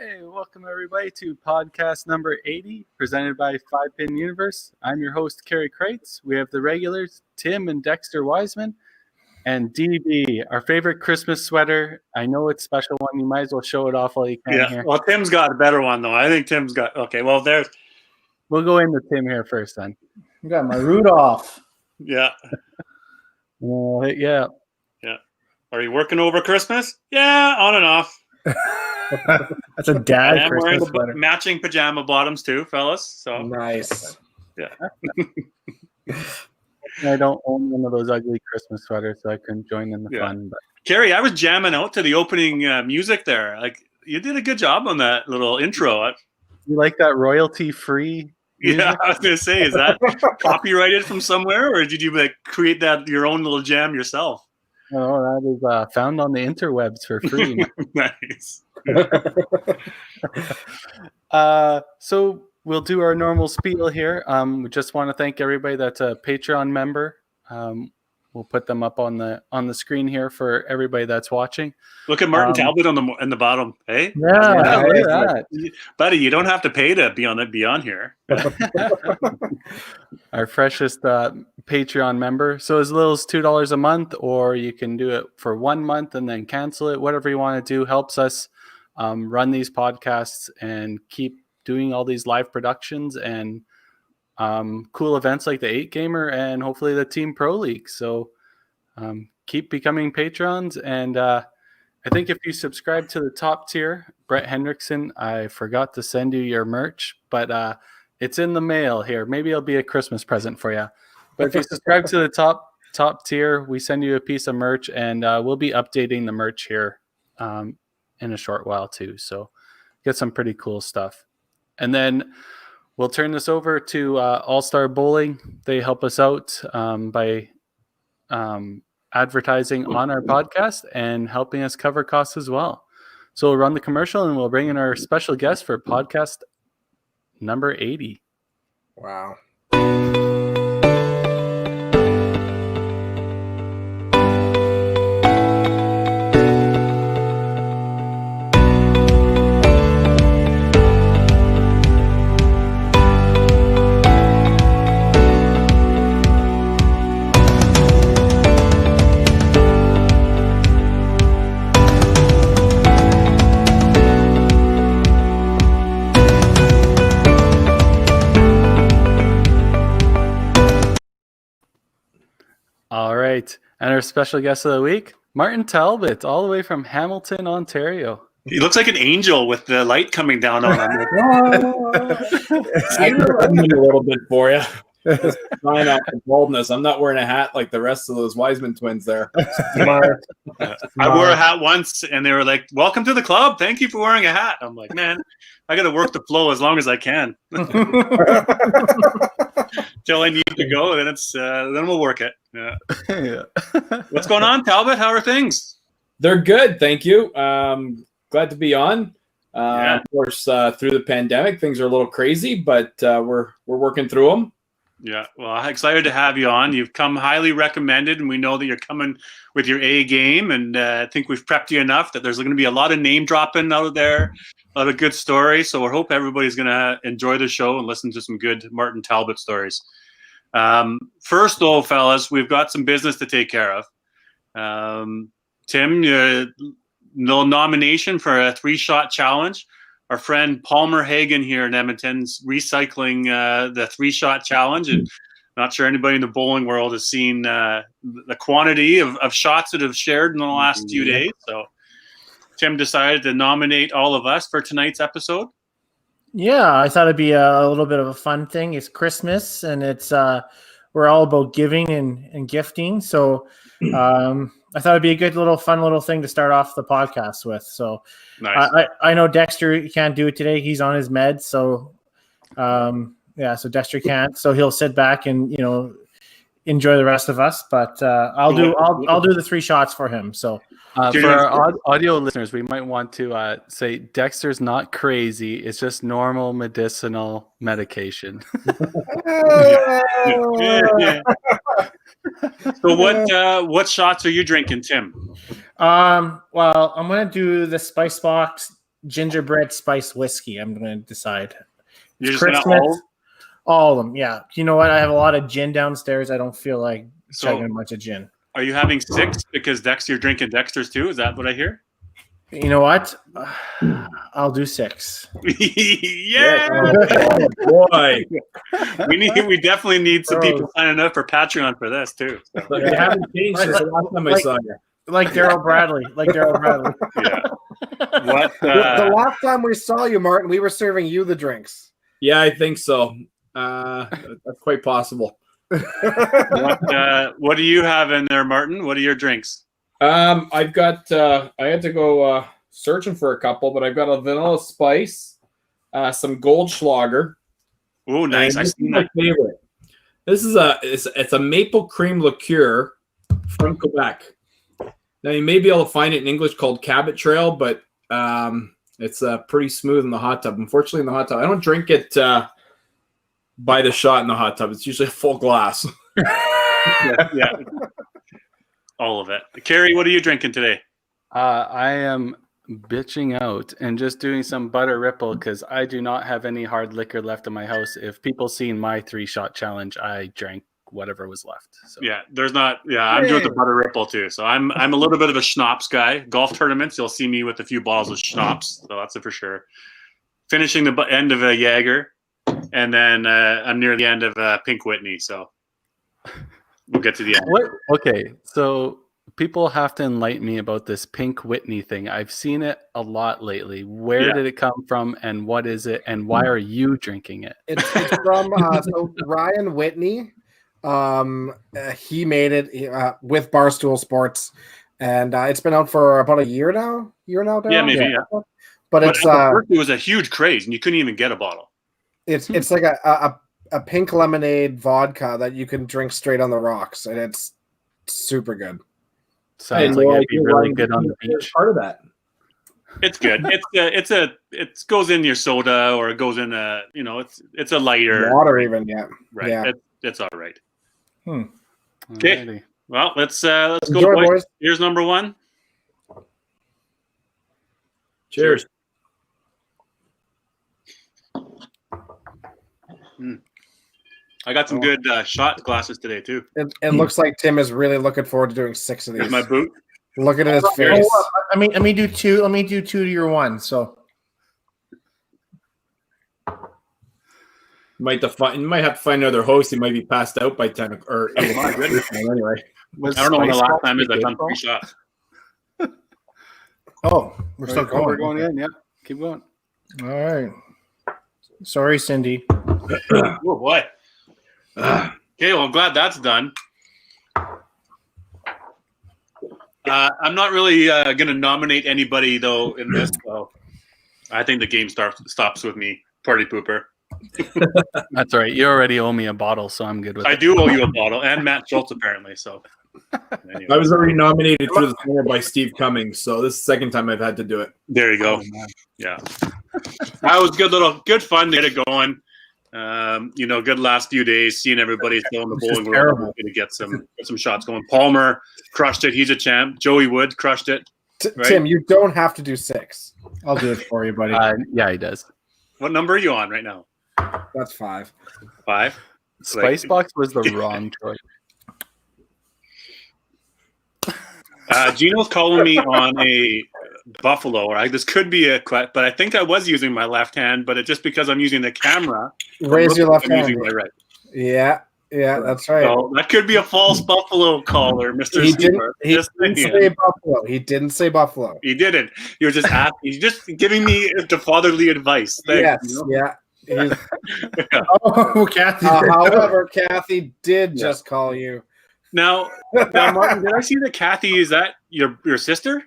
Hey, welcome everybody to podcast number 80, presented by 5-Pin Universe. I'm your host, Kerry Kreitz. We have the regulars, Tim and Dexter Wiseman, and DB, our favorite Christmas sweater. I know it's a special one. You might as well show it off while you can here. Well, Tim's got a better one, though. I think Tim's got... Okay, well, there's... We'll go into Tim here first, then. You got my Rudolph. Yeah. Yeah. Are you working over Christmas? Yeah, on and off. That's a dad I'm Christmas wearing sweater. matching pajama bottoms too, fellas. So Nice. Yeah. I don't own one of those ugly Christmas sweaters, so I couldn't join in the fun. But Kerry, I was jamming out to the opening music there. Like, you did a good job on that little intro. You like that royalty-free music? Yeah, I was gonna say, is that copyrighted from somewhere, or did you create that your own little jam yourself? No, that is found on the interwebs for free. Nice. So we'll do our normal spiel here. We just want to thank everybody that's a Patreon member. We'll put them up on the screen here for everybody that's watching. Look at Martin Talbot in the bottom. Hey, yeah, look at that, buddy. You don't have to pay to be on here. Our freshest Patreon member. So as little as $2 a month, or you can do it for 1 month and then cancel it. Whatever you want to do helps us run these podcasts and keep doing all these live productions and cool events like the 8 Gamer and hopefully the Team Pro League. So keep becoming patrons. And I think if you subscribe to the top tier, Brett Hendrickson, I forgot to send you your merch, but it's in the mail here. Maybe it'll be a Christmas present for you. But if you subscribe to the top tier, we send you a piece of merch, and we'll be updating the merch here in a short while too. So get some pretty cool stuff. And then we'll turn this over to All-Star Bowling. They help us out by advertising on our podcast and helping us cover costs as well. So we'll run the commercial and we'll bring in our special guest for podcast number 80. Wow. All right. And our special guest of the week, Martin Talbot, all the way from Hamilton, Ontario. He looks like an angel with the light coming down on him. I a little bit for you. Sign off the boldness. I'm not wearing a hat like the rest of those Wiseman twins there. Smart. I wore a hat once, and they were like, "Welcome to the club. Thank you for wearing a hat." I'm like, man, I got to work the flow as long as I can. Till I need to go, then then we'll work it. Yeah. Yeah. What's going on, Talbot? How are things? They're good, thank you. Glad to be on. Of course, through the pandemic, things are a little crazy, but we're working through them. Yeah, well, I'm excited to have you on. You've come highly recommended, and we know that you're coming with your A game, and I think we've prepped you enough that there's going to be a lot of name dropping out of there, a lot of good stories. So we hope everybody's going to enjoy the show and listen to some good Martin Talbot stories. First, though, fellas, we've got some business to take care of. Tim, no nomination for a 3-shot challenge. Our friend Palmer Hagan here in Edmonton's recycling the 3-shot challenge, and not sure anybody in the bowling world has seen the quantity of shots that have shared in the last few days. So Tim decided to nominate all of us for tonight's episode. Yeah, I thought it'd be a little bit of a fun thing. It's Christmas, and it's we're all about giving and gifting. So I thought it'd be a good fun little thing to start off the podcast with. So Nice. I know Dexter can't do it today. He's on his meds. So so Dexter can't. So he'll sit back and enjoy the rest of us. But I'll do the 3 shots for him. So. For our audio listeners, we might want to say Dexter's not crazy. It's just normal medicinal medication. Yeah. So what shots are you drinking, Tim? Well, I'm gonna do the Spice Box gingerbread spice whiskey. I'm going to decide. You're It's just gonna Christmas. All of them, yeah. You know what? I have a lot of gin downstairs. I don't feel like So- chugging a bunch of gin. Are you having 6 because Dexter, you're drinking Dexter's too? Is that what I hear? You know what? I'll do 6. Yeah. Oh, boy. We definitely need some people signing up for Patreon for this too. So, But you haven't changed since the last time I saw you. Like Daryl Bradley. yeah. What? The last time we saw you, Martin, we were serving you the drinks. Yeah, I think so. That's quite possible. What do you have in there, Martin? What are your drinks? I've got. I had to go searching for a couple, but I've got a vanilla spice, some Goldschlager. Oh, nice! And I this seen is my that. favorite. This is it's a maple cream liqueur from Quebec. Now you may be able to find it in English called Cabot Trail, but it's pretty smooth in the hot tub. Unfortunately, in the hot tub, I don't drink it by the shot in the hot tub. It's usually a full glass. Yeah. All of it. Carrie, what are you drinking today? I am bitching out and just doing some butter ripple because I do not have any hard liquor left in my house. If people seen my 3-shot challenge, I drank whatever was left. So Yeah, there's not. Yeah, I'm doing the butter ripple too. So I'm a little bit of a schnapps guy. Golf tournaments, you'll see me with a few bottles of schnapps. So that's it for sure. Finishing the end of a Jaeger, and then I'm near the end of Pink Whitney. So we'll get to the end. what? Okay, so people have to enlighten me about this Pink Whitney thing. I've seen it a lot lately. Where Yeah. did it come from, and what is it, and why are you drinking it? It's from so Ryan Whitney. He made it with Barstool Sports, and it's been out for about a year now. Darryl? Yeah, maybe. Yeah. But But it's at first it was a huge craze, and you couldn't even get a bottle. it's like a pink lemonade vodka that you can drink straight on the rocks, and it's super good. Sounds like it'd be really good on the beach. Part of that. It's good. It goes in your soda, or it goes in a it's a lighter Water even, yeah. right. Yeah. It's all right. Okay. Alrighty. Well, let's Enjoy, go, boys. boys. Here's number 1. Cheers. I got some good shot glasses today too. It looks like Tim is really looking forward to doing 6 of Here's these. my boot. Look at his Oh, face. let me do 2. Let me do 2 to your 1. So You might have to find another host. He might be passed out by 10 or 8 my goodness. anyway. Was I don't know when the Spice last Box time is I've good, done Paul? 3 shots. oh, we're still going. We're going in. Yeah, keep going. All right. Sorry, Cindy. Oh boy. Okay, well, I'm glad that's done. I'm not really going to nominate anybody though in this. So I think the game stops with me, party pooper. That's all right. You already owe me a bottle, so I'm good with I it. do owe you a bottle, and Matt Schultz apparently. So anyway. I was already nominated through the summer by Steve Cummings, so this is the second time I've had to do it. There you go. Oh, man. Yeah, that was good fun to get it going. Good last few days, seeing everybody still in the This is bowling world, terrible. to get some shots going. Palmer crushed it; he's a champ. Joey Wood crushed it. Right. Tim, you don't have to do 6. I'll do it for you, buddy. Yeah, he does. What number are you on right now? That's 5. 5. Spice Box was the wrong choice. Gino's calling me on a buffalo. This could be but I think I was using my left hand, but it's just because I'm using the camera. Raise your left I'm hand. using my right. Yeah, that's right. So that could be a false buffalo caller, Mr. He didn't, Super. he Just didn't saying. say Buffalo. He didn't say Buffalo. He didn't. You're just asking. He's just giving me the fatherly advice. Thanks, Yes, you know? yeah. He's- oh, Kathy. however, Kathy did just call you. Now, Martin, did I see that Kathy, is that your sister?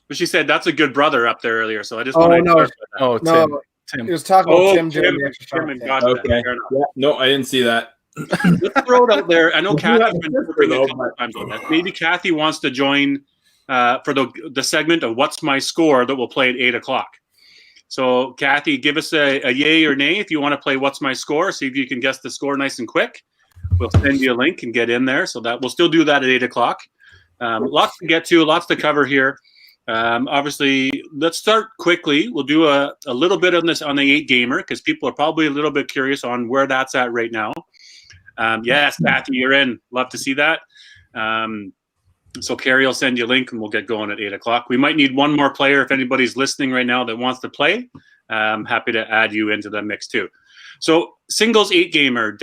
But she said that's a good brother up there earlier, so I just Oh, want to no. clarify that. Oh, No, Tim. he was talking about Oh, Tim doing Tim, the extra Tim shot. and Yeah. gotcha. Okay. Fair enough. Yeah, no, I didn't see that. Let's throw it out there. I know Well, you Kathy's have a been sister, working a though, couple but- times on that. Maybe Kathy wants to join for the segment of What's My Score that we'll play at 8 o'clock. So, Kathy, give us a yay or nay if you want to play What's My Score. See if you can guess the score nice and quick. We'll send you a link and get in there. So that we'll still do that at 8 o'clock. Lots to get to, lots to cover here. Obviously, let's start quickly. We'll do a little bit on this on the 8 gamer because people are probably a little bit curious on where that's at right now. Yes, Kathy, you're in. Love to see that. So Carrie will send you a link and we'll get going at 8 o'clock. We might need one more player if anybody's listening right now that wants to play. I'm happy to add you into the mix too. So singles 8 gamer,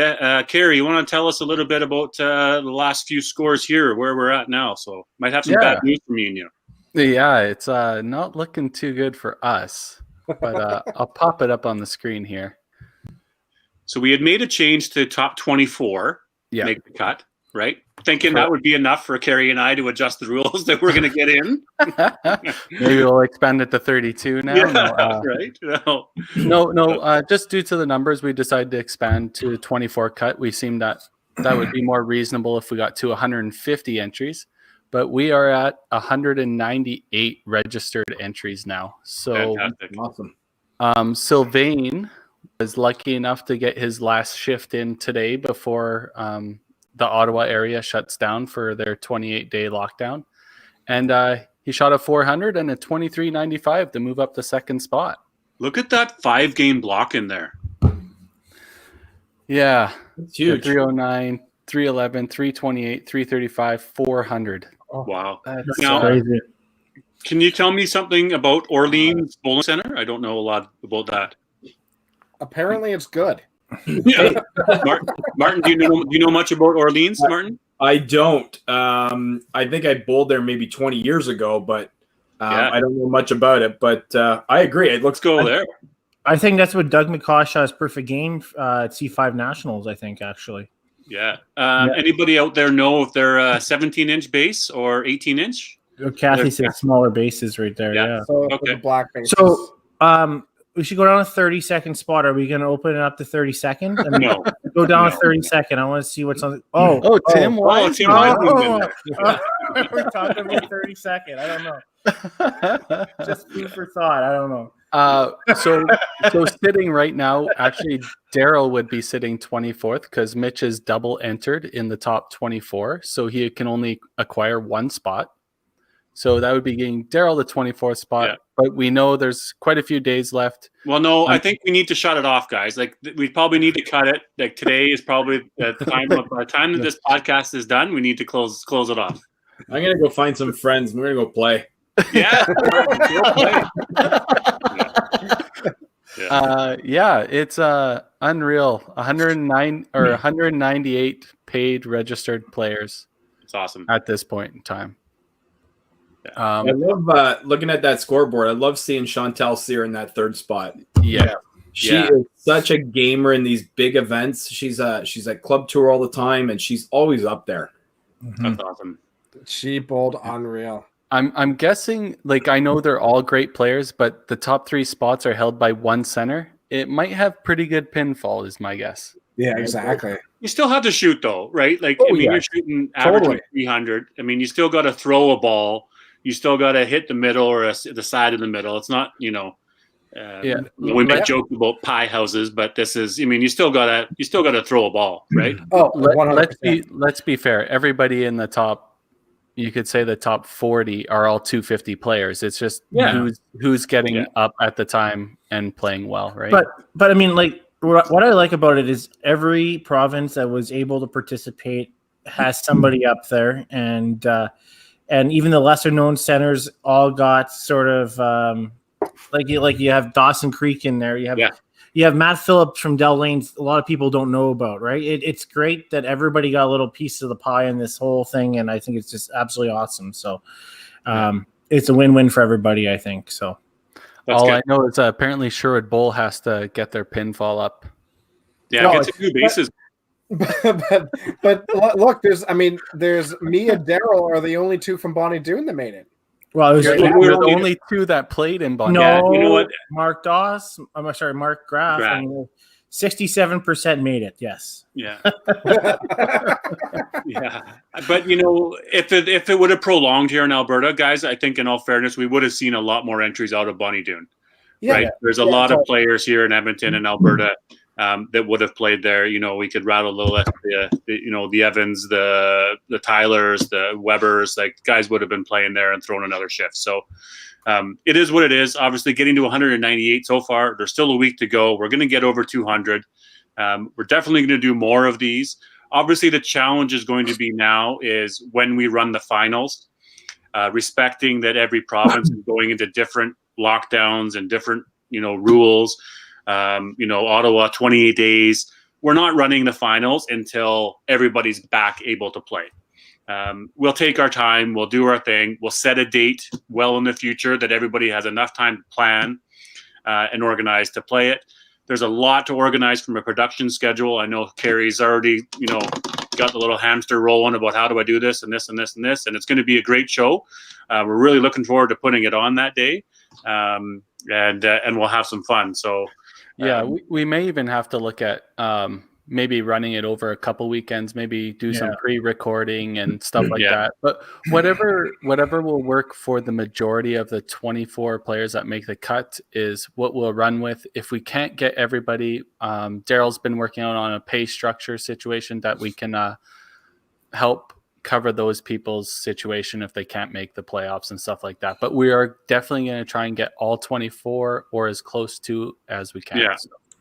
Carrie, you want to tell us a little bit about the last few scores here, where we're at now? So might have some bad news for me and you. Yeah, it's not looking too good for us, but I'll pop it up on the screen here. So we had made a change to top 24, make the cut, right? Thinking that would be enough for Carrie and I to adjust the rules that we're going to get in. Maybe we'll expand it to 32 now. Yeah, right? No, just due to the numbers, we decided to expand to 24 cut. We seemed that would be more reasonable if we got to 150 entries. But we are at 198 registered entries now. So fantastic. Awesome. Sylvain was lucky enough to get his last shift in today before the Ottawa area shuts down for their 28-day lockdown. And he shot a 400 and a 23.95 to move up the second spot. Look at that 5-game block in there. Yeah. It's huge. 309, 311, 328, 335, 400. Oh, wow. That's now, crazy. Can you tell me something about Orleans Bowling Center? I don't know a lot about that. Apparently, it's good. Yeah. Martin, do you know much about Orleans, Martin? I don't. I think I bowled there maybe 20 years ago, but I don't know much about it. But I agree. It looks go there. I think that's what Doug McCaw shot his perfect game at C5 Nationals, I think, actually. Yeah. Anybody out there know if they're 17-inch base or 18-inch? Kathy said smaller bases right there. Yeah. So the black bases. So we should go down a 30-second spot. Are we going to open it up to 30-second? I mean, No. Go down a 30-second. I want to see what's on. Tim Tim Wiseman. We're talking about 30-second. I don't know. Just food for thought. I don't know. So sitting right now, actually, Daryl would be sitting 24th because Mitch is double entered in the top 24, so he can only acquire one spot. So that would be getting Daryl the 24th spot, but we know there's quite a few days left. Well, no, I think we need to shut it off, guys. Like we probably need to cut it. Like today is probably the time. By the time that this podcast is done, we need to close it off. I'm gonna go find some friends. We're gonna go play. Yeah. It's unreal. 109 or 198 paid registered players. It's awesome at this point in time. I love looking at that scoreboard. I love seeing Chantal Sear in that third spot. Yeah. She is such a gamer in these big events. She's at club tour all the time, and she's always up there. That's awesome. She bowled unreal. I'm guessing, like, I know they're all great players, but the top 3 spots are held by one center. It might have pretty good pinfall, is my guess. Yeah, exactly. You still have to shoot, though, right? Like, you're shooting average 300. I mean, you still got to throw a ball. You still got to hit the middle or the side of the middle. It's not, we might joke about pie houses, but this is, I mean, you still gotta throw a ball, right? Oh, let's be fair. Everybody in the top, you could say the top 40 are all 250 players. It's just who's getting up at the time and playing well, right? But I mean, like, what I like about it is every province that was able to participate has somebody up there, and even the lesser known centers all got sort of like you have Dawson Creek in there. You have Matt Phillips from Dell Lanes. A lot of people don't know about, right? It's great that everybody got a little piece of the pie in this whole thing, and I think it's just absolutely awesome. So it's a win-win for everybody, I think. So all I know is apparently Sherwood Bowl has to get their pinfall up. Yeah, get to new bases. But look, there's me and Daryl are the only 2 from Bonnie Doon that made it. Well, we're the only 2 that played in Bonnie. No, you know what? Mark Doss. I'm sorry, Mark Graff. 67% made it. Yes. Yeah. Yeah. But if it would have prolonged here in Alberta, guys, I think in all fairness, we would have seen a lot more entries out of Bonnie Doon. Yeah, right? There's a lot of players here in Edmonton and Alberta that would have played there. We could rattle the list, the Evans, the Tylers, the Webbers, like guys would have been playing there and thrown another shift. So it is what it is. Obviously, getting to 198 so far. There's still a week to go. We're going to get over 200. We're definitely going to do more of these. Obviously, the challenge is going to be now is when we run the finals, respecting that every province is going into different lockdowns and different, rules. Ottawa, 28 days. We're not running the finals until everybody's back able to play. We'll take our time. We'll do our thing. We'll set a date well in the future that everybody has enough time to plan and organize to play it. There's a lot to organize from a production schedule. I know Carrie's already, got the little hamster rolling about how do I do this and this and this and this, and it's going to be a great show. We're really looking forward to putting it on that day, and we'll have some fun. So, yeah, we may even have to look at maybe running it over a couple weekends, maybe do some pre-recording and stuff like that. But whatever will work for the majority of the 24 players that make the cut is what we'll run with. If we can't get everybody, Daryl's been working on a pay structure situation that we can help cover those people's situation if they can't make the playoffs and stuff like that. But we are definitely going to try and get all 24 or as close to as we can. Yeah.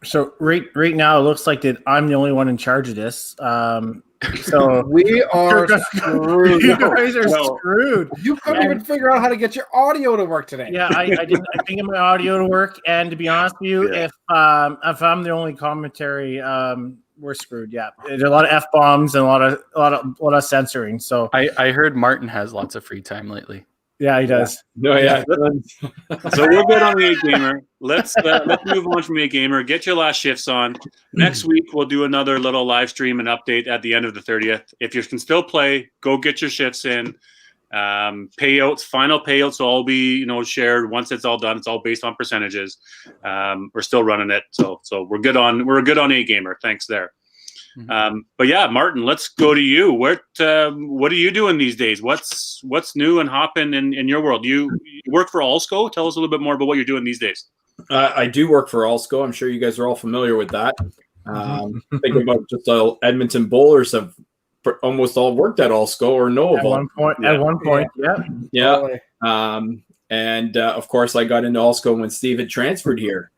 So right now, it looks like that I'm the only one in charge of this. So we are screwed. You guys are screwed. You couldn't even figure out how to get your audio to work today. Yeah, I didn't get my audio to work. And to be honest with you, if I'm the only commentary, we're screwed. Yeah, there's a lot of F-bombs and a lot of censoring. So I heard Martin has lots of free time lately. Yeah, he does. No, yeah. So we're good on the 8 gamer. Let's move on from 8 gamer. Get your last shifts on. Next week we'll do another little live stream and update at the end of the 30th. If you can still play, go get your shifts in. Payouts, final payouts will all be shared once it's all done. It's all based on percentages. We're still running it, so we're good on 8 gamer. Thanks there. But yeah, Martin, let's go to you. What are you doing these days? What's new and hopping in your world? You work for Allsco. Tell us a little bit more about what you're doing these days. I do work for Allsco. I'm sure you guys are all familiar with that. Think about just Edmonton Bowlers have almost all worked at Allsco or know of At one point, yeah. And of course, I got into Allsco when Steve had transferred here,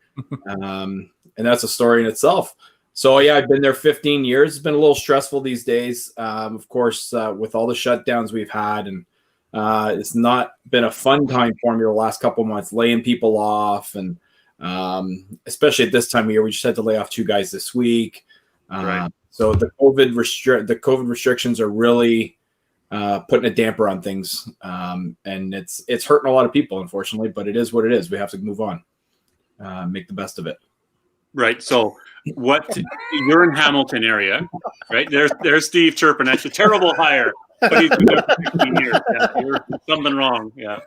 and that's a story in itself. So yeah, I've been there 15 years. It's been a little stressful these days, of course, with all the shutdowns we've had, and it's not been a fun time for me the last couple of months, laying people off, and especially at this time of year, we just had to lay off 2 guys this week. Right. So the COVID restrictions are really putting a damper on things, and it's hurting a lot of people, unfortunately. But it is what it is. We have to move on, make the best of it. Right. So you're in Hamilton area, right? There's Steve chirping. That's a terrible hire, but he's been there for 15 years. Yeah, there's something wrong. Yeah.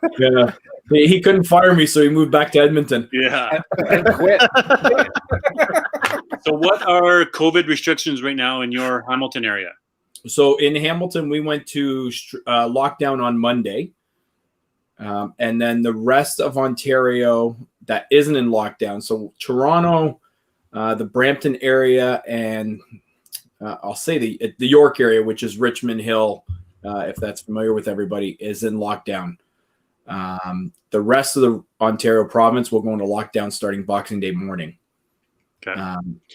He couldn't fire me, so he moved back to Edmonton. Yeah. And quit. So what are COVID restrictions right now in your Hamilton area? So in Hamilton, we went to lockdown on Monday. And then the rest of Ontario that isn't in lockdown. So Toronto, the Brampton area, and I'll say the York area, which is Richmond Hill, if that's familiar with everybody, is in lockdown. The rest of the Ontario province will go into lockdown starting Boxing Day morning. Okay.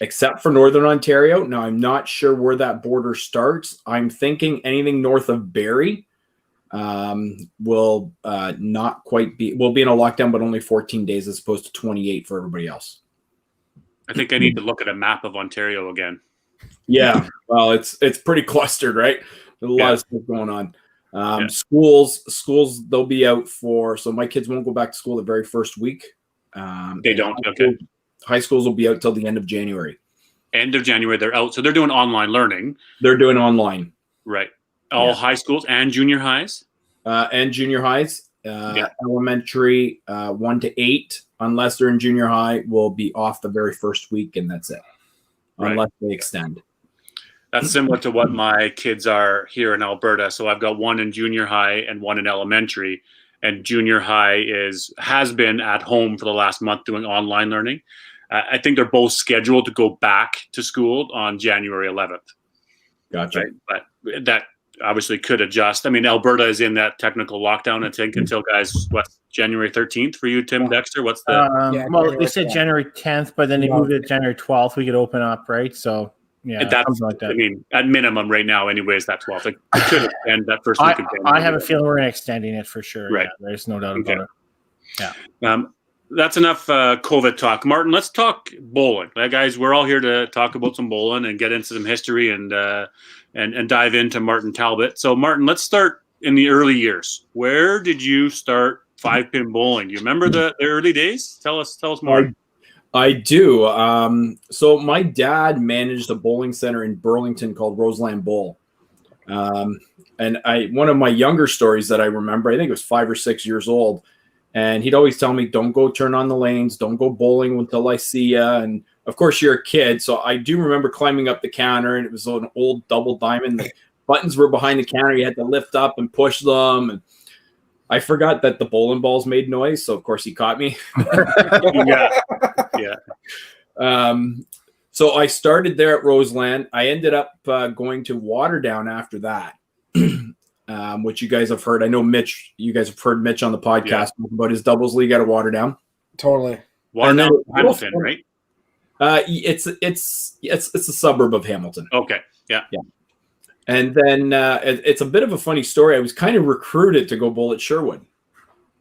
Except for Northern Ontario. Now, I'm not sure where that border starts. I'm thinking anything north of Barrie will not quite be. We'll be in a lockdown, but only 14 days as opposed to 28 for everybody else. I think I need to look at a map of Ontario again. Yeah, well, it's pretty clustered, right? There's a lot of stuff going on. Schools, they'll be out for. So my kids won't go back to school the very first week. They don't. Okay. High schools will be out till the end of January. End of January, they're out. So they're doing online learning. They're doing online. Right. All high schools and junior highs? And junior highs. Elementary 1 to 8, unless they're in junior high, will be off the very first week, and that's it. Right. Unless they extend. That's similar to what my kids are here in Alberta. So I've got one in junior high and one in elementary. And junior high has been at home for the last month doing online learning. I think they're both scheduled to go back to school on January 11th. Gotcha. Right? But that obviously could adjust. I mean, Alberta is in that technical lockdown, I think, until January 13th for you, Tim Dexter? What's the well, they said January 10th, but then they moved it to January 12th. We could open up, right? So that's something like that. I mean, at minimum right now, anyways, that 12th. It could extend that first week of January. I have a feeling we're extending it for sure. Right. Yeah, there's no doubt about it. Yeah. That's enough COVID talk. Martin, let's talk bowling. Guys, we're all here to talk about some bowling and get into some history and dive into Martin Talbot. So, Martin, let's start in the early years. Where did you start 5-pin bowling? Do you remember the early days? Tell us more. I do. So my dad managed a bowling center in Burlington called Roseland Bowl. And one of my younger stories that I remember, I think it was 5 or 6 years old, and he'd always tell me, don't go turn on the lanes, don't go bowling until I see you. And of course, you're a kid. So I do remember climbing up the counter, and it was an old double diamond. The buttons were behind the counter. You had to lift up and push them. And I forgot that the bowling balls made noise. So of course he caught me. Yeah. So I started there at Roseland. I ended up going to Waterdown after that. Which you guys have heard. I know Mitch, you guys have heard Mitch on the podcast about his doubles league out of Waterdown. Totally. Waterdown, Hamilton, right? It's a suburb of Hamilton. Okay. Yeah. And then it's a bit of a funny story. I was kind of recruited to go bowl at Sherwood.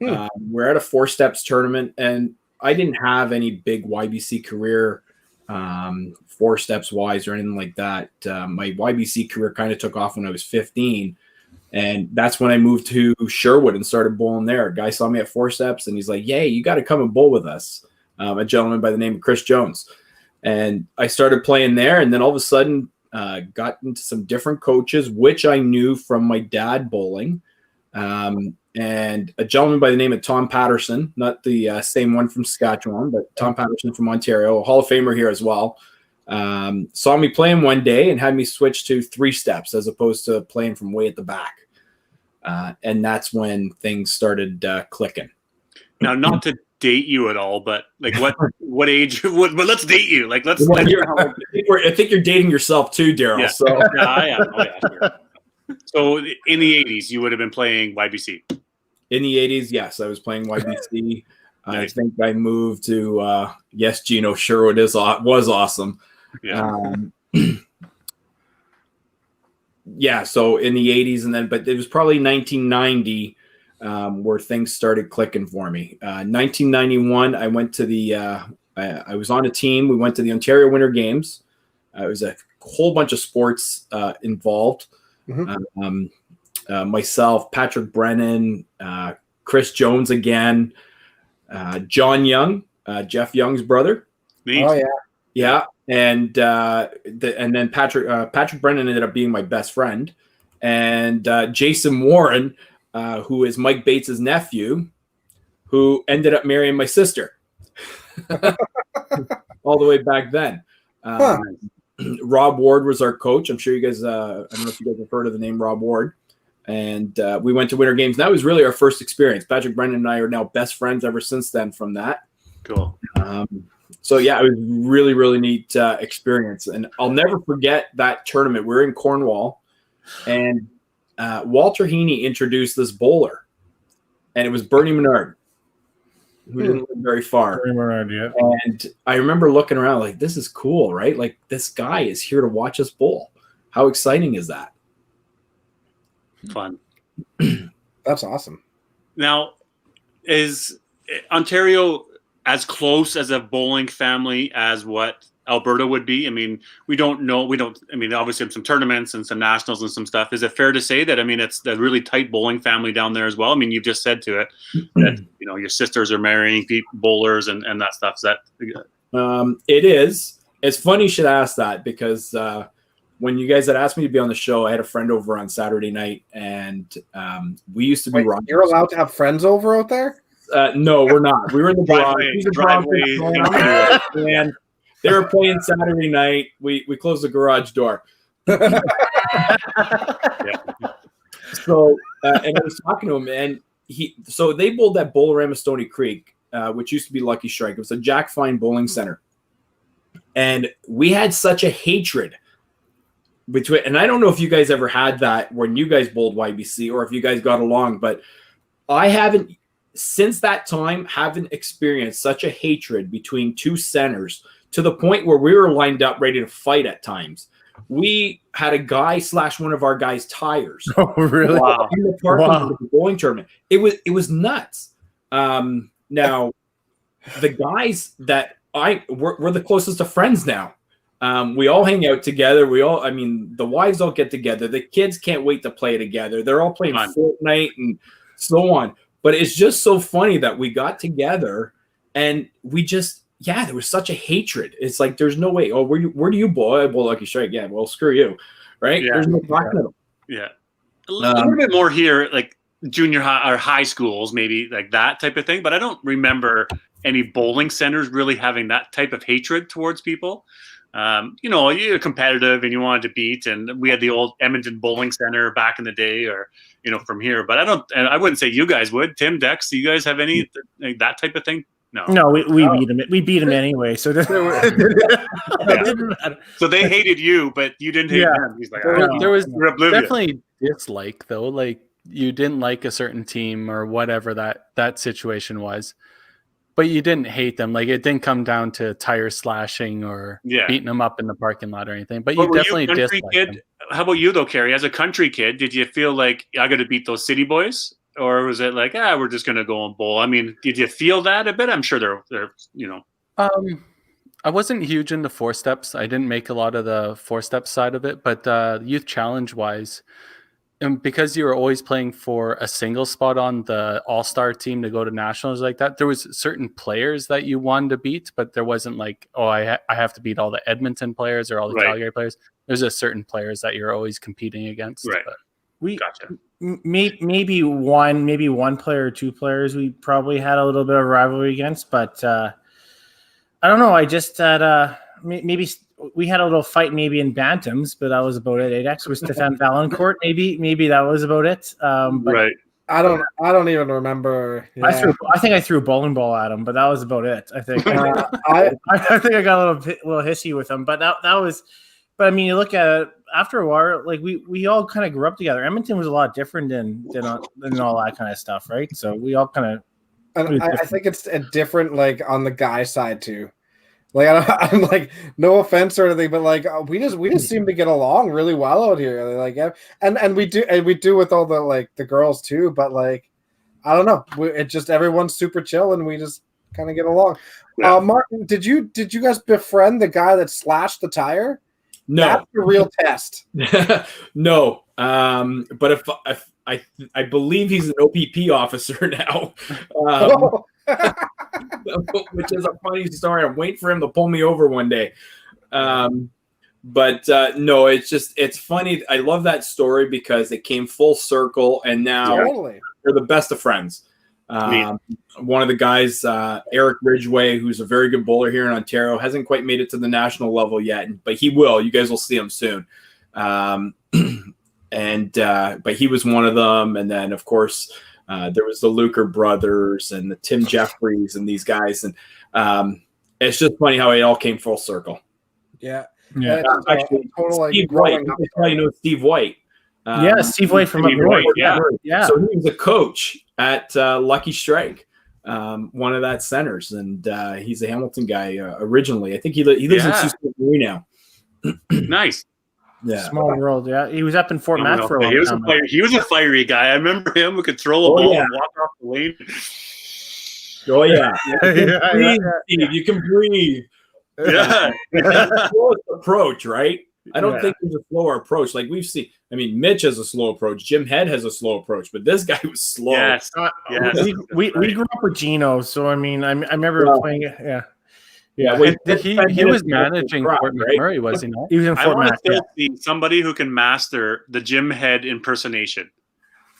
We're at a 4 steps tournament, and I didn't have any big YBC career 4 steps wise or anything like that. My YBC career kind of took off when I was 15. And that's when I moved to Sherwood and started bowling there. A guy saw me at 4 steps, and he's like, "Yay, you got to come and bowl with us." A gentleman by the name of Chris Jones. And I started playing there, and then all of a sudden got into some different coaches, which I knew from my dad bowling. And a gentleman by the name of Tom Patterson, not the same one from Saskatchewan, but Tom Patterson from Ontario, a Hall of Famer here as well. Saw me playing one day and had me switch to 3 steps as opposed to playing from way at the back. And that's when things started clicking. Now, not to date you at all, but like what age? But let's date you. Like let's. I think you're dating yourself too, Daryl. Yeah. So. I am. Oh, yeah, sure. So in the 80s, you would have been playing YBC. In the 80s, yes, I was playing YBC. Nice. I think I moved to yes, Gino Sherwood was awesome. Yeah. Yeah, so in the 80s, but it was probably 1990 where things started clicking for me. 1991, I went to I was on a team. We went to the Ontario Winter Games. It was a whole bunch of sports involved. Myself, Patrick Brennan, Chris Jones again, John Young, Jeff Young's brother. Neat. Oh, yeah. Yeah, and then Patrick Brennan ended up being my best friend, and Jason Warren, who is Mike Bates's nephew, who ended up marrying my sister, all the way back then. Rob Ward was our coach. I'm sure you guys. I don't know if you guys have heard of the name Rob Ward. And we went to Winter Games. That was really our first experience. Patrick Brennan and I are now best friends ever since then. From that. Cool. So yeah, it was really, really neat experience, and I'll never forget that tournament. We were in Cornwall, and Walter Heaney introduced this bowler, and it was Bernie Menard, who didn't live very far. Bernie Menard, yeah. And I remember looking around like, this is cool, right? Like, this guy is here to watch us bowl. How exciting is that? Fun. That's awesome. Now, is Ontario as close as a bowling family as what Alberta would be? I mean, we don't know. I mean, obviously some tournaments and some nationals and some stuff. Is it fair to say that, I mean, it's a really tight bowling family down there as well? I mean, you've just said to it that, you know, your sisters are marrying bowlers and that stuff. Is that? It is. It's funny you should ask that, because when you guys had asked me to be on the show, I had a friend over on Saturday night, and we used to be. Wait, you're allowed to have friends over out there? No, we're not. We were in the driveway. And they were playing Saturday night. We closed the garage door. Yeah. So, and I was talking to him, and so they bowled at Bolorama Stony Creek, which used to be Lucky Strike. It was a Jack Fine bowling center. And we had such a hatred between, and I don't know if you guys ever had that when you guys bowled YBC or if you guys got along, but I haven't, since that time, haven't experienced such a hatred between two centers to the point where we were lined up ready to fight at times. We had a guy slash one of our guys' tires. Oh, really? Wow. In the parking lot of the bowling tournament. It was nuts. Now, the guys that we're the closest of friends now. We all hang out together. The wives all get together. The kids can't wait to play together. They're all playing Fortnite and so on. But it's just so funny that we got together and we just, there was such a hatred. It's like, there's no way. Oh, where do you bowl? I bowl Lucky Strike. Yeah, well, screw you. Right? Yeah. There's no talking about it. Yeah. A little bit more here, like junior high or high schools, maybe like that type of thing. But I don't remember any bowling centers really having that type of hatred towards people. You're competitive and you wanted to beat, and we had the old Edmonton Bowling Center back in the day, or from here. But I wouldn't say you guys would. Tim, Dex, do you guys have any like that type of thing? No, we beat him. We beat him anyway. So it didn't matter. So they hated you, but you didn't hate them. He's like, there was oblivious. definitely dislike though. Like you didn't like a certain team or whatever that situation was. But you didn't hate them. Like it didn't come down to tire slashing or beating them up in the parking lot or anything. But you definitely disliked them. How about you though, Carrie? As a country kid, did you feel like I got to beat those city boys, or was it like we're just gonna go and bowl? I mean, did you feel that a bit? I'm sure they're. I wasn't huge into four steps. I didn't make a lot of the four step side of it, but youth challenge wise. And because you were always playing for a single spot on the all-star team to go to nationals like that, there was certain players that you wanted to beat, but there wasn't like, I have to beat all the Edmonton players or all the Calgary players. There's just certain players that you're always competing against. Right. We gotcha. Maybe one player or two players we probably had a little bit of rivalry against, but I don't know. I just had maybe. We had a little fight maybe in bantams, but that was about it. Adex was Stefan Valancourt. Maybe that was about it. But right. I don't even remember. Yeah. I think I threw a bowling ball at him, but that was about it. I think. I think I got a little hissy with him, but that was. But I mean, you look at it after a while. Like we all kind of grew up together. Edmonton was a lot different than all that kind of stuff, right? So we all kind of. And I think it's a different, like on the guy side too. Like I'm like, no offense or anything, but like we just seem to get along really well out here. Like, and we do with all the like the girls too. But like, I don't know, it just everyone's super chill and we just kind of get along. Yeah. Martin, did you guys befriend the guy that slashed the tire? No, that's the real test. No, but if I believe he's an OPP officer now. Which is a funny story. I'm waiting for him to pull me over one day. But no, it's funny. I love that story because it came full circle and now they're the best of friends. One of the guys, Eric Ridgway, who's a very good bowler here in Ontario, hasn't quite made it to the national level yet, but he will. You guys will see him soon. But he was one of them. And then of course, there was the Luker brothers and the Tim Jeffries and these guys. And it's just funny how it all came full circle. Yeah. Actually, Steve White. You probably know Steve White. Steve White from up north. Yeah. So he was a coach at Lucky Strike, one of that centers. And he's a Hamilton guy originally. I think he lives in Sault Ste. Marie now. Nice. Yeah, small world. Yeah, he was up in Fort Mac for a long time. He was a fiery guy. I remember him who could throw a ball and walk off the lane. Oh yeah, Steve, you can breathe. Yeah, slowest approach, right? I don't think there's a slower approach. Like we've seen. I mean, Mitch has a slow approach. Jim Head has a slow approach, but this guy was slow. Yes. We grew up with Gino, so I mean, I remember playing. Yeah. Yeah, he was managing Fort McMurray, was he not? He was in Fort Mac. I want to see somebody who can master the Jim Head impersonation.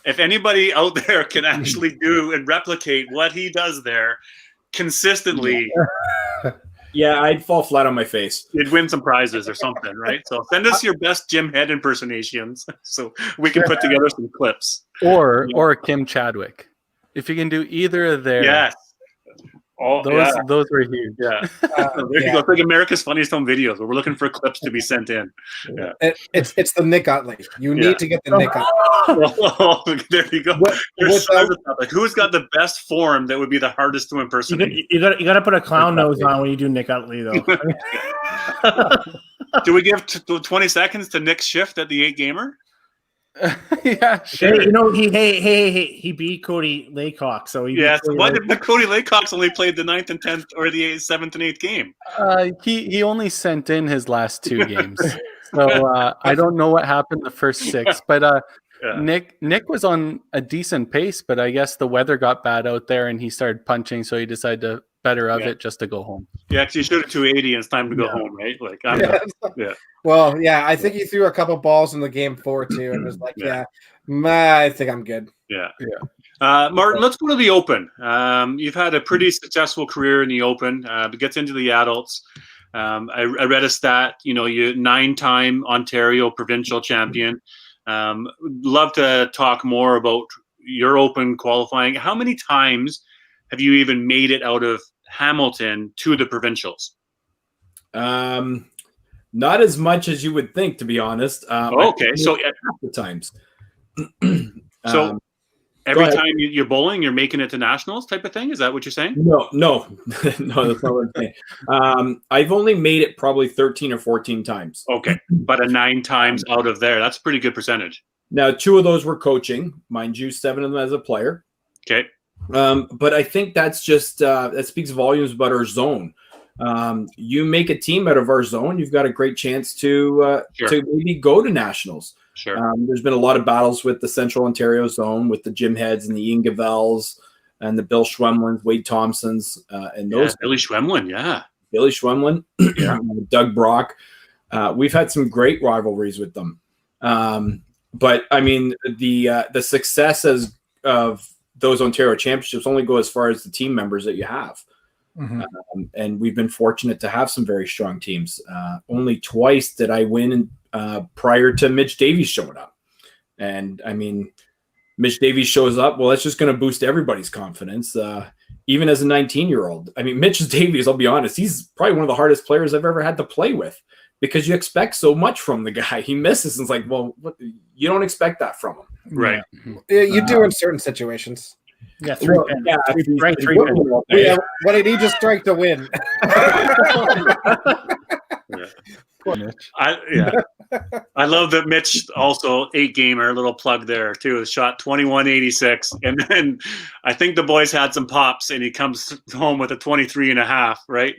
If anybody out there can actually do and replicate what he does there consistently, I'd fall flat on my face. You'd win some prizes or something, right? So send us your best Jim Head impersonations so we can put together some clips. Or Kim Chadwick. If you can do either of their Oh, those were huge. yeah. There you go. It's like America's Funniest Home Videos, where we're looking for clips to be sent in. Yeah. It's the Nick Utley. You need to get the Nick Utley. Oh, there you go. Like, who's got the best form that would be the hardest to impersonate? You got to put a clown nose on when you do Nick Utley, though. Do we give 20 seconds to Nick's shift at the 8 Gamer? Yeah, sure. Hey, he beat Cody Laycock, so Why did Cody Laycock's only played the 9th and 10th or the 7th and 8th game? He only sent in his last 2 games, so I don't know what happened the first 6. But Nick was on a decent pace, but I guess the weather got bad out there, and he started punching, so he decided to better of it just to go home. Yeah, because you shoot at 280 and it's time to go home, right? Like, Well, I think he threw a couple balls in the game 4 too, and was like, I think I'm good. Yeah. Martin, let's go to the Open. You've had a pretty successful career in the Open, but gets into the adults. I read a stat, you 9-time Ontario provincial champion. Love to talk more about your Open qualifying. How many times have you even made it out of Hamilton to the provincials? Not as much as you would think, to be honest. Okay, so half the times. So every time you're bowling, you're making it to nationals type of thing? Is that what you're saying? No, that's not what I'm saying. I've only made it probably 13 or 14 times. Okay, but 9 times out of there, that's a pretty good percentage. Now, 2 of those were coaching, mind you, 7 of them as a player. Okay. But I think that's just that speaks volumes about our zone. You make a team out of our zone, you've got a great chance to maybe go to nationals. Sure. There's been a lot of battles with the Central Ontario zone, with the Jim Heads and the Ian Gavels and the Bill Schwemlins, Wade Thompsons, and those. Billy Schwemlin, Billy Schwemlin, Doug Brock. We've had some great rivalries with them. But I mean, the success of those Ontario championships only go as far as the team members that you have. Mm-hmm. And we've been fortunate to have some very strong teams. Only twice did I win prior to Mitch Davies showing up. And I mean, Mitch Davies shows up. Well, that's just going to boost everybody's confidence. Even as a 19-year-old. I mean, Mitch Davies, I'll be honest, he's probably one of the hardest players I've ever had to play with, because you expect so much from the guy. He misses and it's like, well, you don't expect that from him. Right. Yeah, you do in certain situations. Yeah, three pins. What did he just strike to win? Poor Mitch. I love that Mitch also 8 gamer, little plug there too, shot 21.86, and then I think the boys had some pops and he comes home with a 23.5, right?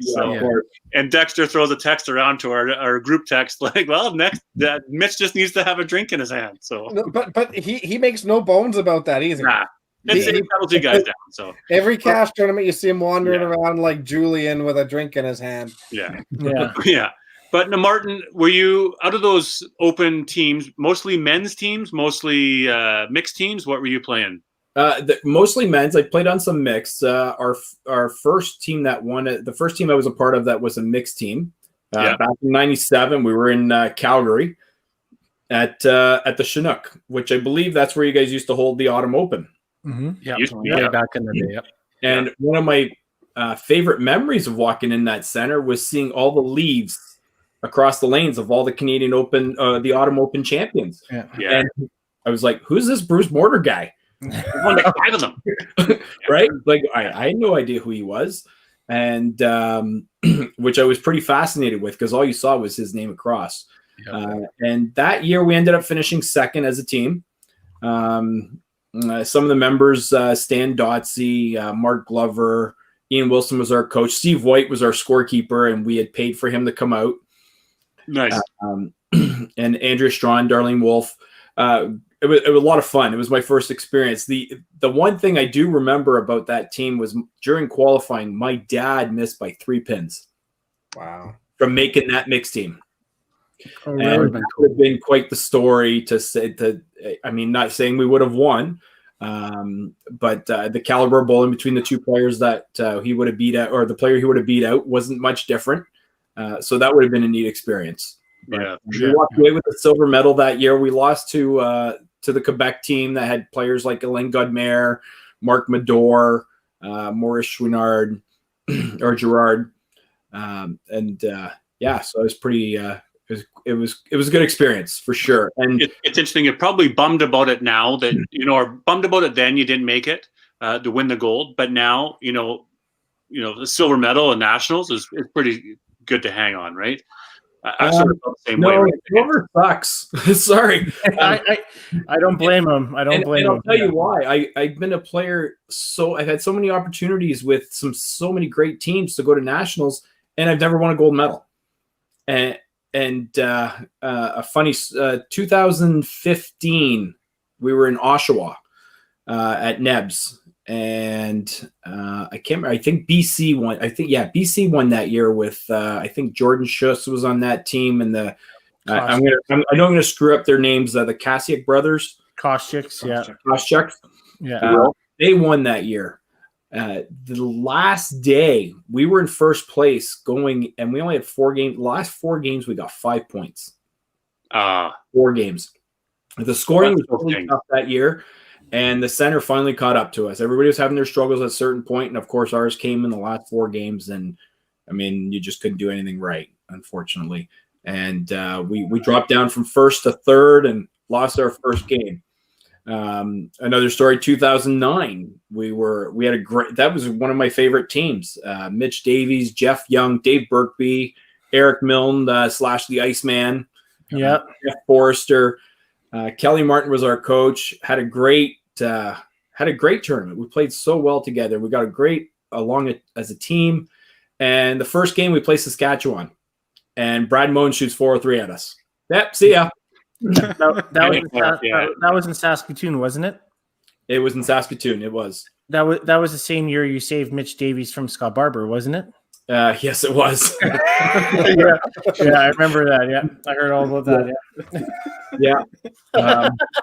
And Dexter throws a text around to our group text like, well, Mitch just needs to have a drink in his hand. So but he makes no bones about that either. Nah. He settles you guys down. So every cash tournament you see him wandering around like Julian with a drink in his hand. Yeah. But Martin, were you out of those Open teams, mostly men's teams, mostly mixed teams? What were you playing? Mostly men's. I played on some mixed. Our first team that won it, the first team I was a part of that was a mixed team. Back in '97, we were in Calgary at the Chinook, which I believe that's where you guys used to hold the Autumn Open. Mm-hmm. Yeah, back in the day. Yep. And one of my favorite memories of walking in that center was seeing all the leaves across the lanes of all the Canadian Open, the Autumn Open champions. Yeah. And I was like, who's this Bruce Mortar guy? One like 5 of them. Right? Like, I had no idea who he was. And which I was pretty fascinated with, because all you saw was his name across. And that year we ended up finishing second as a team. Some of the members, Stan Dotsey, Mark Glover, Ian Wilson was our coach. Steve White was our scorekeeper, and we had paid for him to come out. Nice. And Andrea Strawn, Darlene Wolf. It was a lot of fun. It was my first experience. The one thing I do remember about that team was during qualifying, my dad missed by 3 pins. Wow. From making that mixed team. Oh, and that would have been quite the story to say that. I mean, not saying we would have won, but the caliber of bowling between the 2 players that he would have beat out, or the player he would have beat out, wasn't much different. So that would have been a neat experience. We walked away with a silver medal that year. We lost to the Quebec team that had players like Alain Godmer, Marc Medor, Maurice Chouinard, or Gerard. Yeah, so it was pretty. It was a good experience for sure. And it's interesting. You're probably bummed about it now that or bummed about it then you didn't make it to win the gold, but now the silver medal in nationals is pretty good to hang on, right? I sort of felt the same way. Right? Silver sucks. Sorry, I don't blame him. I don't blame him. I'll tell you why. I've been a player, so I've had so many opportunities with so many great teams to go to nationals, and I've never won a gold medal. And a funny 2015, we were in Oshawa at Nebs, and I can't remember. I think BC won. BC won that year with I think Jordan Schuss was on that team, and I know I'm gonna screw up their names. The Kasiak brothers, Koscheck's, they won that year. The last day we were in first place going, and we only had 4 games. The last 4 games we got 5 points. 4 games. The scoring was really tough that year, and the center finally caught up to us. Everybody was having their struggles at a certain point, and of course ours came in the last 4 games, and I mean you just couldn't do anything right, unfortunately. And we dropped down from first to third and lost our first game. Another story, 2009, we had a great, that was one of my favorite teams. Mitch Davies, Jeff Young, Dave Burkby, Eric Milne, / the Iceman, Jeff Forrester, Kelly Martin was our coach, had a great tournament. We played so well together. We got a great along as a team. And the first game we played Saskatchewan, and Brad Moan shoots 4-3 at us. Yep. See ya. That was in Saskatoon, wasn't it? It was in Saskatoon. It was. That was the same year you saved Mitch Davies from Scott Barber, wasn't it? Yes, it was. yeah, I remember that. Yeah, I heard all about that. Yeah.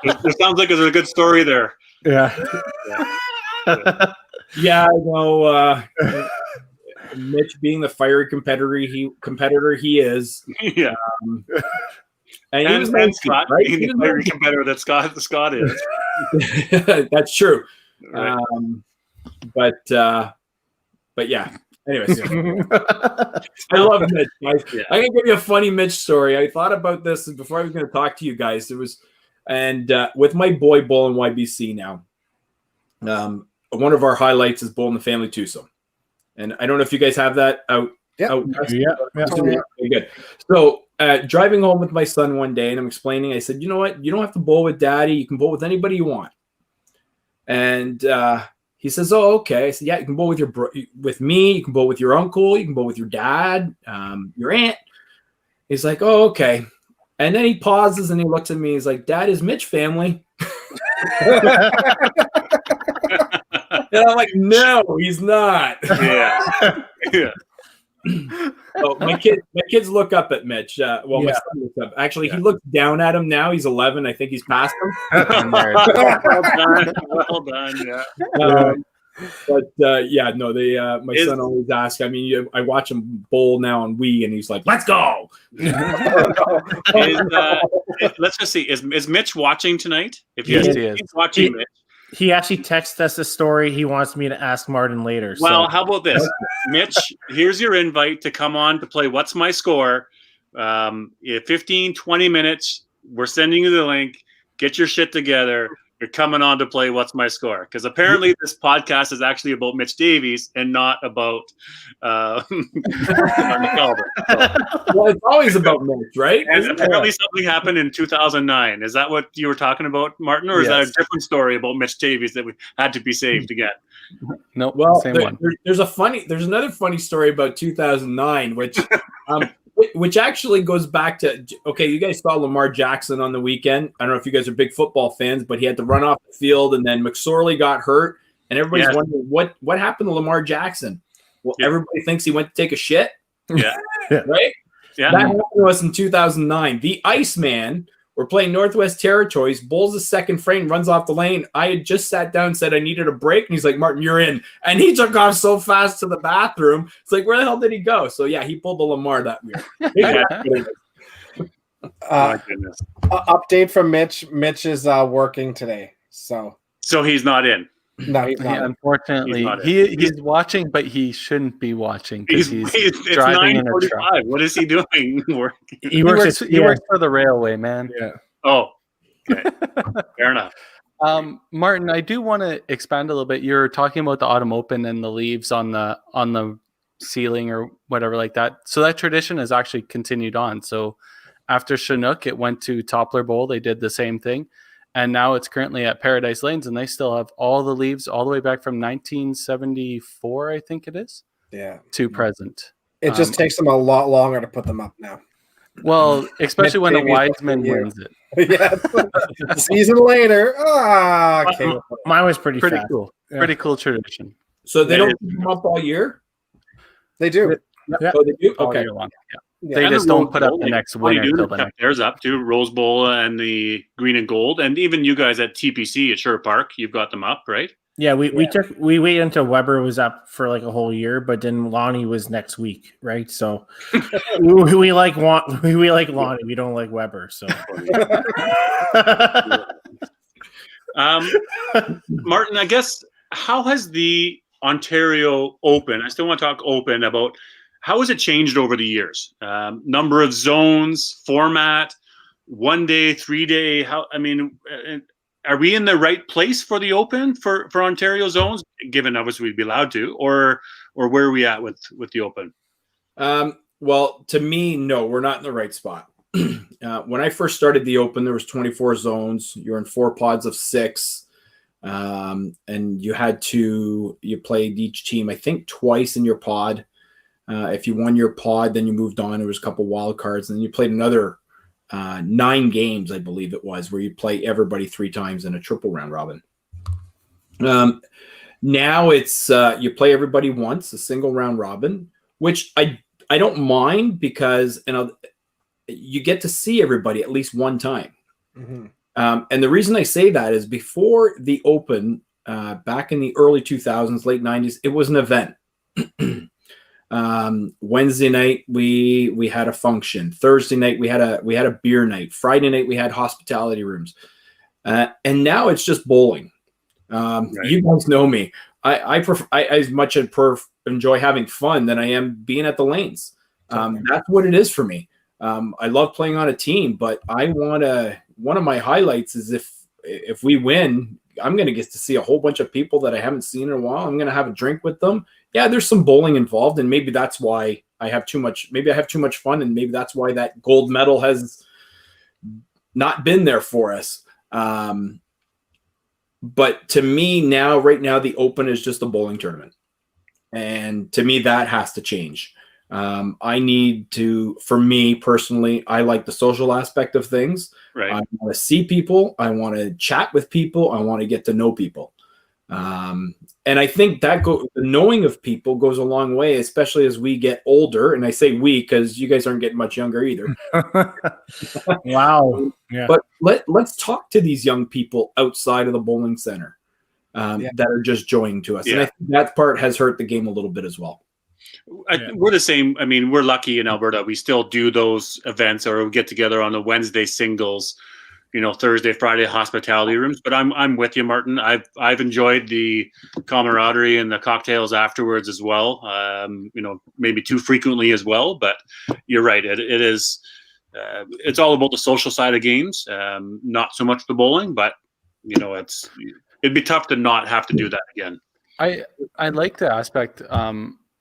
It sounds like there's a good story there. Yeah. Yeah, I know. Mitch being the fiery competitor he is. Yeah. And he was Scott, right? Being the fiery competitor that Scott is. That's true. Right. But yeah. Anyways, I love Mitch, guys. Yeah. I'm gonna give you a funny Mitch story. I thought about this before I was gonna talk to you guys. It was, and with my boy Bull in YBC now. One of our highlights is Bull in the Family Twosome, and I don't know if you guys have that out. Yeah. Good. So driving home with my son one day, and I'm explaining. I said, "You know what? You don't have to bowl with Daddy. You can bowl with anybody you want." And he says, "Oh, okay." I said, "Yeah, you can bowl with me. You can bowl with your uncle. You can bowl with your dad, your aunt." He's like, "Oh, okay." And then he pauses and he looks at me. He's like, "Dad, is Mitch family?" And I'm like, "No, he's not." Yeah. Yeah. So my kids look up at Mitch. My son looks up. Actually, he looks down at him now. He's 11. I think he's past him. Well done. Yeah. My son always asks. I mean, I watch him bowl now on Wii, and he's like, "Let's go." Let's just see. Is Mitch watching tonight? If he is watching, Mitch. He actually texted us a story he wants me to ask Martin later. Well, how about this? Mitch, here's your invite to come on to play What's My Score? 15, 20 minutes. We're sending you the link. Get your shit together. You're coming on to play What's My Score? Because apparently this podcast is actually about Mitch Davies and not about Talbot. Well, it's always about Mitch, right? And apparently something happened in 2009. Is that what you were talking about, Martin? Or is that a different story about Mitch Davies that we had to be saved again? No, well, same one. There's another funny story about 2009, which actually goes back to, okay, you guys saw Lamar Jackson on the weekend. I don't know if you guys are big football fans, but he had to run off the field, and then McSorley got hurt, and everybody's wondering what happened to Lamar Jackson. Well, everybody thinks he went to take a shit. Yeah. Right? Yeah. That happened to us in 2009. The Iceman, we're playing Northwest Territories. Bulls the second frame, runs off the lane. I had just sat down and said I needed a break, and he's like, "Martin, you're in." And he took off so fast to the bathroom. It's like, where the hell did he go? So yeah, he pulled the Lamar that year. My goodness. Update from Mitch. Mitch is working today, so he's not in. No, he's not. Unfortunately, He's not he's watching, but he shouldn't be watching because he's it's driving in a 9:45. truck. What is he doing? He works. He works for the railway, man. Yeah. Oh, okay. Fair enough. Martin, I do want to expand a little bit. You're talking about the autumn open and the leaves on the ceiling or whatever like that. So that tradition has actually continued on. So after Chinook, it went to Toppler Bowl. They did the same thing. And now it's currently at Paradise Lanes, and they still have all the leaves all the way back from 1974, I think it is, to present. It just takes them a lot longer to put them up now. Well, especially when a Wiseman wins it. Yeah, season later. Okay. Mine was pretty fast. cool. Yeah. Pretty cool tradition. So they don't keep them up all year? They do. Yeah. Oh, they do? All Okay. year long. Yeah. Yeah. They And just the don't Rose put up Bowl, the like, next what do you winner do? till the Kept next. theirs up too. Rose Bowl and the green and gold, and even you guys at TPC at Sherwood Park, you've got them up, right? Yeah, we waited until Weber was up for like a whole year, but then Lonnie was next week, right? So we like Lonnie, we don't like Weber. So Martin, I guess, how has the Ontario Open, I still want to talk open about how has it changed over the years? Number of zones, format, 1 day, 3 day. Are we in the right place for the Open for Ontario zones, given obviously we'd be allowed to, or where are we at with the Open? Well, to me, no, we're not in the right spot. When I first started the Open, there was 24 zones. You're in 4 pods of 6. And you played each team, I think, twice in your pod. If you won your pod, then you moved on. There was a couple wild cards, and then you played another 9 games, I believe it was, where you play everybody 3 times in a triple round robin. Now it's you play everybody once, a single round robin, which I don't mind because you get to see everybody at least one time. Mm-hmm. And the reason I say that is before the Open, back in the early 2000s, late 90s, it was an event. Wednesday night we had a function. Thursday night we had a beer night. Friday night we had hospitality rooms, and now it's just bowling. Right. You guys know me. I as much enjoy having fun than I am being at the lanes. That's what it is for me. I love playing on a team, but one of my highlights is if we win, I'm going to get to see a whole bunch of people that I haven't seen in a while. I'm going to have a drink with them. Yeah, there's some bowling involved, and maybe that's why I have too much. Maybe I have too much fun, and maybe that's why that gold medal has not been there for us. But to me now, right now, the Open is just a bowling tournament, and to me that has to change. I need to, for me personally, I like the social aspect of things. Right. I want to see people. I want to chat with people. I want to get to know people. And I think that the knowing of people goes a long way, especially as we get older. And I say we because you guys aren't getting much younger either. Wow. Yeah. But let's talk to these young people outside of the bowling center that are just joining to us. Yeah. And I think that part has hurt the game a little bit as well. We're the same. I mean, we're lucky in Alberta. We still do those events, or we get together on the Wednesday singles, Thursday, Friday hospitality rooms. But I'm with you, Martin. I've enjoyed the camaraderie and the cocktails afterwards as well. Maybe too frequently as well. But you're right. It is. It's all about the social side of games, not so much the bowling. But it'd be tough to not have to do that again. I like the aspect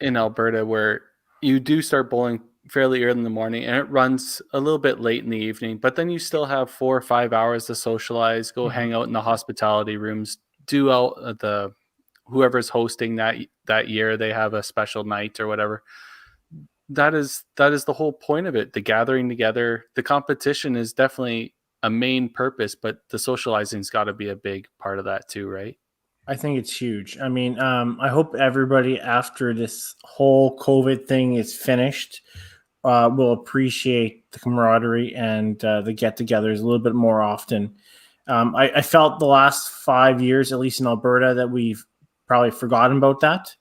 in Alberta where you do start bowling fairly early in the morning and it runs a little bit late in the evening, but then you still have 4 or 5 hours to socialize, go hang out in the hospitality rooms, do out whoever's hosting that year, they have a special night or whatever. That is the whole point of it. The gathering together, the competition is definitely a main purpose, but the socializing's got to be a big part of that too, right? I think it's huge. I mean, I hope everybody after this whole COVID thing is finished will appreciate the camaraderie and the get-togethers a little bit more often. I felt the last 5 years, at least in Alberta, that we've probably forgotten about that.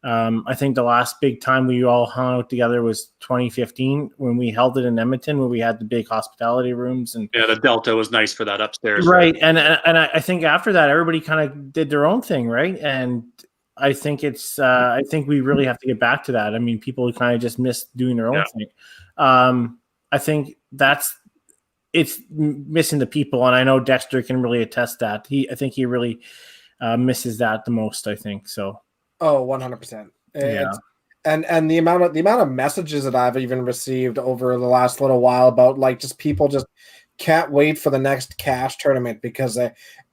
I think the last big time we all hung out together was 2015 when we held it in Edmonton, where we had the big hospitality rooms. And Yeah, the Delta was nice for that upstairs. right. And I think after that, everybody kind of did their own thing, right? And I think I think we really have to get back to that. I mean, people kind of just miss doing their own thing. I think it's missing the people, and I know Dexter can really attest that. I think he really misses that the most, I think. So. Oh, 100%. Yeah. And the amount of messages that I've even received over the last little while about like just people just can't wait for the next cash tournament because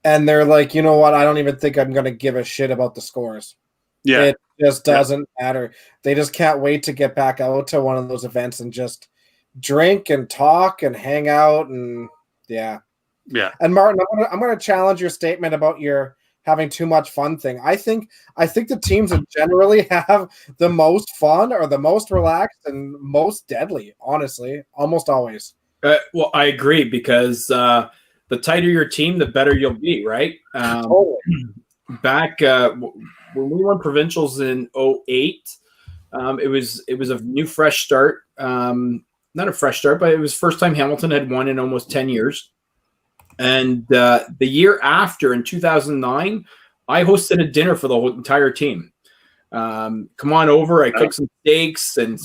they're like, you know what, I don't even think I'm gonna give a shit about the scores. Yeah. It just doesn't matter. They just can't wait to get back out to one of those events and just drink and talk and hang out and yeah. And Martin, I'm gonna challenge your statement about your having too much fun thing. I think the teams that generally have the most fun are the most relaxed and most deadly, honestly, almost always. Well, I agree because the tighter your team, the better you'll be, right? Totally. Back when we won provincials in 2008, it was a new fresh start. Not a fresh start, but it was first time Hamilton had won in almost 10 years. And the year after, in 2009, I hosted a dinner for the whole entire team. Come on over. I cooked some steaks and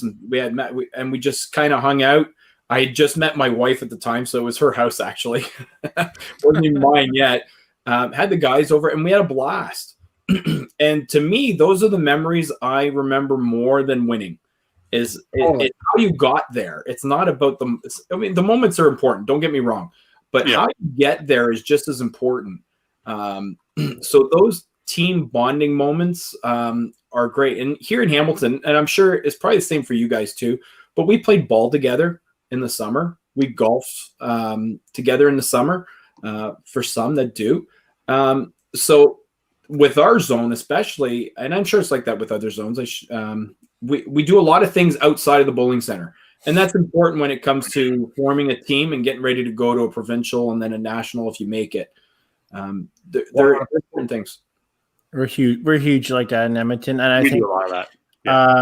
we just kind of hung out. I had just met my wife at the time, so it was her house actually. Wasn't even mine yet. Had the guys over, and we had a blast. And to me, those are the memories I remember more than winning. It's how you got there. It's not about them. I mean, the moments are important. Don't get me wrong. But how you get there is just as important. So those team bonding moments are great. And here in Hamilton, and I'm sure it's probably the same for you guys too, but we played ball together in the summer. We golfed together in the summer for some that do. So with our zone especially, and I'm sure it's like that with other zones, we do a lot of things outside of the bowling center. And that's important when it comes to forming a team and getting ready to go to a provincial and then a national if you make it. They're important things. We're huge like that in Edmonton, and I think do a lot of that. Yeah.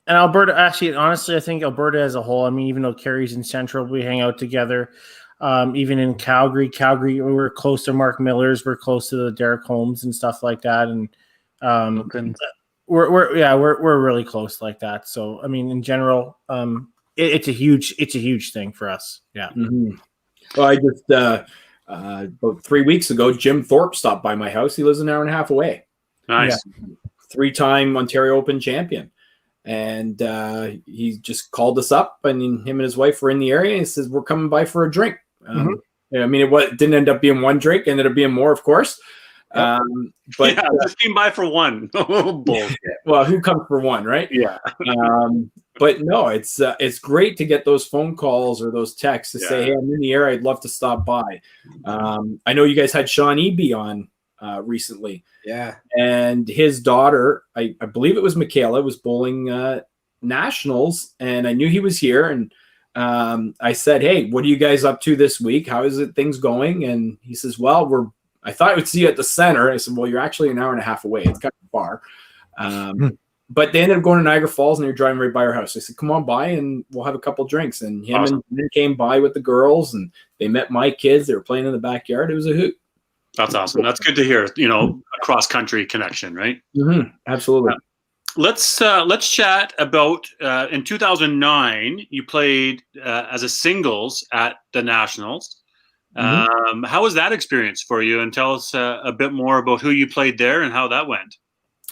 And Alberta, actually, honestly, I think Alberta as a whole. I mean, even though Kerry's in Central, we hang out together. Even in Calgary, we're close to Mark Miller's, we're close to the Derek Holmes and stuff like that, and we're really close like that. So I mean, in general, it's a huge thing for us. Yeah. Mm-hmm. Well, I just about 3 weeks ago, Jim Thorpe stopped by my house. He lives an hour and a half away. Nice. Yeah. 3-time Ontario Open champion. And he just called us up, and him and his wife were in the area. And he says, "We're coming by for a drink." I mean, it didn't end up being one drink; ended up being more, of course. But just came by for one. Bullshit. Well, who comes for one, right? Yeah. But no, it's great to get those phone calls or those texts to say, "Hey, I'm in the area. I'd love to stop by." I know you guys had Sean Eby on recently. Yeah. And his daughter, I believe it was Michaela, was bowling nationals, and I knew he was here. And I said, "Hey, what are you guys up to this week? How is it things going?" And he says, "Well, I thought I would see you at the center." I said, "Well, you're actually an hour and a half away. It's kind of far." But they ended up going to Niagara Falls, and they're driving right by our house. I said, "Come on by, and we'll have a couple drinks." And him and Ben came by with the girls, and they met my kids. They were playing in the backyard. It was a hoot. That's awesome. That's good to hear. A cross-country connection, right? Mm-hmm. Absolutely. Let's chat about in 2009. You played as a singles at the Nationals. How was that experience for you? And tell us a bit more about who you played there and how that went.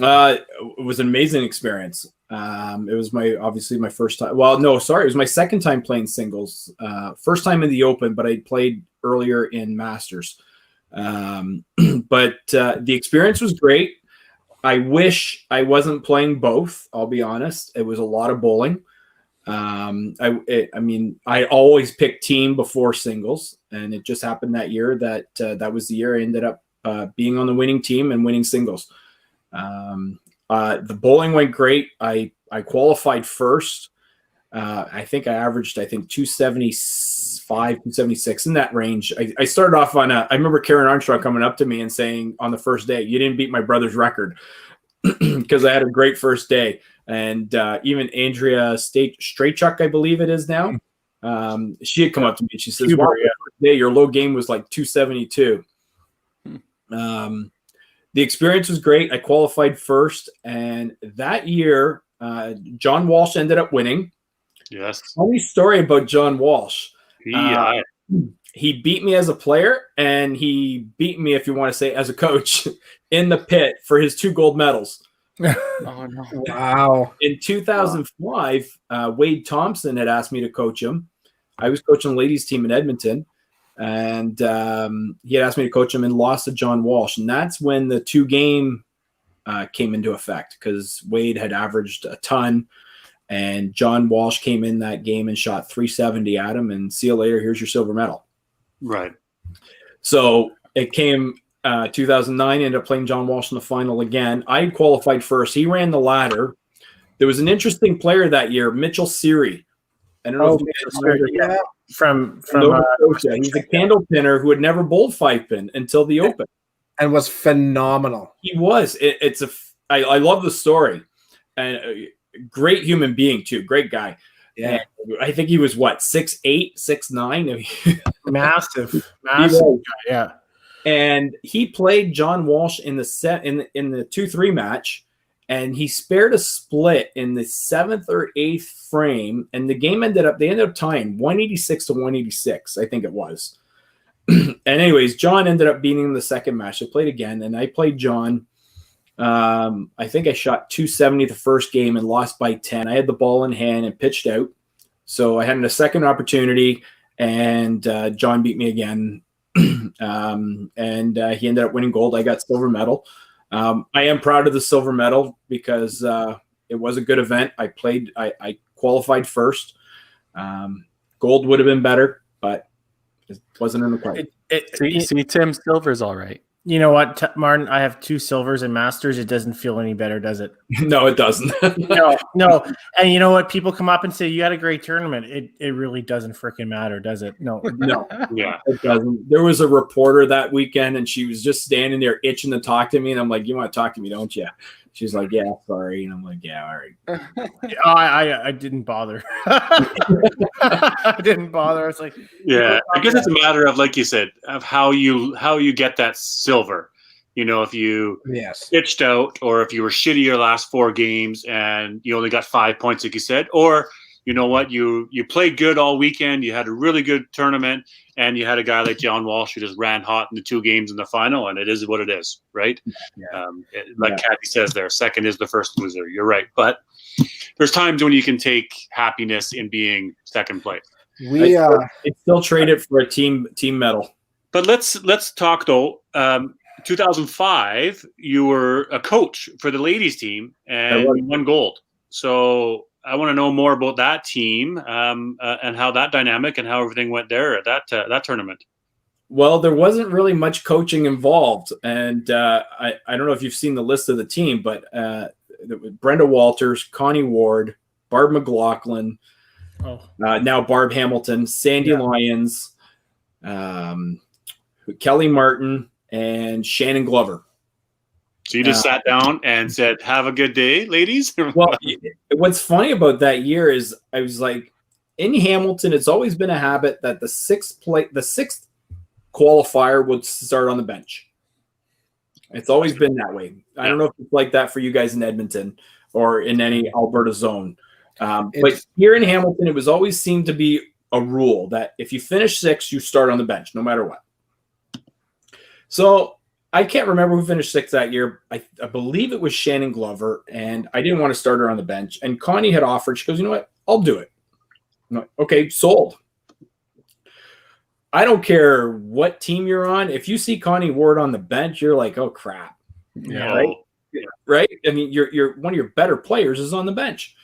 It was an amazing experience. It was obviously my first time. Well, no, sorry, it was my second time playing singles. First time in the Open, but I played earlier in Masters. But the experience was great. I wish I wasn't playing both. I'll be honest. It was a lot of bowling. I mean, I always pick team before singles, and it just happened that year that was the year I ended up being on the winning team and winning singles. The bowling went great. I qualified first. I think I averaged 275, 276 in that range. I started off I remember Karen Armstrong coming up to me and saying on the first day, "You didn't beat my brother's record." because I had a great first day. And even Andrea Straychuk, I believe it is now, she had come up to me and she says, wow, day, your low game was like 272. The experience was great. I qualified first. And that year, John Walsh ended up winning. Yes. Funny story about John Walsh. Yeah. He beat me as a player, and he beat me, if you want to say, as a coach in the pit for his 2 gold medals. Oh no! Wow. In 2005, Wade Thompson had asked me to coach him. I was coaching the ladies team in Edmonton, and he had asked me to coach him and lost to John Walsh. And that's when the 2-game came into effect, because Wade had averaged a ton, and John Walsh came in that game and shot 370 at him, and see you later, here's your silver medal. Right. So it came 2009, ended up playing John Walsh in the final again. I qualified first. He ran the ladder. There was an interesting player that year, Mitchell Seary. I don't know if you guys remember him. From He's a candle pinner who had never bowled 5-pin until the Open. And was phenomenal. He was. I love the story. And great human being, too. Great guy. Yeah. And I think he was, 6'8", 6'9"? Massive. Yeah. And he played John Walsh in the 2-3 match, and he spared a split in the 7th or 8th frame, and they ended up tying 186 to 186, I think it was. And anyways, John ended up beating him the second match. They played again, and I played John. I think I shot 270 the first game and lost by 10. I had the ball in hand and pitched out. So I had a second opportunity, and John beat me again. And he ended up winning gold. I got silver medal. I am proud of the silver medal because it was a good event. I qualified first. Gold would have been better, but it wasn't in the quite. See, Tim, silver's all right. You know what, Martin? I have 2 silvers in Masters. It doesn't feel any better, does it? No, it doesn't. No. And you know what? People come up and say, you had a great tournament. It really doesn't freaking matter, does it? No. Yeah. It doesn't. There was a reporter that weekend, and she was just standing there itching to talk to me. And I'm like, you want to talk to me, don't you? She's like, yeah, sorry. And I'm like, yeah, all right. I didn't bother. I didn't bother. I was like, Yeah, I guess it's a matter of, like you said, of how you get that silver. You know, if you pitched out, or if you were shitty your last 4 games and you only got 5 points, like you said, or you know what, you played good all weekend, you had a really good tournament, and you had a guy like John Walsh who just ran hot in the 2 games in the final, and it is what it is, right? Yeah. Kathy says there, second is the first loser. You're right, but there's times when you can take happiness in being second place. It's still traded for a team medal. But let's talk though. 2005, you were a coach for the ladies team and you won gold. So I want to know more about that team and how that dynamic and how everything went there at that tournament. Well, there wasn't really much coaching involved, and I don't know if you've seen the list of the team, but Brenda Walters, Connie Ward, Barb McLaughlin, now Barb Hamilton, Sandy Lyons, Kelly Martin, and Shannon Glover. So you just sat down and said, "Have a good day, ladies." Well, what's funny about that year is I was like, in Hamilton, it's always been a habit that the sixth qualifier would start on the bench. It's always been that way. I don't know if it's like that for you guys in Edmonton or in any Alberta zone. But here in Hamilton, it was always seemed to be a rule that if you finish 6th, you start on the bench, no matter what. So I can't remember who finished 6th that year. I believe it was Shannon Glover, and I didn't want to start her on the bench. And Connie had offered. She goes, you know what? I'll do it. I'm like, okay, sold. I don't care what team you're on. If you see Connie Ward on the bench, you're like, oh crap. Yeah. Right? Right? I mean, you're one of your better players is on the bench.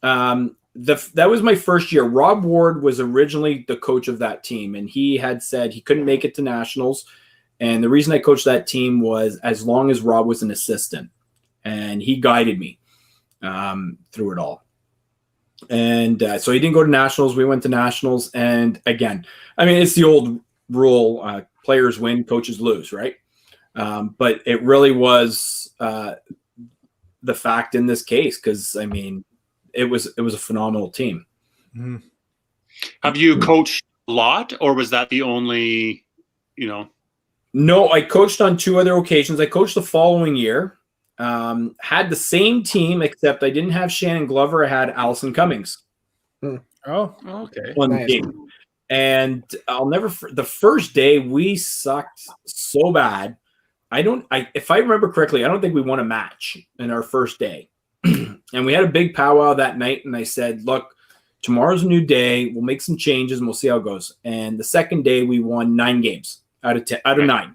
That was my first year. Rob Ward was originally the coach of that team, and he had said he couldn't make it to nationals. And the reason I coached that team was as long as Rob was an assistant, and he guided me through it all. And so he didn't go to nationals. We went to nationals. And again, I mean, it's the old rule, players win, coaches lose, right? But it really was the fact in this case, because I mean, it was a phenomenal team. Mm-hmm. Have you coached a lot, or was that the only, No, I coached on 2 other occasions. I coached the following year. Had the same team, except I didn't have Shannon Glover. I had Allison Cummings. Oh, Okay. On Nice. the team. And I'll never. The first day we sucked so bad. If I remember correctly, I don't think we won a match in our first day. And we had a big powwow that night. And I said, look, tomorrow's a new day. We'll make some changes and we'll see how it goes. And the second day we won 9 games out of 9.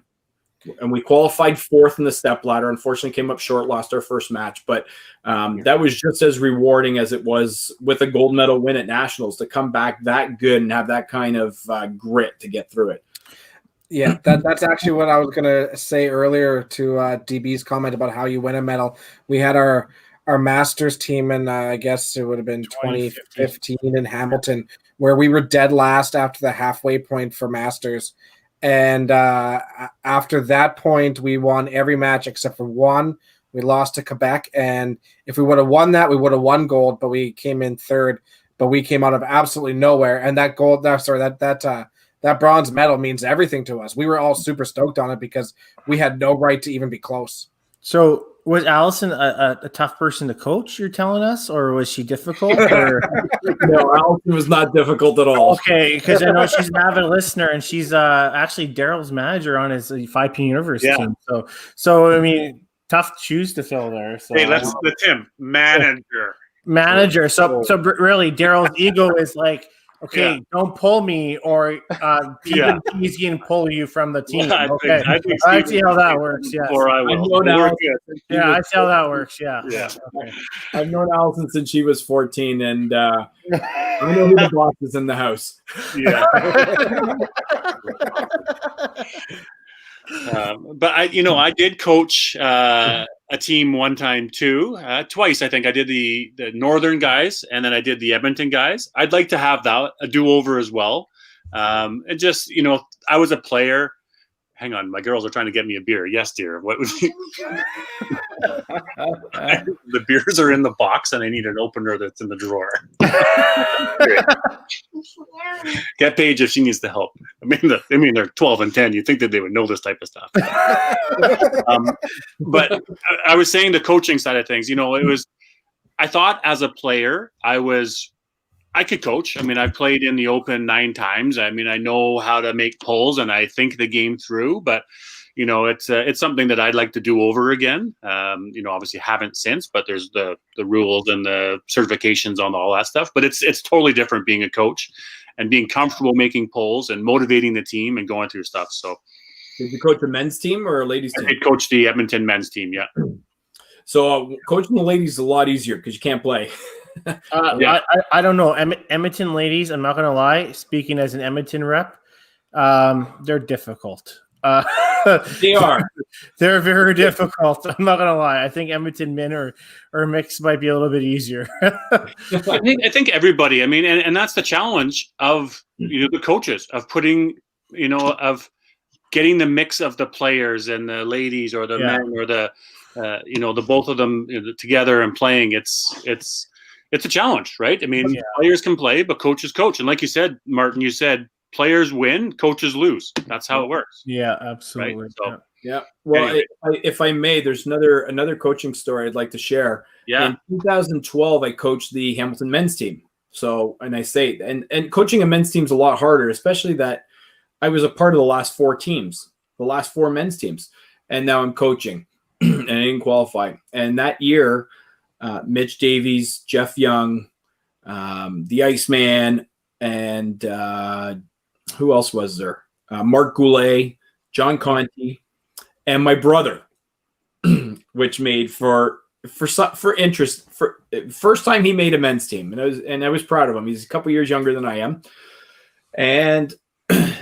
And we qualified 4th in the step ladder. Unfortunately, came up short, lost our first match. But that was just as rewarding as it was with a gold medal win at Nationals to come back that good and have that kind of grit to get through it. Yeah, that's actually what I was gonna say earlier to DB's comment about how you win a medal. We had our Masters team, and I guess it would have been 2015 in Hamilton, where we were dead last after the halfway point for Masters. And after that point, we won every match except for one. We lost to Quebec, and if we would have won that, we would have won gold. But we came in 3rd. But we came out of absolutely nowhere, and that bronze medal means everything to us. We were all super stoked on it because we had no right to even be close. so was Allison a tough person to coach? You're telling us, or was she difficult? Or No, Allison was not difficult at all. okay, because I know she's an avid listener, and she's actually Daryl's manager on his 5P Universe team. So I mean, tough shoes to fill there. So hey, let's the Tim manager. So really, Daryl's ego is like, okay, don't pull me, or Stephen Peasy and pull you from the team. I think I see how that works. Yeah, Or I will. I see how that works. Yeah. Okay. I've known Allison since she was 14, and I know who the boss is in the house. Yeah. But I did coach a team one time too, twice. I think I did the Northern guys, and then I did the Edmonton guys. I'd like to have that a do-over as well. And just I was a player. Hang on, my girls are trying to get me a beer. Yes, dear. What would you? The beers are in the box, and I need an opener that's in the drawer. Get Paige if she needs the help. I mean, they're 12 and 10. You'd think that they would know this type of stuff. But I was saying the coaching side of things. It was. I thought as a player, I could coach. I mean, I've played in the Open 9 times. I mean, I know how to make pulls and I think the game through, but it's something that I'd like to do over again. Obviously haven't since, but there's the rules and the certifications on all that stuff, but it's totally different being a coach and being comfortable making pulls and motivating the team and going through stuff. So did you coach a men's team or a ladies team? I did coach the Edmonton men's team. Yeah. So coaching the ladies is a lot easier because you can't play. I don't know. Edmonton ladies, I'm not going to lie, speaking as an Edmonton rep, they're difficult. They are. They're very difficult. I'm not going to lie. I think Edmonton men or mixed might be a little bit easier. I think everybody, I mean, and that's the challenge of, the coaches of putting, of getting the mix of the players and the ladies or the men or the both of them together and playing. It's a challenge, right? I mean, players can play, but coaches coach. And like you said, Martin, you said players win, coaches lose. That's how it works. Yeah, absolutely. Right? So, yeah. Well, anyway. if I may, there's another coaching story I'd like to share. Yeah. In 2012, I coached the Hamilton men's team. So, and I say, and coaching a men's team is a lot harder, especially that I was a part of the last 4 teams, the last 4 men's teams, and now I'm coaching, and I didn't qualify. And that year, Mitch Davies, Jeff Young, the Iceman, and who else was there? Mark Goulet, John Conti, and my brother, which made for interest. For first time he made a men's team, and I was proud of him. He's a couple years younger than I am, and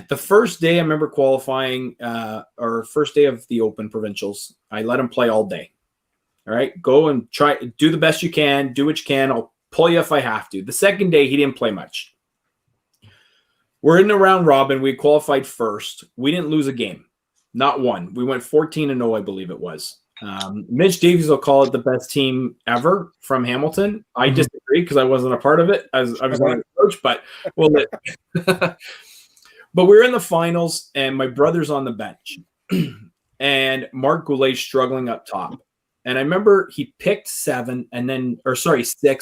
the first day I remember qualifying, or first day of the Open Provincials, I let him play all day. All right, go and try, do the best you can, do what you can. I'll pull you if I have to. The second day, he didn't play much. We're in the round robin. We qualified first. We didn't lose a game. Not one. We went 14-0, I believe it was. Mitch Davies will call it the best team ever from Hamilton. I disagree because I wasn't a part of it as I was not a coach, but well, but we're in the finals and my brother's on the bench and Mark Goulet's struggling up top. And I remember he picked 6, and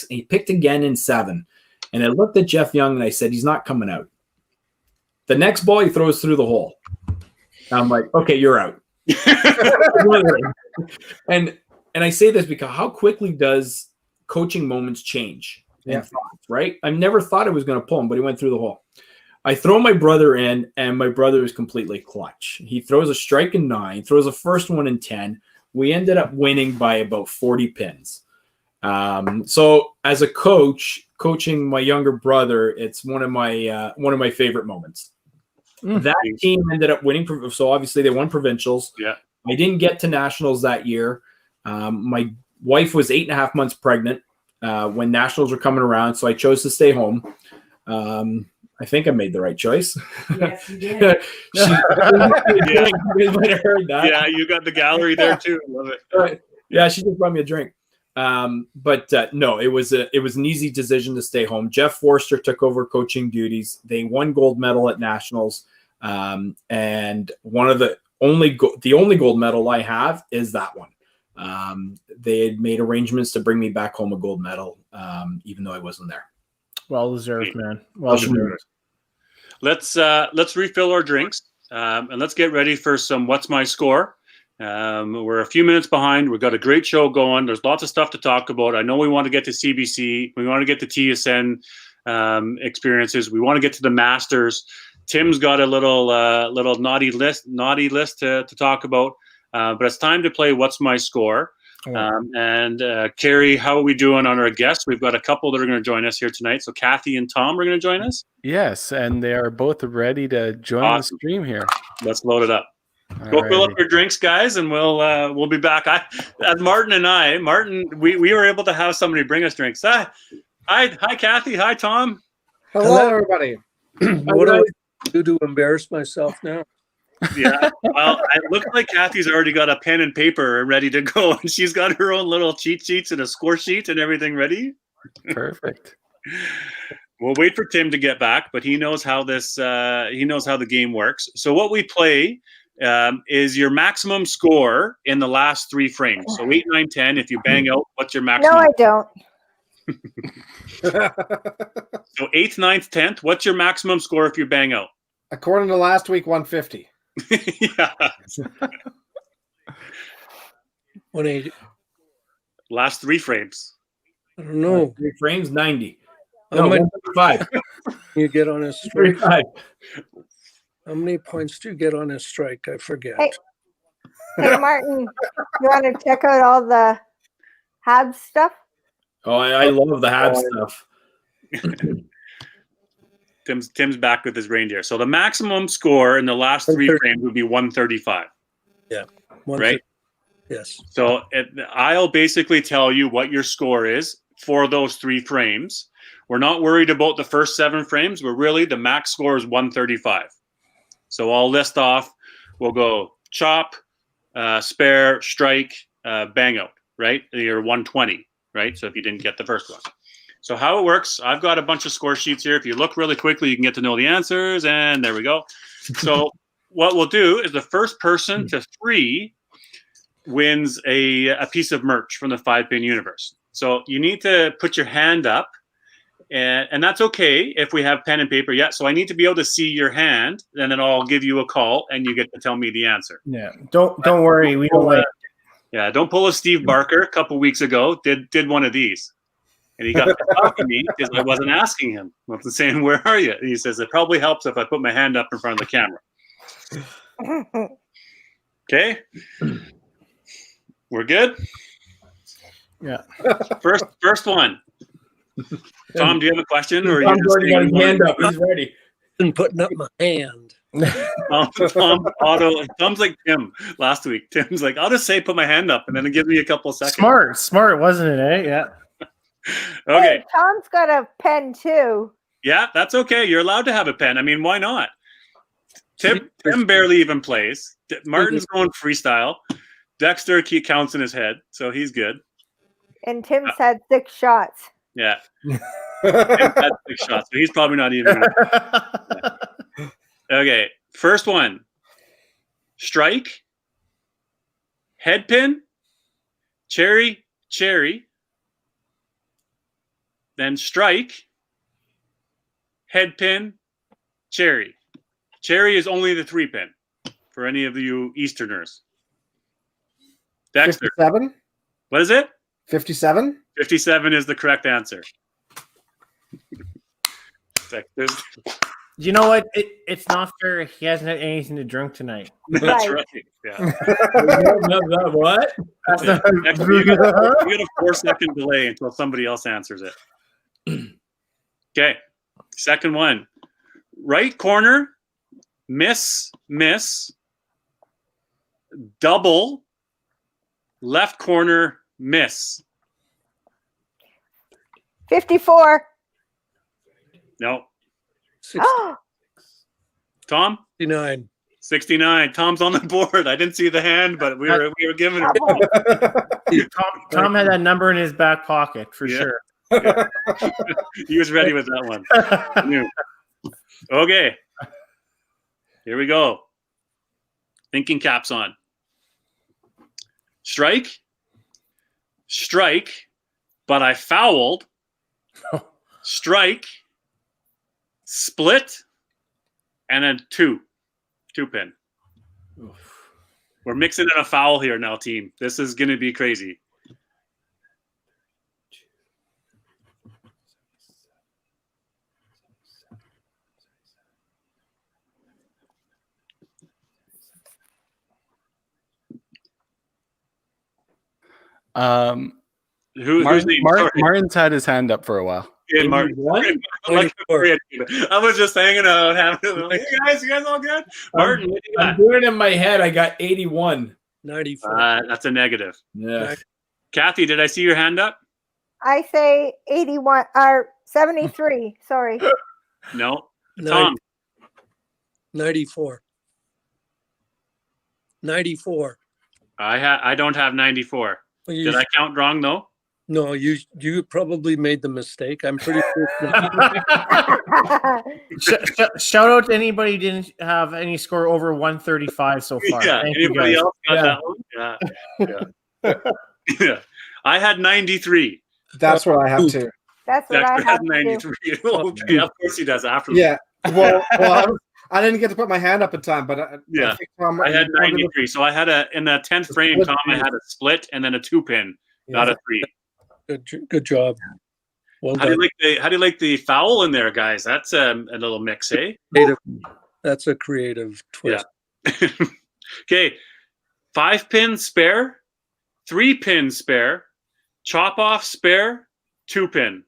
he picked again in 7. And I looked at Jeff Young and I said, he's not coming out. The next ball he throws through the hole. And I'm like, okay, you're out. and I say this because how quickly does coaching moments change and thoughts, right? I never thought I was going to pull him, but he went through the hole. I throw my brother in, and my brother is completely clutch. He throws a strike in 9, throws a first one in 10. We ended up winning by about 40 pins. So as a coach, coaching my younger brother, it's one of my favorite moments. That team ended up winning. So obviously they won provincials. Yeah. I didn't get to nationals that year. My wife was 8.5 months pregnant when nationals were coming around. So I chose to stay home. I think I made the right choice. Yes, you did. You might have heard that. Yeah, you got the gallery there too. Love it. Yeah, she just brought me a drink. But no, it was an easy decision to stay home. Jeff Forster took over coaching duties. They won gold medal at nationals, and one of the only gold medal I have is that one. They had made arrangements to bring me back home a gold medal, even though I wasn't there. Well deserved, man. Well deserved. Let's refill our drinks, and let's get ready for some What's My Score. We're a few minutes behind. We've got a great show going. There's lots of stuff to talk about. I know we want to get to CBC. We want to get to TSN experiences. We want to get to the Masters. Tim's got a little naughty list to talk about. But it's time to play What's My Score. And Carrie, how are we doing on our guests? We've got a couple that are going to join us here tonight. So Kathy and Tom are going to join us. Yes, and they are both ready to join the stream here. Let's load it up. Go fill up your drinks, guys, and we'll be back. Martin, we were able to have somebody bring us drinks. Hi, Kathy. Hi, Tom. Hello, everybody. What do I do to embarrass myself now? Yeah, well, it looks like Kathy's already got a pen and paper ready to go, and she's got her own little cheat sheets and a score sheet and everything ready. Perfect. We'll wait for Tim to get back, but he knows how the game works. So what we play is your maximum score in the last 3 frames. So 8, 9, 10. If you bang out, what's your maximum? No, I don't. So 8th, 9th, 10th. What's your maximum score if you bang out? According to last week, 150. Yeah. 180. Last 3 frames. I don't know. 3 frames, 90. How No, many 135. you get on a strike? 35. How many points do you get on a strike? I forget. Hey, Martin, you want to check out all the Habs stuff? Oh, I love the Habs stuff. Tim's back with his reindeer. So the maximum score in the last 3 frames would be 135. Yeah. Right? Yes. So I'll basically tell you what your score is for those 3 frames. We're not worried about the first 7 frames. The max score is 135. So I'll list off. We'll go chop, spare, strike, bang out, right? You're 120, right? So if you didn't get the first one. So how it works, I've got a bunch of score sheets here. If you look really quickly, you can get to know the answers, and there we go. So what we'll do is the first person to 3 wins a piece of merch from the 5-Pin Universe. So you need to put your hand up, and that's okay if we have pen and paper. Yeah, so I need to be able to see your hand, and then I'll give you a call, and you get to tell me the answer. Yeah, don't worry, we don't wait. Yeah, don't pull a Steve Barker a couple weeks ago. Did one of these. And he got to talk to me because I wasn't asking him. I was saying, "Where are you?" And he says, "It probably helps if I put my hand up in front of the camera." Okay, we're good. Yeah. First one. Tom, do you have a question, or are Tom's you just already got his hand up? He's ready. Been putting up my hand. Tom's like Tim last week. Tim's like, "I'll just say put my hand up," and then it gives me a couple of seconds. Smart, wasn't it? Eh? Yeah. Okay. Hey, Tom's got a pen too. Yeah, that's okay. You're allowed to have a pen. I mean, why not? Tim barely even plays. Martin's going freestyle. Dexter counts in his head, so he's good. And Tim's had 6 shots. Yeah. Tim's had 6 shots, so he's probably not even going to. Okay, first one. Strike. Headpin. Cherry. Then strike. Headpin. Cherry. Cherry is only the 3-pin for any of you Easterners. Dexter. 57? What is it? 57? 57 is the correct answer. Dexter's. You know what? It's not fair. He hasn't had anything to drink tonight. That's Right. right. Yeah. What? That's not, Dexter, you get a 4-second delay until somebody else answers it. Okay. Second one. Right corner. Miss. Double. Left corner. Miss. 54. No. 69. Tom? 69. Tom's on the board. I didn't see the hand, but we were giving it. Tom had that number in his back pocket for Yeah. sure. He was ready with that one. I knew. Okay. Here we go. Thinking caps on. Strike, but I fouled. Strike, split, and a 2-pin. We're mixing in a foul here now, team. This is going to be crazy. Who's name? Sorry. Martin's had his hand up for a while. Yeah, Martin. I was just hanging out. Hey guys, you guys all good? Martin, what you I'm got? doing it in my head. I got 81. 94. That's a negative. Yeah. Kathy, did I see your hand up? I say 81 or 73. Sorry. No. Tom, 94. 94. I don't have 94. Well, you, Did I count wrong though? no, you probably made the mistake. I'm pretty sure. Shout out to anybody who didn't have any score over 135 so far. Yeah. Thank you Anybody guys. else got that one? Yeah. Yeah. I had 93. That's what I have too. That's what I Dexter have had to do. 93. Okay, of course he does after. Yeah. Well, I didn't get to put my hand up in time, but I think Tom, I had 93. So I had in the 10th frame, Tom, I had a split and then a 2-pin, not a 3. Good job. Well How do done. you like the foul in there, guys? That's a little mix, eh? That's a creative twist. Yeah. Okay. 5-pin spare, 3-pin spare, chop off spare, 2-pin.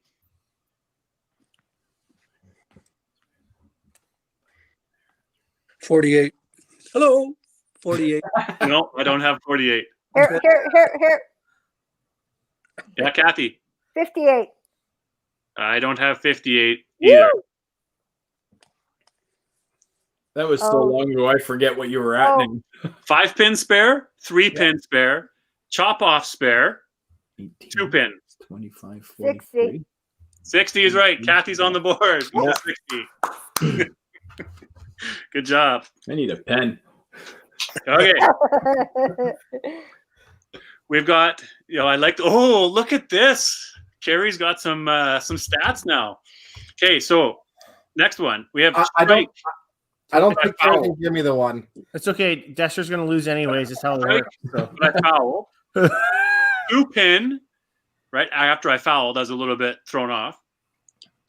Yeah. 48. Hello. 48. No, I don't have 48. Here. Yeah, Kathy. 58. I don't have 58 either. Woo! That was so Oh. long ago. I forget what you were at. Oh. now. 5-pin spare, 3-pin spare, chop off spare, 2-pin. 25, 60. 60 is right. Kathy's on the board. Yeah. 60. Good job. I need a pen. Okay. We've got, I like, oh, look at this. Carrie's got some stats now. Okay, so next one. We have I don't think foul. Carrie can give me the one. It's okay. Dester's going to lose anyways. It's how it Strike, works. So. but I foul. 2-pin, right after I fouled, I was a little bit thrown off.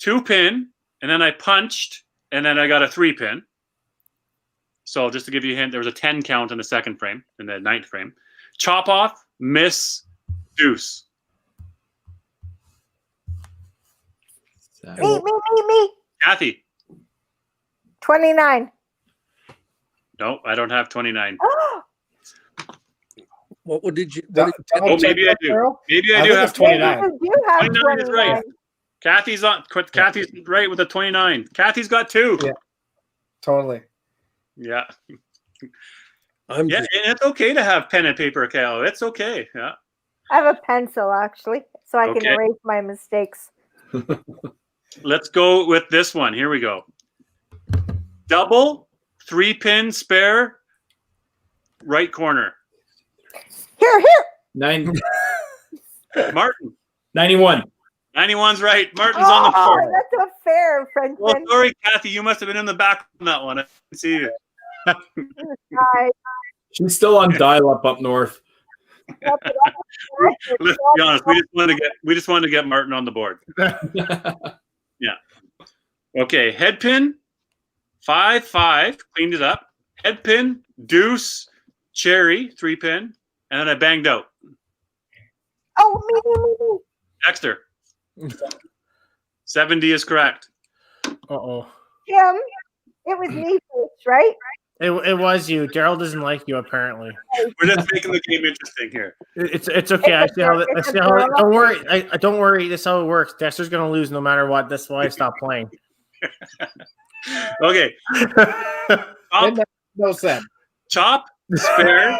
2-pin, and then I punched, and then I got a 3-pin. So just to give you a hint, there was a 10 count in the second frame, in the 9th frame. Chop off, miss, deuce. Me. Kathy. 29. No, I don't have 29. What did you? Double Oh, check maybe I that, do. Carol? Maybe I I do think have it's 29. 29. You do have 29 is 29. right. Kathy's right with a 29. Kathy's got 2. Yeah. Totally. Yeah. I'm Yeah, just and it's okay to have pen and paper, Cal. It's okay. Yeah. I have a pencil actually, so I can Okay. erase my mistakes. Let's go with this one. Here we go. Double 3-pin spare right corner. Here. Martin. 91. 91's right. Martin's on the board. That's so fair, Well, Frenchman. sorry, Kathy. You must have been in the back on that one. I didn't see you. Guys, She's still on dial-up up north. Let's be honest. We just wanted to get Martin on the board. Yeah. Okay. Head pin. 5-5. Cleaned it up. Head pin. Deuce. Cherry. 3-pin. And then I banged out. Oh, me. Dexter. 70 is correct. Uh-oh. Jim, it was me first, right? It was you. Daryl doesn't like you, apparently. We're just making the game interesting here. It's okay. I see how don't worry. I don't worry. This is how it works. Dexter's gonna lose no matter what. That's why I stopped playing. Okay. Chop, No sense. chop, spare,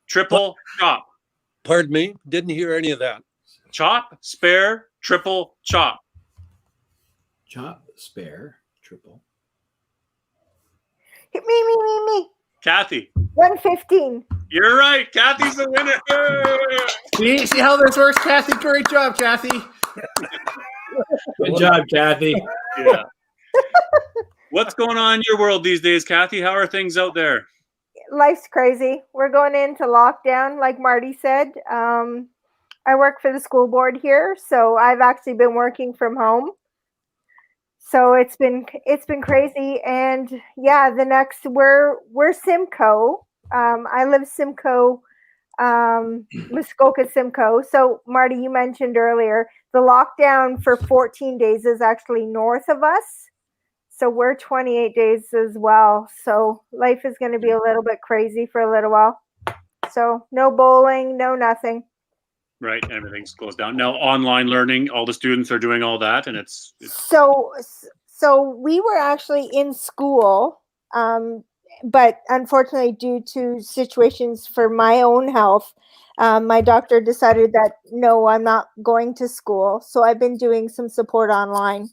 triple, chop. pardon me, didn't hear any of that. Chop, spare, triple, chop. Chop, spare, triple. Me. Kathy. 115. You're right. Kathy's the winner. See how this works, Kathy? Great job, Kathy. Good job, Kathy. Yeah. What's going on in your world these days, Kathy? How are things out there? Life's crazy. We're going into lockdown, like Marty said. I work for the school board here, so I've actually been working from home. So it's been crazy, and yeah, the next we're Simcoe. I live Simcoe, Muskoka Simcoe. So Marty, you mentioned earlier the lockdown for 14 days is actually north of us. So we're 28 days as well. So life is going to be a little bit crazy for a little while. So no bowling, no nothing. Right. Everything's closed down. Now online learning, all the students are doing all that, and it's So we were actually in school, but unfortunately, due to situations for my own health, my doctor decided that no, I'm not going to school. So I've been doing some support online.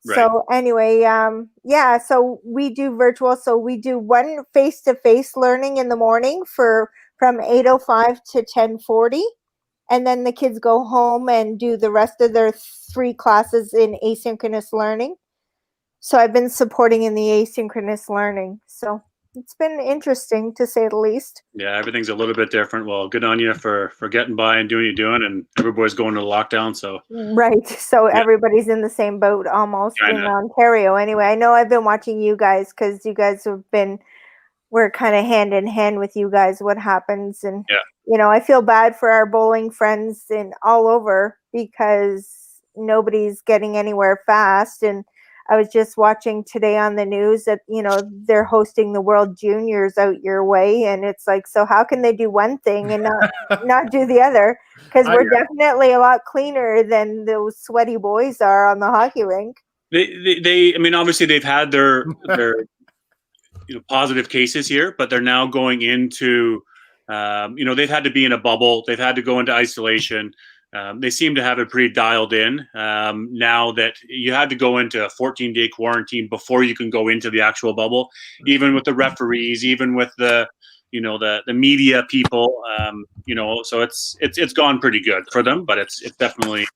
Right. So anyway, yeah, so we do virtual. So we do one face-to-face learning in the morning from 8:05 to 10:40. And then the kids go home and do the rest of their 3 classes in asynchronous learning. So I've been supporting in the asynchronous learning. So it's been interesting, to say the least. yeah, everything's a little bit different. Well, good on you for getting by and doing what you're doing, and everybody's going to lockdown. So Right. So everybody's in the same boat almost in Ontario. Anyway, I know I've been watching you guys because you guys we're kind of hand in hand with you guys, what happens. And, you know, I feel bad for our bowling friends all over because nobody's getting anywhere fast. And I was just watching today on the news that, you know, they're hosting the World Juniors out your way. And it's like, so how can they do one thing and not do the other? Because we're definitely a lot cleaner than those sweaty boys are on the hockey rink. They I mean, obviously they've had their positive cases here, but they're now going into, they've had to be in a bubble. They've had to go into isolation. They seem to have it pretty dialed in now that you had to go into a 14-day quarantine before you can go into the actual bubble, even with the referees, even with the media people, so it's gone pretty good for them, but it's definitely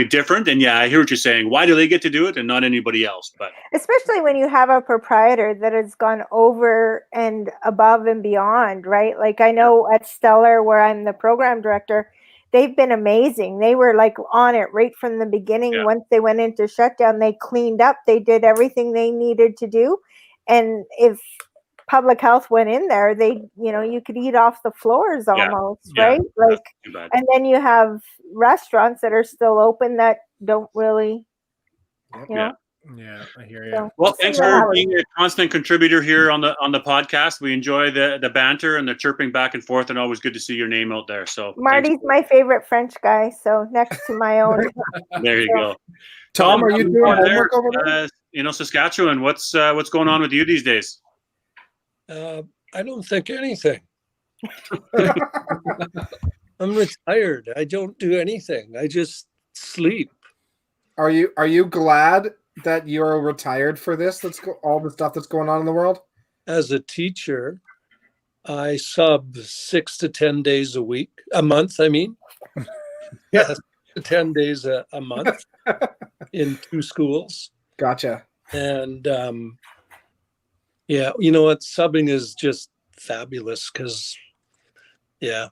different. And yeah, I hear what you're saying. Why do they get to do it and not anybody else? But especially when you have a proprietor that has gone over and above and beyond, right? Like I know at Stellar, where I'm the program director, they've been amazing. They were like on it right from the beginning. Yeah. Once they went into shutdown, they cleaned up. They did everything they needed to do. And if public health went in there, you could eat off the floors almost, right? Like, and then you have restaurants that are still open that don't really, Yeah, I hear you. So, well, thanks for being a constant contributor here on the podcast. We enjoy the banter and the chirping back and forth, and always good to see your name out there. So Marty's my favorite French guy, so next to my own. There you go. Tom, are you doing homework over there? Saskatchewan, what's going on with you these days? I don't think anything. I'm retired. I don't do anything. I just sleep. Are you glad that you're retired for this? All the stuff that's going on in the world. As a teacher, I sub 6 to 10 days a month. I mean, yes, 10 days a month in 2 schools. Gotcha. And yeah, you know what? Subbing is just fabulous because, yeah,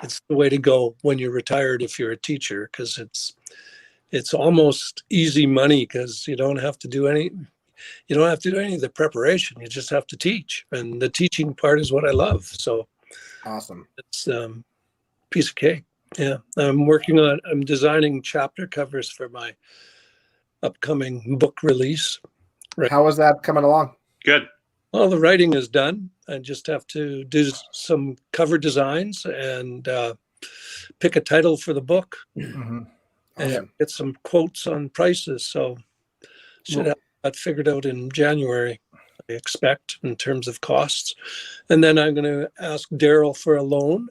it's the way to go when you're retired if you're a teacher, because it's almost easy money because you don't have to do any of the preparation. You just have to teach, and the teaching part is what I love. So Awesome. it's piece of cake. Yeah, I'm designing chapter covers for my upcoming book release. Right. How is that coming along? Good. Well, the writing is done. I just have to do some cover designs and pick a title for the book Awesome. and get some quotes on prices. So should have that figured out in January, I expect, in terms of costs. And then I'm going to ask Daryl for a loan.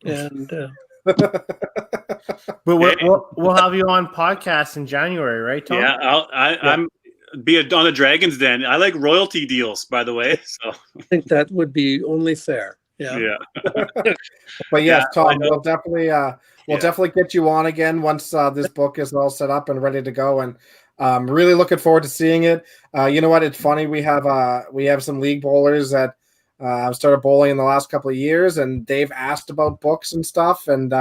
And But we'll have you on podcast in January, right, Tom? Yeah, I'm be on the Dragons Den. I like royalty deals, by the way. So I think that would be only fair. Yeah. But yes, Yeah, Tom, we'll definitely get you on again once this book is all set up and ready to go. And really looking forward to seeing it. You know what? It's funny. We have some league bowlers that I've started bowling in the last couple of years, and they've asked about books and stuff. And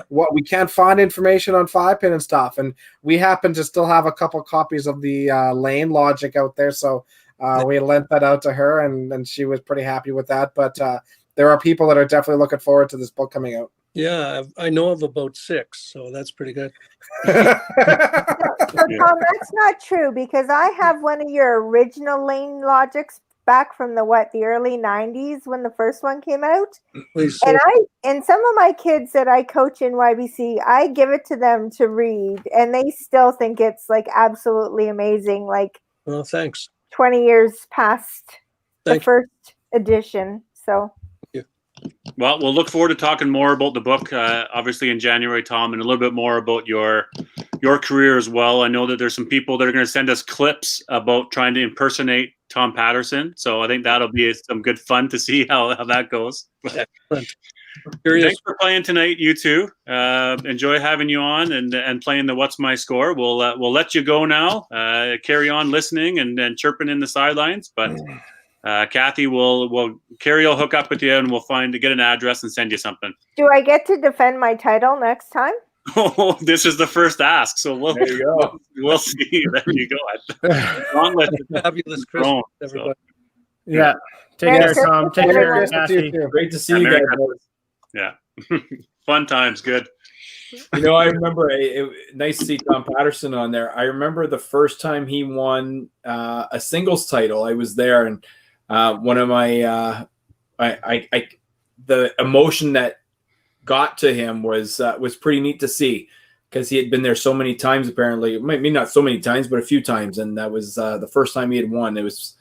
what we can't find information on 5-pin and stuff. And we happen to still have a couple copies of the Lane Logic out there, so we lent that out to her, and she was pretty happy with that. But there are people that are definitely looking forward to this book coming out. Yeah, I know of about 6, so that's pretty good. So, Tom, that's not true, because I have one of your original Lane Logics back from the early 90s when the first one came out. And some of my kids that I coach in YBC, I give it to them to read, and they still think it's like absolutely amazing. Like, well, thanks. 20 years past the first edition. So well, we'll look forward to talking more about the book, obviously in January, Tom, and a little bit more about your career as well. I know that there's some people that are going to send us clips about trying to impersonate Tom Patterson, so I think that'll be some good fun to see how that goes. Excellent. Thanks for playing tonight, you two. Enjoy having you on and playing the What's My Score. We'll let you go now. Carry on listening and chirping in the sidelines, but. Kathy Carrie will hook up with you, and we'll get an address and send you something. Do I get to defend my title next time? Oh, this is the first ask, so There you go. we'll see. There you go. Fabulous Christmas, everybody. Yeah. Take care, Tom. Take care, Kathy. Great to see you guys. Yeah. Fun times. Good. You know, I remember nice to see Tom Patterson on there. I remember the first time he won a singles title. I was there, and one of my the emotion that got to him was pretty neat to see, because he had been there so many times, apparently. Maybe not so many times, but a few times, and that was the first time he had won. It was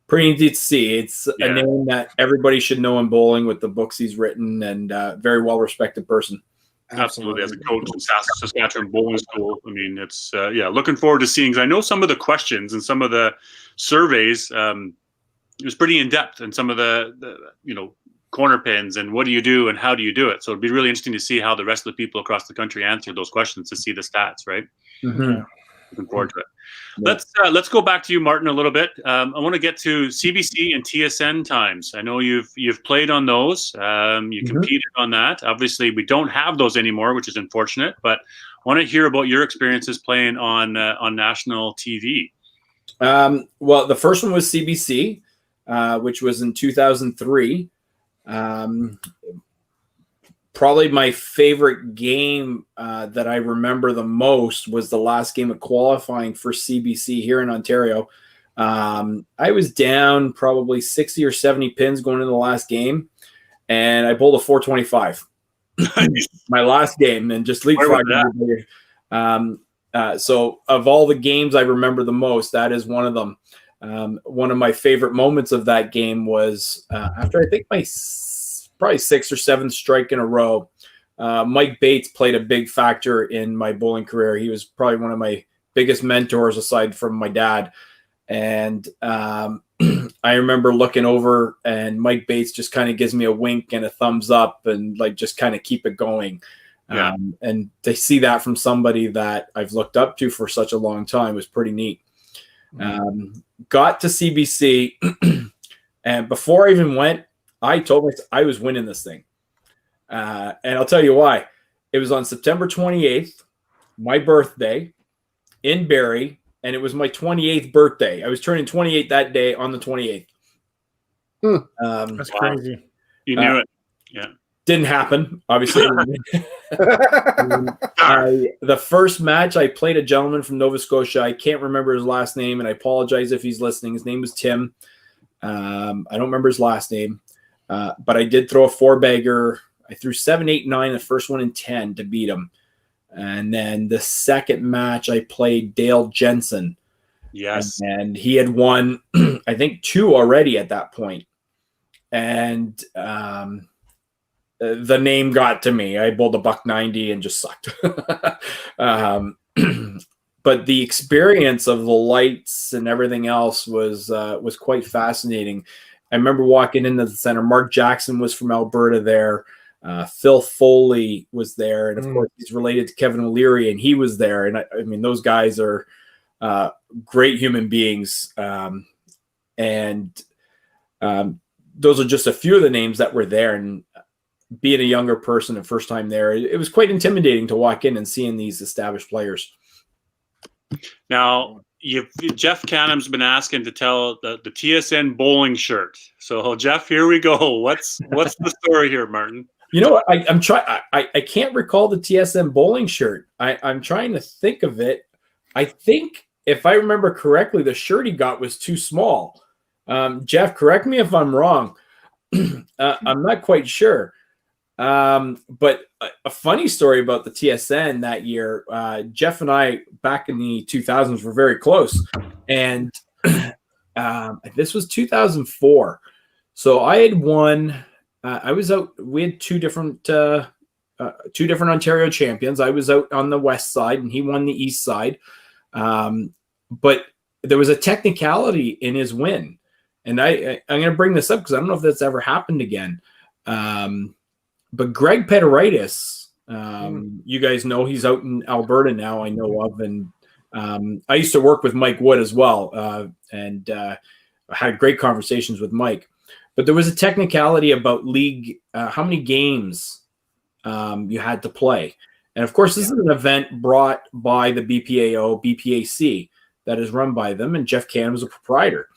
pretty neat to see. It's a name that everybody should know in bowling with the books he's written, and very well respected person. Absolutely. As a coach in Saskatchewan Bowling School, I mean, it's looking forward to seeing. Because I know some of the questions and some of the surveys, it was pretty in depth, and some of the corner pins and what do you do and how do you do it. So it'd be really interesting to see how the rest of the people across the country answer those questions, to see the stats, right? Mm-hmm. Looking forward to it. Let's go back to you, Martin, a little bit. I want to get to CBC and TSN times. I know you've played on those. You competed on that. Obviously, we don't have those anymore, which is unfortunate. But I want to hear about your experiences playing on national TV. Well, the first one was CBC, which was in 2003. Probably my favorite game that I remember the most was the last game of qualifying for CBC here in Ontario. I was down probably 60 or 70 pins going into the last game, and I bowled a 425. My last game, and just leapfrogged. So of all the games I remember the most, that is one of them. One of my favorite moments of that game was after I think my probably 6th or 7th strike in a row. Mike Bates played a big factor in my bowling career. He was probably one of my biggest mentors aside from my dad. And I remember looking over and Mike Bates just kind of gives me a wink and a thumbs up and like just kind of keep it going. Yeah. And to see that from somebody that I've looked up to for such a long time was pretty neat. Got to CBC and before I even went, I told myself I was winning this thing. And I'll tell you why. It was on September 28th, my birthday in Barrie, and it was my 28th birthday. I was turning 28 that day on the 28th. That's crazy. You knew it. Yeah. Didn't happen, obviously. The first match, I played a gentleman from Nova Scotia. I can't remember his last name, and I apologize if he's listening. His name was Tim. I don't remember his last name, but I did throw a 4-bagger. I threw 7, 8, 9, the first one in 10 to beat him. And then the second match, I played Dale Jensen. Yes. And he had won, I think, 2 already at that point. And the name got to me. I bowled a $190 and just sucked. But the experience of the lights and everything else was quite fascinating. I remember walking into the center. Mark Jackson was from Alberta there. Phil Foley was there. And, of course, he's related to Kevin O'Leary, and he was there. And, I mean, those guys are great human beings. And those are just a few of the names that were there. And being a younger person the first time there, it was quite intimidating to walk in and seeing these established players. Now, Jeff Canham's been asking to tell the TSN bowling shirt. So, Jeff, here we go. What's the story here, Martin? You know what? I'm trying. I can't recall the TSN bowling shirt. I'm trying to think of it. I think if I remember correctly, the shirt he got was too small. Jeff, correct me if I'm wrong. I'm not quite sure. But a funny story about the TSN that year, Jeff and I back in the 2000s were very close, and this was 2004. So I had won. I was out. We had two different Ontario champions. I was out on the west side, and he won the east side. But there was a technicality in his win, and I'm going to bring this up because I don't know if that's ever happened again. But Greg Pederitis, you guys know he's out in Alberta now, I know of. And I used to work with Mike Wood as well, and I had great conversations with Mike. But there was a technicality about league, how many games you had to play. And, of course, this is an event brought by the BPAO, BPAC, that is run by them, and Jeff Canham is a proprietor.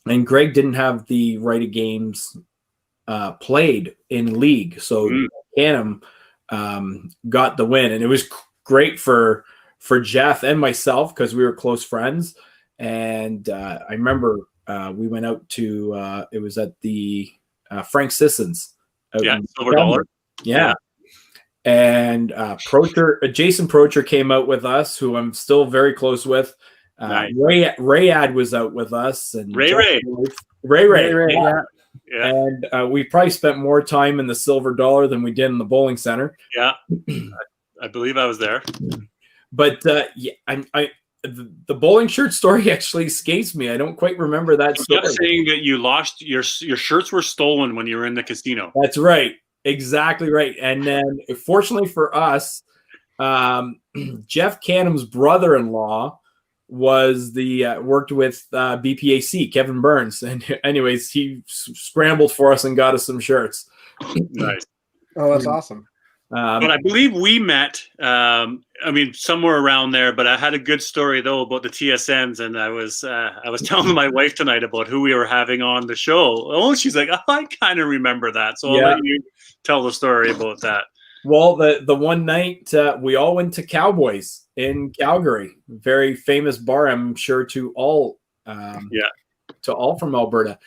And Greg didn't have the right of games played in league. So Canham got the win, and it was great for Jeff and myself because we were close friends. And I remember we went out to it was at the Frank Sissons. Silver Dollar. Yeah. And Jason Procher came out with us, who I'm still very close with. Nice. Rayad was out with us, and Ray. Yeah. Yeah. And we probably spent more time in the Silver Dollar than we did in the bowling center. Yeah, I believe I was there. But the bowling shirt story actually escapes me. I don't quite remember that story. Just saying that you lost your shirts were stolen when you were in the casino. That's right, exactly right. And then, fortunately for us, Jeff Canham's brother-in-law was worked with BPAC, Kevin Burns. And anyways, he scrambled for us and got us some shirts. Nice. Oh, that's awesome. But I believe we met, somewhere around there, but I had a good story though about the TSNs. And I was telling my wife tonight about who we were having on the show. Oh, she's like, oh, I kind of remember that. So I'll let you tell the story about that. Well, the one night we all went to Cowboys in Calgary, very famous bar, I'm sure to all from Alberta.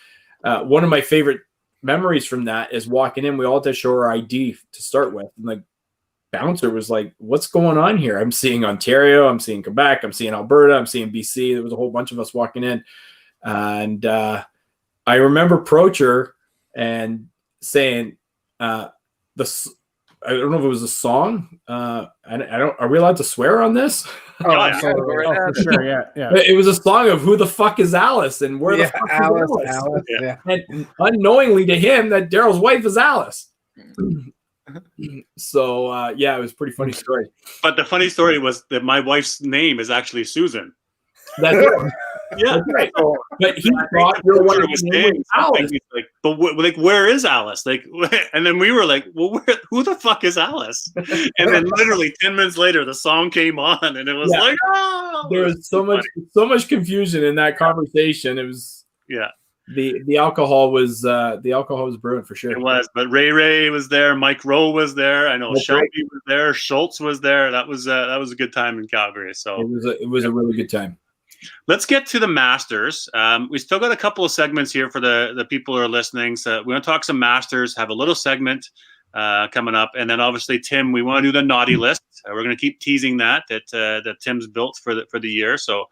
One of my favorite memories from that is walking in. We all had to show our ID to start with, and the bouncer was like, "What's going on here?" I'm seeing Ontario, I'm seeing Quebec, I'm seeing Alberta, I'm seeing BC. There was a whole bunch of us walking in, And I remember Procher and saying this. I don't know if it was a song. I don't. Are we allowed to swear on this? Oh, yeah. absolutely. Oh, for sure. Yeah. Yeah. It was a song of "Who the fuck is Alice?" and "Where the Yeah, fuck Alice, is Alice?" Alice, Yeah. yeah. And unknowingly to him, that Daryl's wife is Alice. So yeah, it was a pretty funny story. But the funny story was that my wife's name is actually Susan. That's it. Yeah. That's right. So, But he I thought think your the wife's reporter was name saying was something. Alice. He's like, but like, where is Alice? Like, and then we were like, well, who the fuck is Alice? And then literally 10 minutes later, the song came on, and it was Yeah. like, oh, There was so much confusion in that conversation. It was yeah, the alcohol was brewing for sure. it was. But Ray was there, Mike Rowe was there. I know That's Shelby right. was there, Schultz was there. That was a good time in Calgary. So It was a really good time. let's get to the Masters. We still got a couple of segments here for the people who are listening. So we want to talk some Masters, have a little segment coming up. And then obviously, Tim, we want to do the naughty list. We're going to keep teasing that Tim's built for the year. So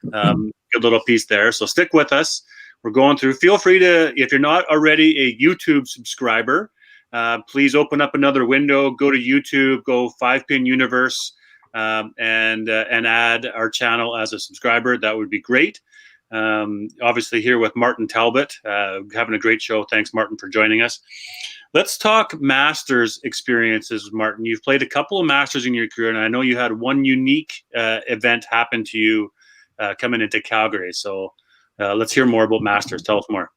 good little piece there. So stick with us. We're going through. Feel free to, if you're not already a YouTube subscriber, please open up another window, go to YouTube, go 5-Pin Universe, and add our channel as a subscriber. That would be great. Obviously here with Martin Talbot, having a great show. Thanks, Martin, for joining us. Let's talk Masters experiences, Martin. You've played a couple of Masters in your career, and I know you had one unique event happen to you coming into Calgary. So let's hear more about Masters. Tell us more.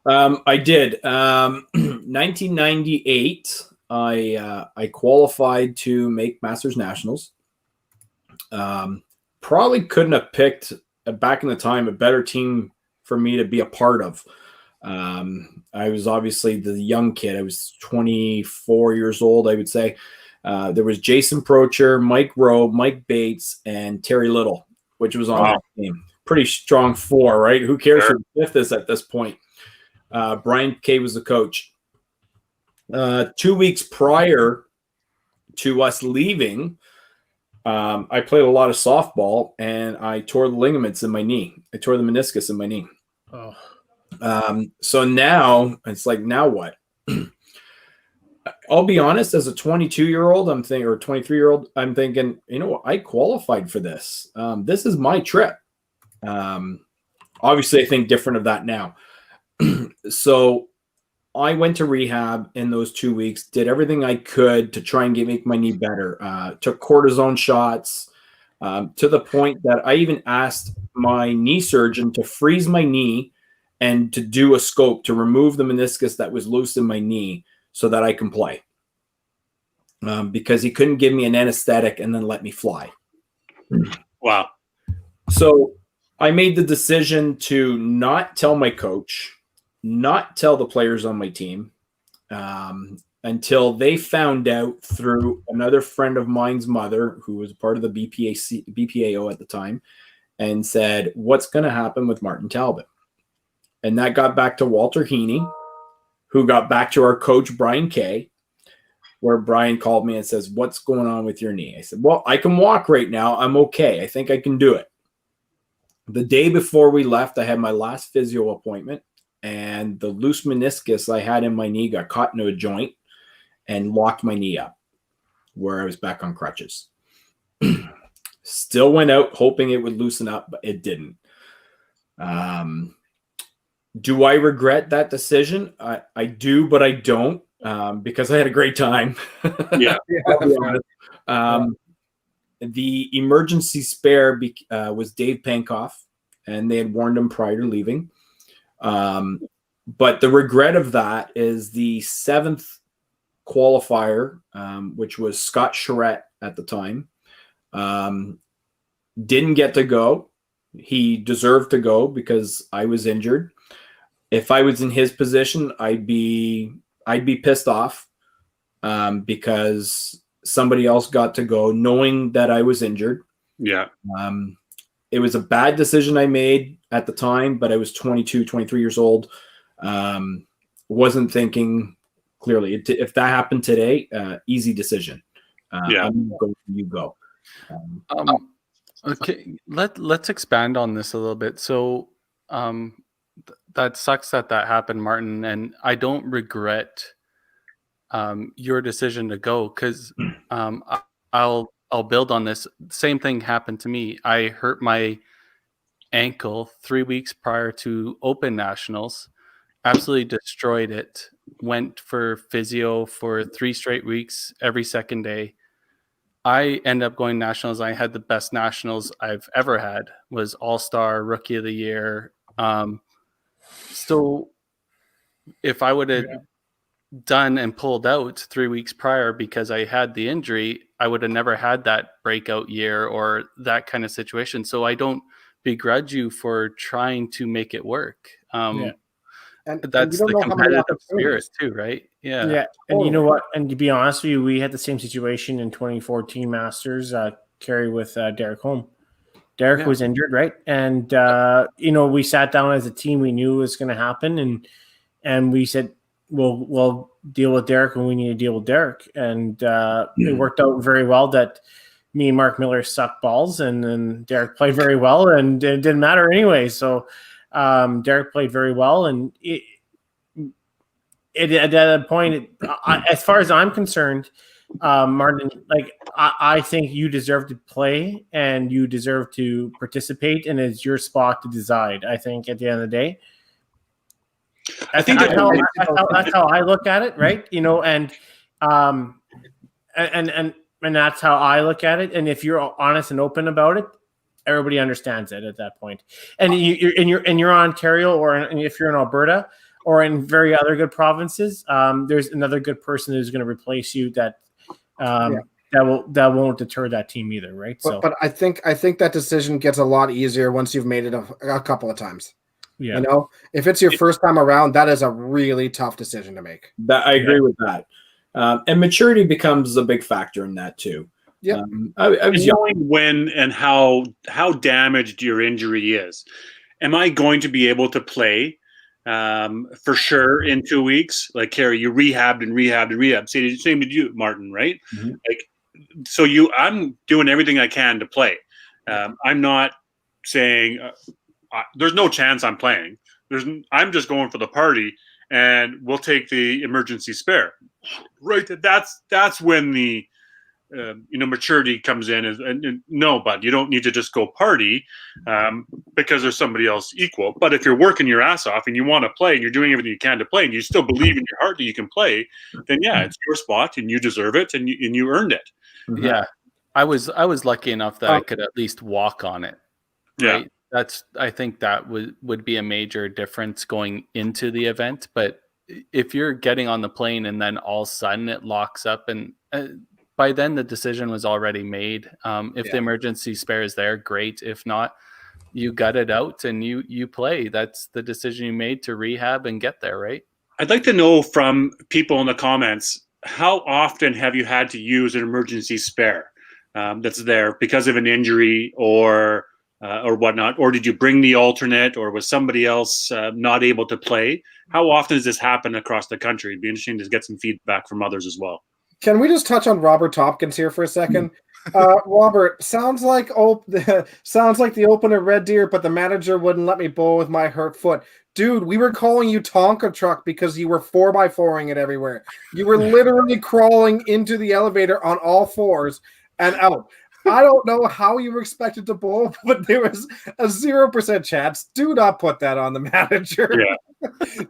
I did. 1998, I qualified to make Masters Nationals. Probably couldn't have picked back in the time a better team for me to be a part of. I was obviously the young kid. I was 24 years old, I would say. There was Jason Procher, Mike Rowe, Mike Bates, and Terry Little, which was on that team. Pretty strong four, right? Who cares who the fifth is at this point? Brian Kay was the coach. 2 weeks prior to us leaving, I played a lot of softball, and I tore the ligaments in my knee. I tore the meniscus in my knee. Oh. So now it's like, now what? I'll be honest, as a 22-year-old, I'm thinking, or 23-year-old, I'm thinking, you know what? I qualified for this. This is my trip. Obviously, I think different of that now. So I went to rehab in those 2 weeks, did everything I could to try and make my knee better. Took cortisone shots to the point that I even asked my knee surgeon to freeze my knee and to do a scope to remove the meniscus that was loose in my knee so that I can play. Because he couldn't give me an anesthetic and then let me fly. Wow. So I made the decision to not tell my coach, not tell the players on my team, until they found out through another friend of mine's mother, who was part of the BPAO at the time, and said, what's going to happen with Martin Talbot? And that got back to Walter Heaney, who got back to our coach, Brian Kay, where Brian called me and says, what's going on with your knee? I said, well, I can walk right now. I'm okay. I think I can do it. The day before we left, I had my last physio appointment, and the loose meniscus I had in my knee got caught into a joint and locked my knee up, where I was back on crutches. Still went out hoping it would loosen up, but it didn't. Do I regret that decision? I do, but I don't, because I had a great time. Yeah. I'll be honest. The emergency spare was Dave Pankoff, and they had warned him prior to leaving. But the regret of that is the seventh qualifier, which was Scott Charette at the time, didn't get to go. He deserved to go because I was injured. If I was in his position, I'd be pissed off, because somebody else got to go knowing that I was injured. Yeah. It was a bad decision I made at the time, but I was 22, 23 years old. Wasn't thinking clearly. If that happened today, easy decision. Yeah. I'm going to you go. Okay, let's expand on this a little bit. So that sucks that happened, Martin, and I don't regret your decision to go, because I'll build on this. Same thing happened to me. I hurt my ankle 3 weeks prior to Open Nationals, absolutely destroyed it. Went for physio for 3 straight weeks, every second day. I end up going nationals. I had the best nationals I've ever had. Was All-Star, Rookie of the Year. So if I would have done and pulled out 3 weeks prior because I had the injury, I would have never had that breakout year or that kind of situation. So I don't begrudge you for trying to make it work. And that's you don't the know how many competitive spirit opportunities. too, right? Yeah. Yeah. And you know what? And to be honest with you, we had the same situation in 2014 Masters, Kerry, with Derek Holm. Derek was injured, right? And, we sat down as a team. We knew it was going to happen. And we said, we'll deal with Derek when we need to deal with Derek. And it worked out very well that me and Mark Miller sucked balls, and then Derek played very well, and it didn't matter anyway. So Derek played very well. And at that point, as far as I'm concerned, Martin, I think you deserve to play and you deserve to participate, and it's your spot to decide. I think at the end of the day, I think that's how I look at it, right? And that's how I look at it. And if you're honest and open about it, everybody understands it at that point. And you're Ontario, or if you're in Alberta, or in very other good provinces, there's another good person who's going to replace you that won't deter that team either, right? But I think that decision gets a lot easier once you've made it a couple of times. Yeah. If it's your first time around, that is a really tough decision to make. That I agree with that. And maturity becomes a big factor in that too. Yeah. I was knowing when and how damaged your injury is. Am I going to be able to play for sure in 2 weeks? Like, Kerry, you rehabbed. Same with you, Martin, right? Mm-hmm. I'm doing everything I can to play. I'm not saying there's no chance I'm playing. I'm just going for the party, and we'll take the emergency spare. Right. That's when the maturity comes in. And no, bud, you don't need to just go party because there's somebody else equal. But if you're working your ass off and you want to play and you're doing everything you can to play, and you still believe in your heart that you can play, then it's your spot and you deserve it, and you earned it. Mm-hmm. Yeah, I was lucky enough that I could at least walk on it. Right? Yeah. I think that would be a major difference going into the event. But if you're getting on the plane and then all of a sudden it locks up, and by then the decision was already made. If the emergency spare is there, great. If not, you gut it out and you play. That's the decision you made to rehab and get there, right? I'd like to know from people in the comments, how often have you had to use an emergency spare that's there because of an injury or whatnot? Or did you bring the alternate, or was somebody else not able to play? How often does this happen across the country? It'd be interesting to get some feedback from others as well. Can we just touch on Robert Tompkins here for a second? Robert, sounds like the Open at Red Deer, but the manager wouldn't let me bowl with my hurt foot. Dude, we were calling you Tonka Truck because you were 4x4ing it everywhere. You were literally crawling into the elevator on all fours and out. I don't know how you were expected to bowl, but there was a 0% chance. Do not put that on the manager. Yeah.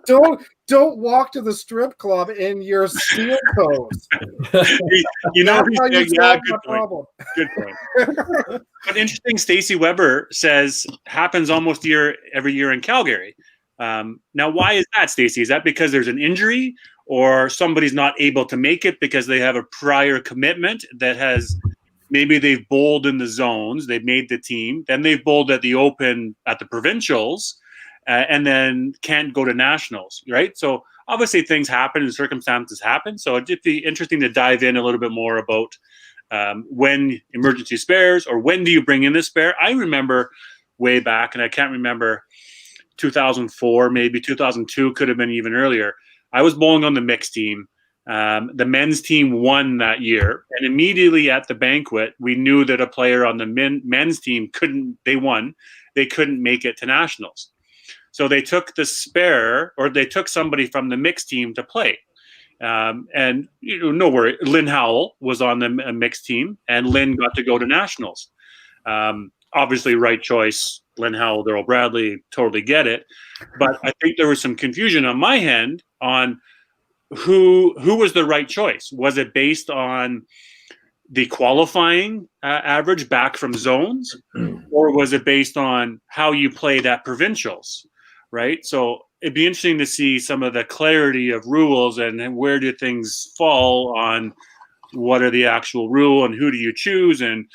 Don't walk to the strip club in your steel toes. Good point. But interesting, Stacey Weber says happens almost every year in Calgary. Now, why is that, Stacey? Is that because there's an injury, or somebody's not able to make it because they have a prior commitment that has? Maybe they've bowled in the zones, they've made the team, then they've bowled at the Open, at the provincials, and then can't go to nationals, right? So obviously things happen and circumstances happen. So it'd be interesting to dive in a little bit more about when emergency spares, or when do you bring in the spare? I remember way back, and I can't remember, 2004, maybe 2002, could have been even earlier. I was bowling on the mixed team. The men's team won that year, and immediately at the banquet, we knew that a player on the men's team couldn't make it to nationals. So they took the spare, or they took somebody from the mixed team to play. And no worry, Lynn Howell was on the mixed team, and Lynn got to go to nationals. Obviously, right choice. Lynn Howell, Daryl Bradley, totally get it. But I think there was some confusion on my end on who was the right choice. Was it based on the qualifying average back from zones, or was it based on how you played at provincials, right? So it'd be interesting to see some of the clarity of rules and where do things fall on what are the actual rule and who do you choose and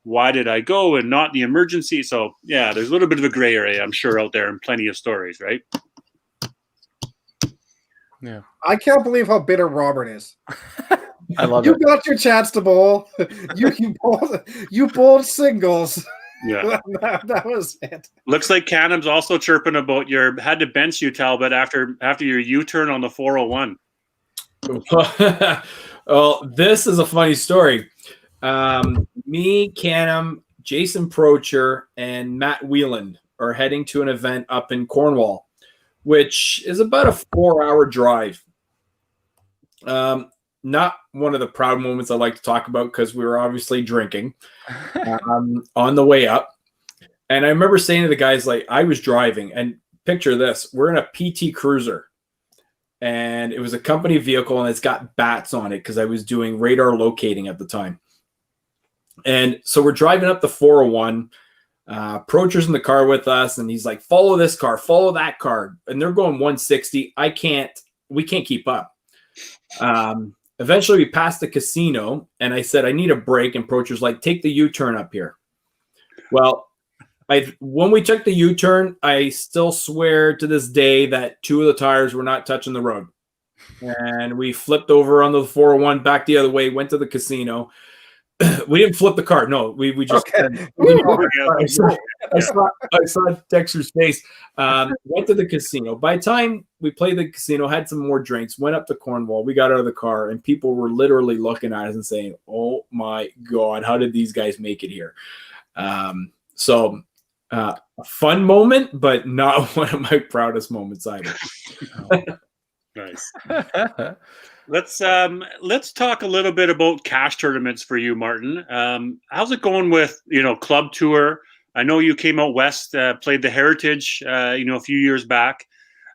why did I go and not the emergency. So yeah, there's a little bit of a gray area, I'm sure, out there and plenty of stories, right? Yeah. I can't believe how bitter Robert is. I love You it. got your chance to bowl. You bowled singles. Yeah. that was it. Looks like Canham's also chirping about had to bench you, Talbot, after your U-turn on the 401. Well, this is a funny story. Me, Canham, Jason Procher, and Matt Whelan are heading to an event up in Cornwall, which is about a 4-hour drive. Not one of the proud moments I like to talk about because we were obviously drinking on the way up. And I remember saying to the guys, like, I was driving, and picture this, we're in a PT Cruiser, and it was a company vehicle, and it's got bats on it because I was doing radar locating at the time. And so we're driving up the 401. Procher's in the car with us, and he's like, follow this car, follow that car. And they're going 160. We can't keep up. Eventually we passed the casino, and I said, I need a break. And Procher's like, take the U-turn up here. Well, when we took the U-turn, I still swear to this day that 2 of the tires were not touching the road. And we flipped over on the 401 back the other way, went to the casino. We didn't flip the car. No, we just. Okay. I saw Dexter's face. Went to the casino. By the time we played the casino, had some more drinks, went up to Cornwall. We got out of the car, and people were literally looking at us and saying, "Oh my God, how did these guys make it here?" So a fun moment, but not one of my proudest moments either. Nice. Let's talk a little bit about cash tournaments for you, Martin. How's it going with club tour? I know you came out west, played the Heritage, a few years back.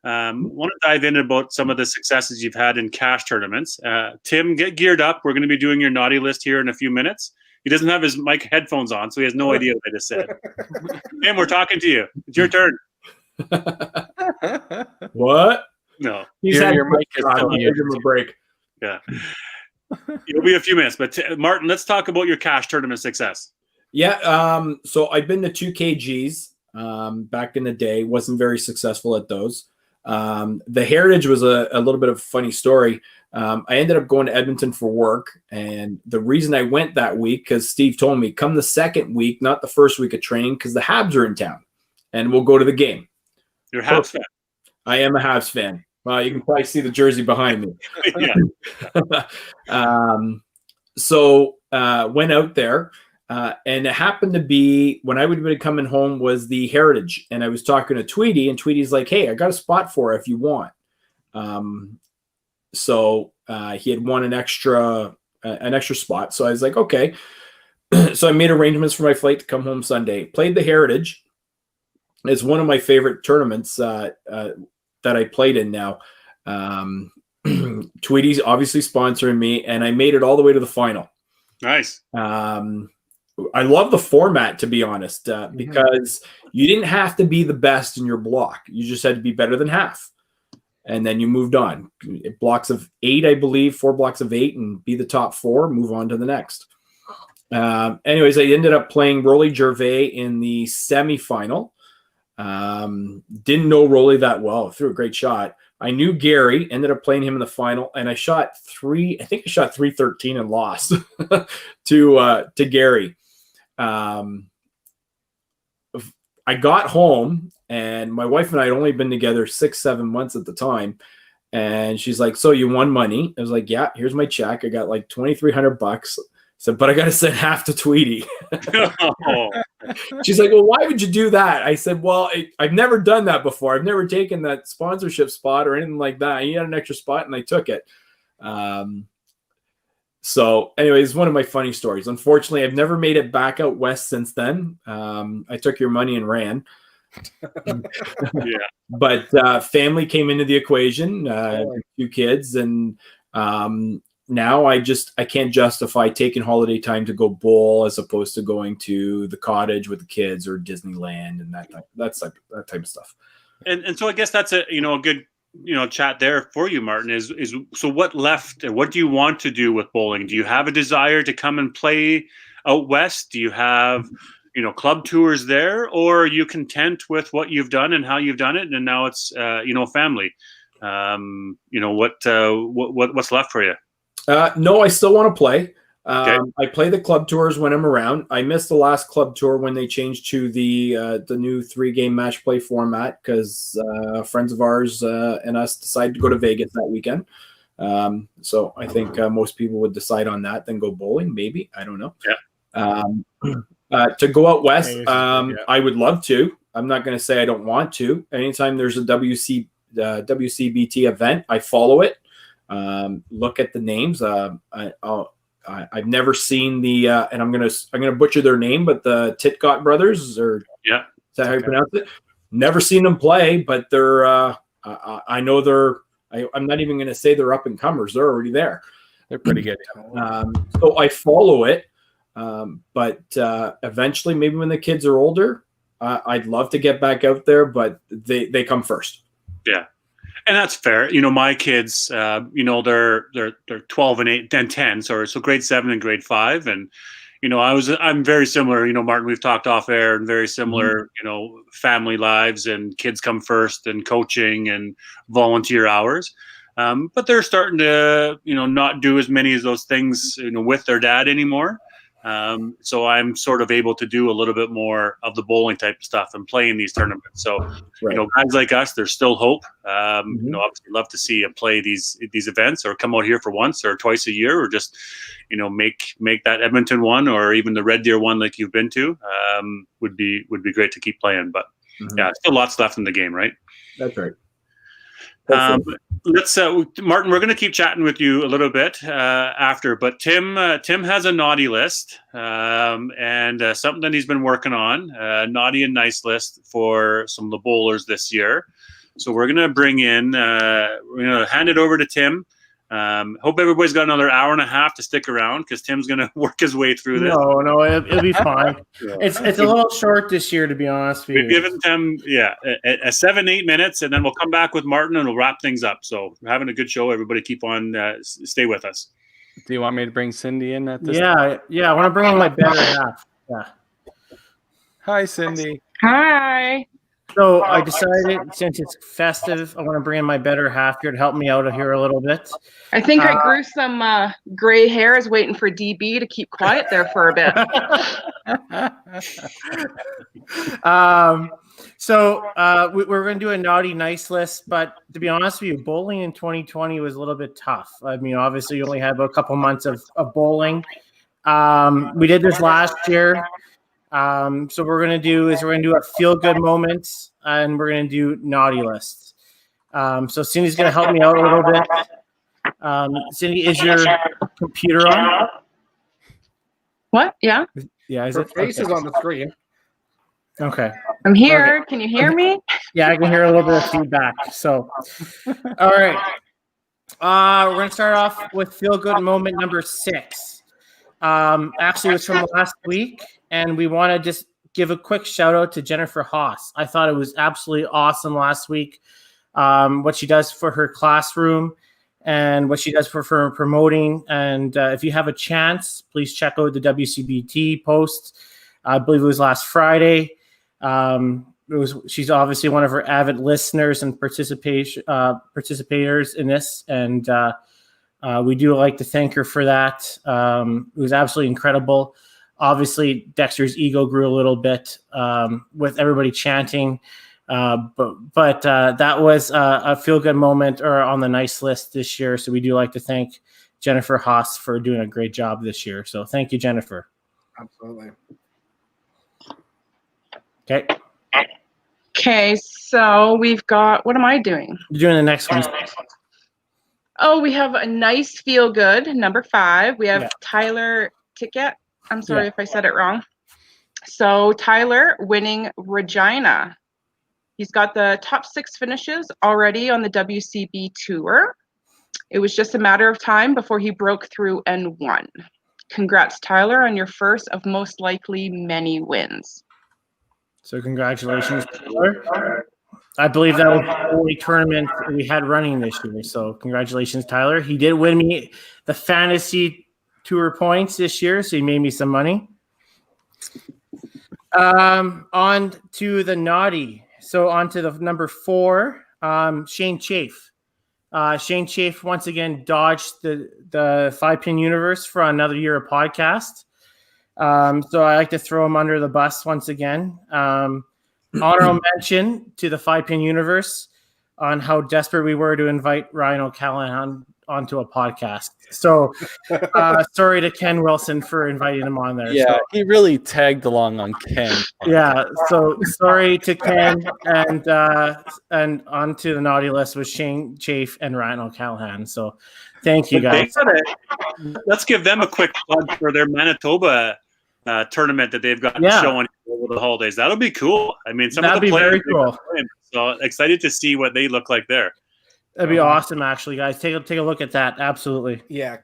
Want to dive in about some of the successes you've had in cash tournaments. Tim, get geared up. We're going to be doing your naughty list here in a few minutes. He doesn't have his mic headphones on, so he has no idea what I just said. Tim, we're talking to you. It's your turn. What? No. Your mic is I'll give him a break. Yeah. It'll be a few minutes, but Martin, let's talk about your cash tournament success. Yeah. So I've been to 2KGs back in the day. Wasn't very successful at those. The Heritage was a little bit of a funny story. I ended up going to Edmonton for work, and the reason I went that week, because Steve told me, come the second week, not the first week of training, because the Habs are in town, and we'll go to the game. You're a Habs fan. I am a Habs fan. Well, you can probably see the jersey behind me. Yeah. So went out there, and it happened to be when I would have been coming home was the Heritage, and I was talking to Tweety, and Tweety's like, "Hey, I got a spot for it if you want." So he had won an extra spot, so I was like, "Okay." So I made arrangements for my flight to come home Sunday. Played the Heritage. It's one of my favorite tournaments that I played in now. Tweety's obviously sponsoring me, and I made it all the way to the final. Nice. I love the format, to be honest, because you didn't have to be the best in your block. You just had to be better than half. And then you moved on. Blocks of 8, I believe, 4 blocks of 8, and be the top 4, move on to the next. Anyways, I ended up playing Rolly Gervais in the semifinal. Didn't know Rolly that well. Threw a great shot. I knew Gary, ended up playing him in the final, and I shot 313 and lost to Gary. I got home, and my wife and I had only been together 6-7 months at the time. And she's like, "So you won money?" I was like, "Yeah, here's my check. I got like $2,300. said, but I got to send half to Tweety. Oh, She's like, well, why would you do that? I said, well, I've never done that before. I've never taken that sponsorship spot or anything like that. He had an extra spot and I took it. So anyways, one of my funny stories. Unfortunately, I've never made it back out west since then. I took your money and ran. yeah. But family came into the equation, 2 kids, and now I can't justify taking holiday time to go bowl as opposed to going to the cottage with the kids or Disneyland and that type of stuff. And so I guess that's a good chat there for you, Martin. Is so what left? What do you want to do with bowling? Do you have a desire to come and play out west? Do you have club tours there, or are you content with what you've done and how you've done it, and now it's family? What's left for you? No, I still want to play. Okay. I play the club tours when I'm around. I missed the last club tour when they changed to the new 3-game match play format because friends of ours and us decided to go to Vegas that weekend. So I think most people would decide on that, then go bowling. Maybe, I don't know. Yeah. To go out west, I would love to. I'm not going to say I don't want to. Anytime there's a WCBT event, I follow it. Look at the names. I've never seen the and I'm gonna butcher their name, but the Titcott brothers, or is that how you pronounce it? Never seen them play, but they're I know they're. I'm not even gonna say they're up and comers. They're already there. They're pretty good. So I follow it, but eventually, maybe when the kids are older, I'd love to get back out there, but they come first. Yeah. And that's fair. My kids, they're 12 and 8 and 10. So grade 7 and grade 5. And, I'm very similar, Martin, we've talked off air, and very similar, family lives, and kids come first, and coaching and volunteer hours. But they're starting to, not do as many of those things, with their dad anymore. So I'm sort of able to do a little bit more of the bowling type of stuff and play in these tournaments. So, guys like us, there's still hope. Obviously love to see you play these events, or come out here for once or twice a year, or just, make that Edmonton one, or even the Red Deer one like you've been to, would be great to keep playing. But still lots left in the game, right? That's right. Let's Martin, we're going to keep chatting with you a little bit after, but Tim has a naughty list, and something that he's been working on, naughty and nice list for some of the bowlers this year. So we're going to we're going to hand it over to Tim. Hope everybody's got another hour and a half to stick around, because Tim's going to work his way through this. No, it'll be fine. It's a little short this year, to be honest with you. We've given Tim, a 7-8 minutes, and then we'll come back with Martin and we'll wrap things up. So we're having a good show. Everybody keep on, stay with us. Do you want me to bring Cindy in at this? Yeah. I want to bring in my better half. Yeah. Hi, Cindy. Hi. So I decided, since it's festive, I want to bring in my better half here to help me out here a little bit. I think I grew some gray hairs waiting for DB to keep quiet there for a bit. We're going to do a naughty nice list, but to be honest with you, bowling in 2020 was a little bit tough. I mean, obviously you only had about a couple months of bowling. We did this last year. So what we're going to do a feel good moments, and we're going to do naughty lists. So Cindy's going to help me out a little bit. Cindy, is your computer on? What? Yeah. Yeah. Is Her it? face is on the screen. Okay. I'm here. Okay. Can you hear me? Yeah, I can hear a little bit of feedback. So, all right. We're going to start off with feel good moment number 6. Actually, it was from last week, and we want to just give a quick shout out to Jennifer Haas. I thought it was absolutely awesome last week, what she does for her classroom and what she does for promoting. And if you have a chance, please check out the WCBT post. I believe it was last Friday. She's obviously one of our avid listeners and participators in this, and we do like to thank her for that. It was absolutely incredible. Obviously, Dexter's ego grew a little bit with everybody chanting, but that was a feel-good moment or on the nice list this year. So we do like to thank Jennifer Haas for doing a great job this year. So thank you, Jennifer. Absolutely. Okay. Okay, so we've got, what am I doing? You're doing the next one. Oh, we have a nice feel good, number 5. We have Yeah. Tyler Ticket. I'm sorry if I said it wrong. So Tyler winning Regina. He's got the top 6 finishes already on the WCB Tour. It was just a matter of time before he broke through and won. Congrats, Tyler, on your first of most likely many wins. So congratulations, Tyler. I believe that was the only tournament we had running this year. So congratulations, Tyler. He did win me the fantasy tour points this year, so he made me some money. On to the naughty. So on to the number 4, Shane Chafe. Shane Chafe once again dodged the 5-pin universe for another year of podcast. So I like to throw him under the bus once again. Honorable mention to the 5-pin universe on how desperate we were to invite Ryan O'Callaghan onto a podcast. So sorry to Ken Wilson for inviting him on there. Yeah, so, he really tagged along on Ken. yeah. So sorry to Ken, and onto the naughty list was Shane Chafe and Ryan O'Callaghan. So thank you guys. Let's give them a quick plug for their Manitoba tournament that they've got showing over the holidays. That'll be cool. I mean, that'd be very cool. So excited to see what they look like there. That'd be awesome, actually, guys. Take a look at that. Absolutely. Yeah,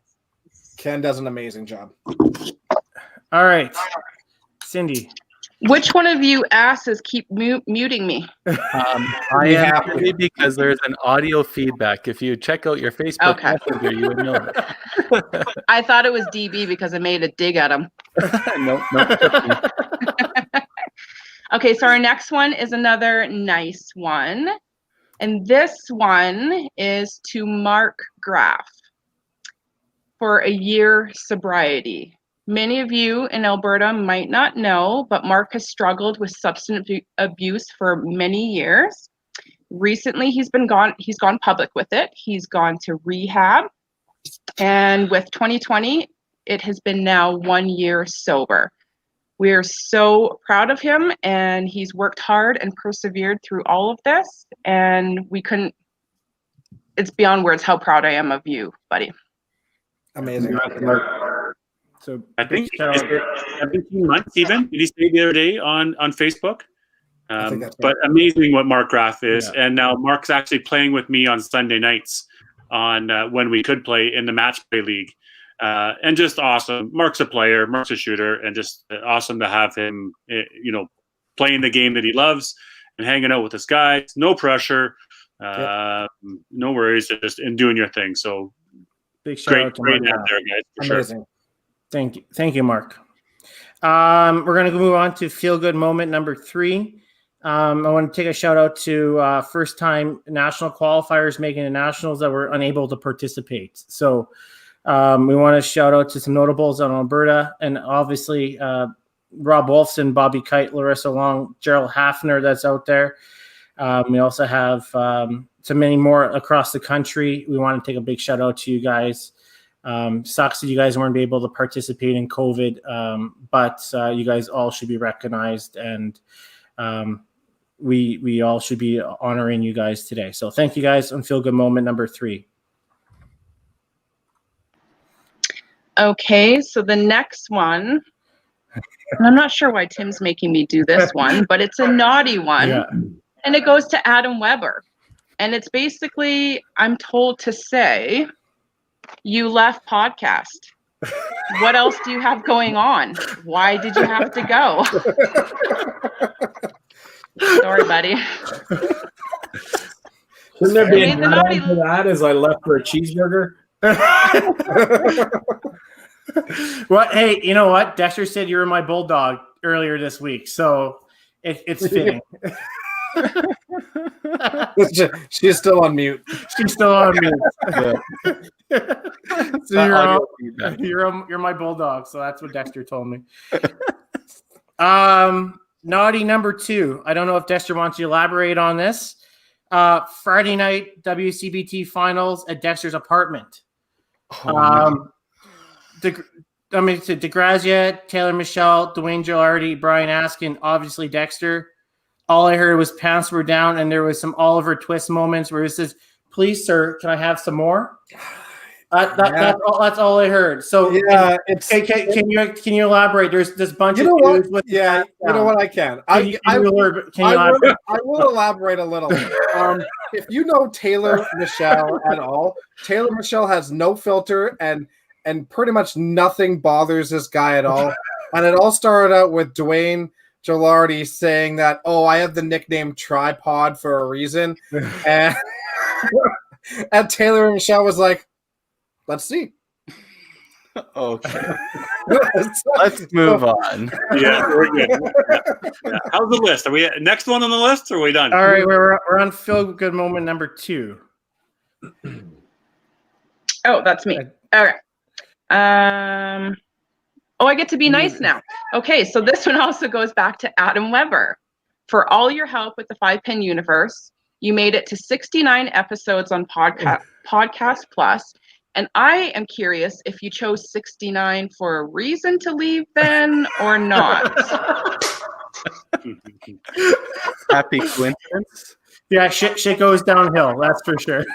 Ken does an amazing job. All right, Cindy. Which one of you asses keep muting me? I am happy because there's an audio feedback. If you check out your Facebook Messenger, you would know that. I thought it was DB because I made a dig at him. Nope. Okay, so our next one is another nice one. And this one is to Mark Graff for a year sobriety. Many of you in Alberta might not know, but Mark has struggled with substance abuse for many years. Recently, he's gone public with it. He's gone to rehab. And with 2020, it has been now 1 year sober. We are so proud of him, and he's worked hard and persevered through all of this. And it's beyond words how proud I am of you, buddy. Amazing. So I think 17 months even. Did he say the other day on Facebook? But amazing what Mark Graff is. Yeah. And now Mark's actually playing with me on Sunday nights on when we could play in the match play league. And just awesome. Mark's a player, Mark's a shooter, and just awesome to have him, playing the game that he loves and hanging out with his guys. No pressure, no worries, just in doing your thing. So big shout out to Mark there, guys. For amazing. Sure. Thank you, Mark. We're going to move on to feel good moment number 3. I want to take a shout out to first time national qualifiers making the nationals that were unable to participate. So we want to shout out to some notables on Alberta, and obviously Rob Wolfson, Bobby Kite, Larissa Long, Gerald Hafner that's out there. We also have so many more across the country. We want to take a big shout out to you guys. Sucks that you guys weren't able to participate in COVID, but you guys all should be recognized, and we all should be honoring you guys today. So thank you guys on Feel Good Moment number 3. Okay, so the next one, and I'm not sure why Tim's making me do this one, but it's a naughty one, and it goes to Adam Weber. And it's basically, I'm told to say, you left podcast. What else do you have going on? Why did you have to go? Sorry, buddy. Shouldn't there be an add-on to that as I left for a cheeseburger? Well, hey, you know what? Dexter said you were my bulldog earlier this week, so it's fitting. She's still on mute. She's still on mute. So you're my bulldog, so that's what Dexter told me. Naughty number 2. I don't know if Dexter wants to elaborate on this. Friday night WCBT finals at Dexter's apartment. Oh, no. DeGrazia, Taylor Michelle, Dwayne Gilardi, Brian Askin, obviously Dexter. All I heard was pants were down, and there was some Oliver Twist moments where he says, "Please, sir, can I have some more?" That's all I heard. So Yeah, can you elaborate? There's this bunch you of know what? dudes with Yeah, you know what? I can. I will elaborate a little. If you know Taylor Michelle at all, Taylor Michelle has no filter and pretty much nothing bothers this guy at all. And it all started out with Dwayne Gilardi saying that, "Oh, I have the nickname Tripod for a reason," and and Taylor Michelle was like, "Let's see." Okay. Let's move on. Yeah, we're good. Yeah. How's the list? Are we next one on the list, or are we done? All right, we're on feel good moment number 2. Oh, that's me. Okay. Oh, I get to be nice now. Okay, so this one also goes back to Adam Weber. For all your help with the 5-Pin universe, you made it to 69 episodes on Podcast Plus. And I am curious if you chose 69 for a reason to leave then or not. Happy coincidence? Yeah, shit goes downhill. That's for sure.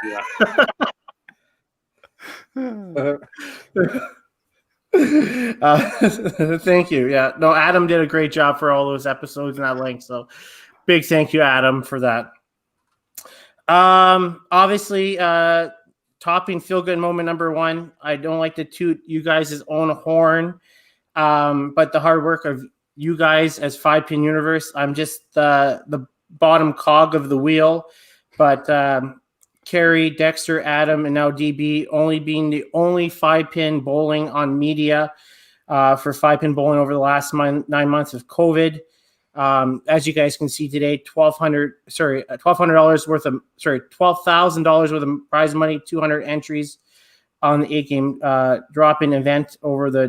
Thank you. Yeah, no, Adam did a great job for all those episodes and that link. So, big thank you, Adam, for that. Obviously, topping feel good moment number 1. I don't like to toot you guys' own horn, but the hard work of you guys as 5-Pin Universe. I'm just the bottom cog of the wheel, but Carrie, Dexter, Adam, and now DB being the only 5-Pin bowling on media for 5-Pin bowling over the last 9 months of COVID. As you guys can see today, $1,200 worth of $12,000 worth of prize money, 200 entries on the 8-game drop-in event the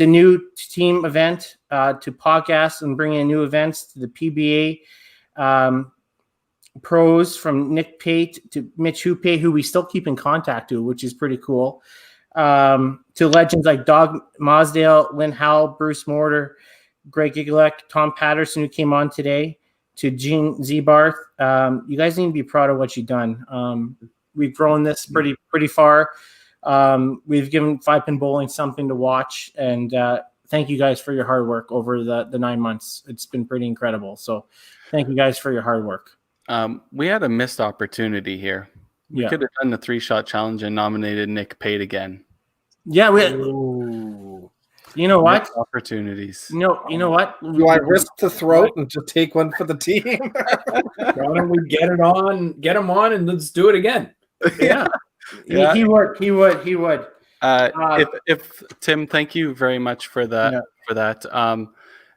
new team event to podcast and bring in new events to the PBA pros from Nick Pate to Mitch Houpe, who we still keep in contact to, which is pretty cool. To legends like Doug Mosdale, Lynn Howell, Bruce Mortar, Greg Gigalek, Tom Patterson, who came on today, to Gene Zebarth. You guys need to be proud of what you've done. We've grown this pretty far. We've given 5-Pin bowling something to watch, and thank you guys for your hard work over the 9 months. It's been pretty incredible. So thank you guys for your hard work. We had a missed opportunity here. We could have done the 3-shot challenge and nominated Nick Pate again. Yeah, you know what? Missed opportunities. You know what? Do I risk the throat and just take one for the team? Why don't we get them on, and let's do it again? Yeah. He would. If Tim, thank you very much for that.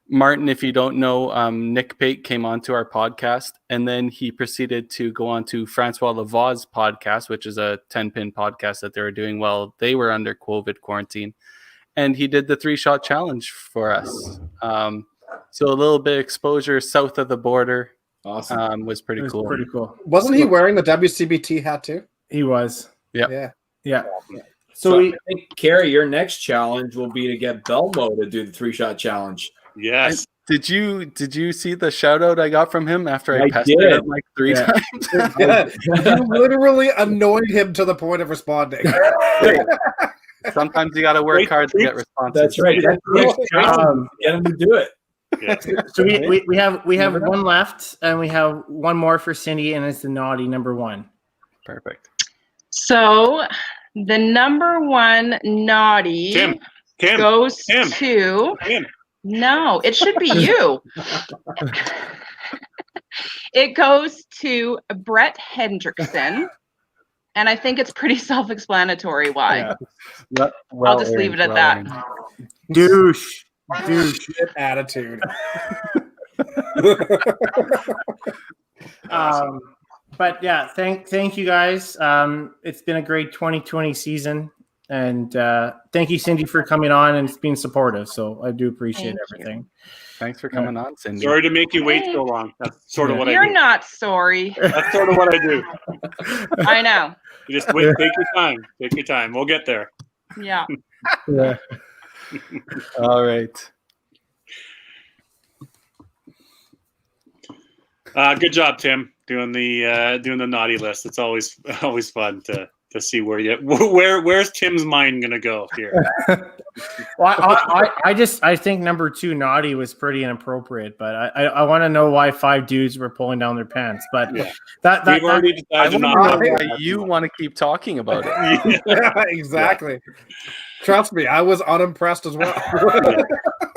Martin, if you don't know, Nick Pate came onto our podcast, and then he proceeded to go on to Francois Lavoie's podcast, which is a 10-pin podcast that they were doing while they were under COVID quarantine. And he did the 3-shot challenge for us. So a little bit of exposure south of the border. Awesome. Was pretty cool. Pretty cool. Wasn't he wearing the WCBT hat too? He was. Yeah. So I think, Carrie, your next challenge will be to get Belmo to do the 3-shot challenge. Yes. Did you see the shout out I got from him after I pestered did. him like 3 times? Yeah. You literally annoyed him to the point of responding. Sometimes you got to work hard to get responses. That's right. That's the next challenge. Get him to do it. Yeah. So we have one left, and we have one more for Cindy, and it's the naughty number 1. Perfect. So the number 1 naughty Kim goes Kim. to Kim. No, it should be you. It goes to Brett Hendrickson, and I think it's pretty self-explanatory why. Yeah. I'll just leave it at that. Douche. Attitude. But yeah, thank you guys. It's been a great 2020 season, and thank you, Cindy, for coming on and being supportive. So I do appreciate everything. Thanks for coming on, Cindy. Sorry to make you wait so long. That's sort of what I You're do. not sorry. That's sort of what I do. I know. You just wait. Take your time. Take your time. We'll get there. Yeah. Yeah. All right. Good job, Tim, doing the naughty list. It's always fun to see where's Tim's mind gonna go here. Well, I think number 2 naughty was pretty inappropriate, but I want to know why 5 dudes were pulling down their pants. But Yeah. that We've already I decided want to know not. why you want to keep talking about it. Yeah, exactly. Trust me, I was unimpressed as well.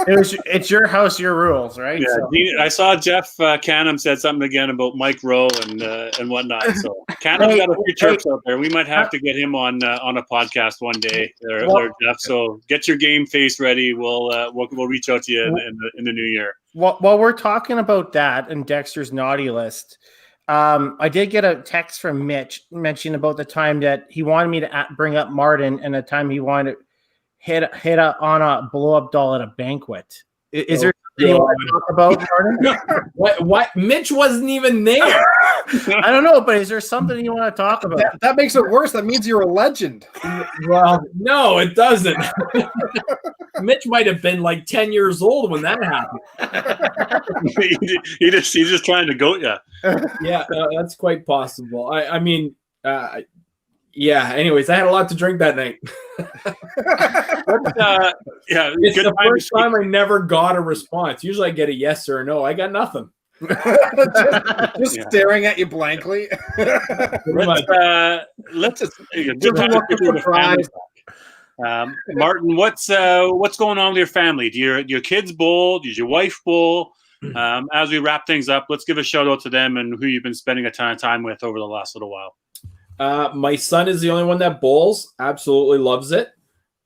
it's your house, your rules, right? Yeah, So- I saw Jeff Canham said something again about Mike Rowe and whatnot. So Canham's got a few chirps out there. We might have to get him on a podcast one day, there, Jeff. So get your game face ready. We'll reach out to you in the new year. While we're talking about that and Dexter's naughty list, I did get a text from Mitch mentioning about the time that he wanted me to bring up Martin and the time he wanted to hit on a blow up doll at a banquet. Is there something you want to talk about, Martin? What? Mitch wasn't even there. I don't know, but is there something you want to talk about? That makes it worse. That means you're a legend. Well, no, it doesn't. Mitch might have been like 10 years old when that happened. He's just trying to goat you. Yeah, that's quite possible. I mean, yeah. Anyways, I had a lot to drink that night. Yeah, It's good the time to first time I never got a response. Usually I get a yes or a no. I got nothing. just staring at you blankly. Let's Martin, what's going on with your family? Do your kids bowl? Does your wife bowl? As we wrap things up, let's give a shout out to them and who you've been spending a ton of time with over the last little while. My son is the only one that bowls. Absolutely loves it.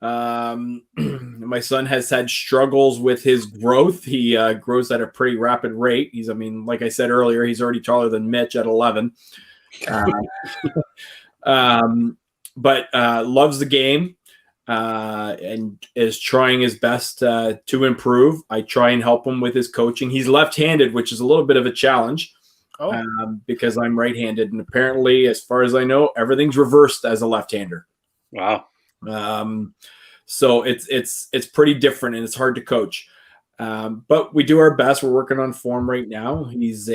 My son has had struggles with his growth. He grows at a pretty rapid rate. Like I said earlier, he's already taller than Mitch at 11. But loves the game and is trying his best to improve. I try and help him with his coaching. He's left-handed, which is a little bit of a challenge. Because I'm right-handed, and apparently, as far as I know, everything's reversed as a left-hander. Wow. So it's pretty different, and it's hard to coach. But we do our best. We're working on form right now. He's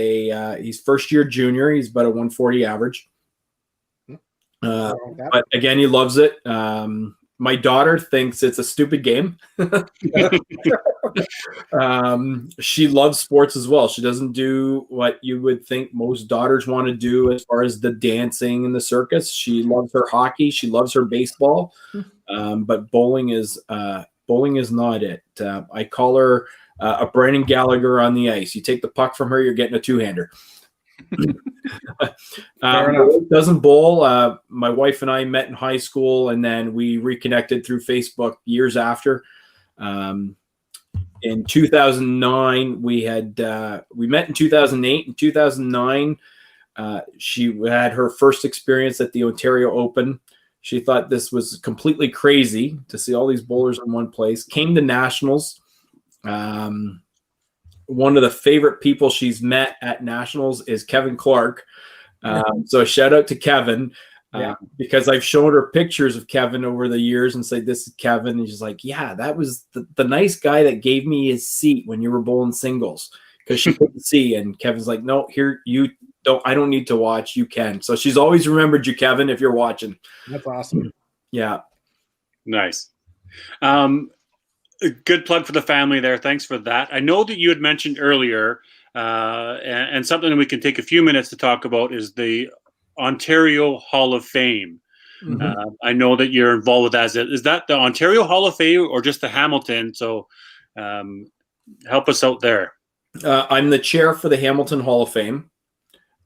first-year junior. He's about a 140 average. But again, he loves it. My daughter thinks it's a stupid game. She loves sports as well. She doesn't do what you would think most daughters want to do as far as the dancing and the circus. She loves her hockey. She loves her baseball. But bowling is not it. I call her a Brendan Gallagher on the ice. You take the puck from her, you're getting a two-hander. Doesn't bowl. My wife and I met in high school, and then we reconnected through Facebook years after. In 2009, we met in 2008. In 2009, she had her first experience at the Ontario Open. She thought this was completely crazy to see all these bowlers in one place. Came to nationals. One of the favorite people she's met at nationals is Kevin Clark. So shout out to Kevin because I've shown her pictures of Kevin over the years and said, this is Kevin. And she's like, yeah, that was the nice guy that gave me his seat when you were bowling singles because she couldn't see. And Kevin's like, no, here, I don't need to watch. You can. So she's always remembered you, Kevin, if you're watching. That's awesome. Yeah. Nice. A good plug for the family there. Thanks for that. I know that you had mentioned earlier, and something that we can take a few minutes to talk about is the Ontario Hall of Fame. Mm-hmm. I know that you're involved with that. Is that the Ontario Hall of Fame or just the Hamilton? So help us out there. I'm the chair for the Hamilton Hall of Fame.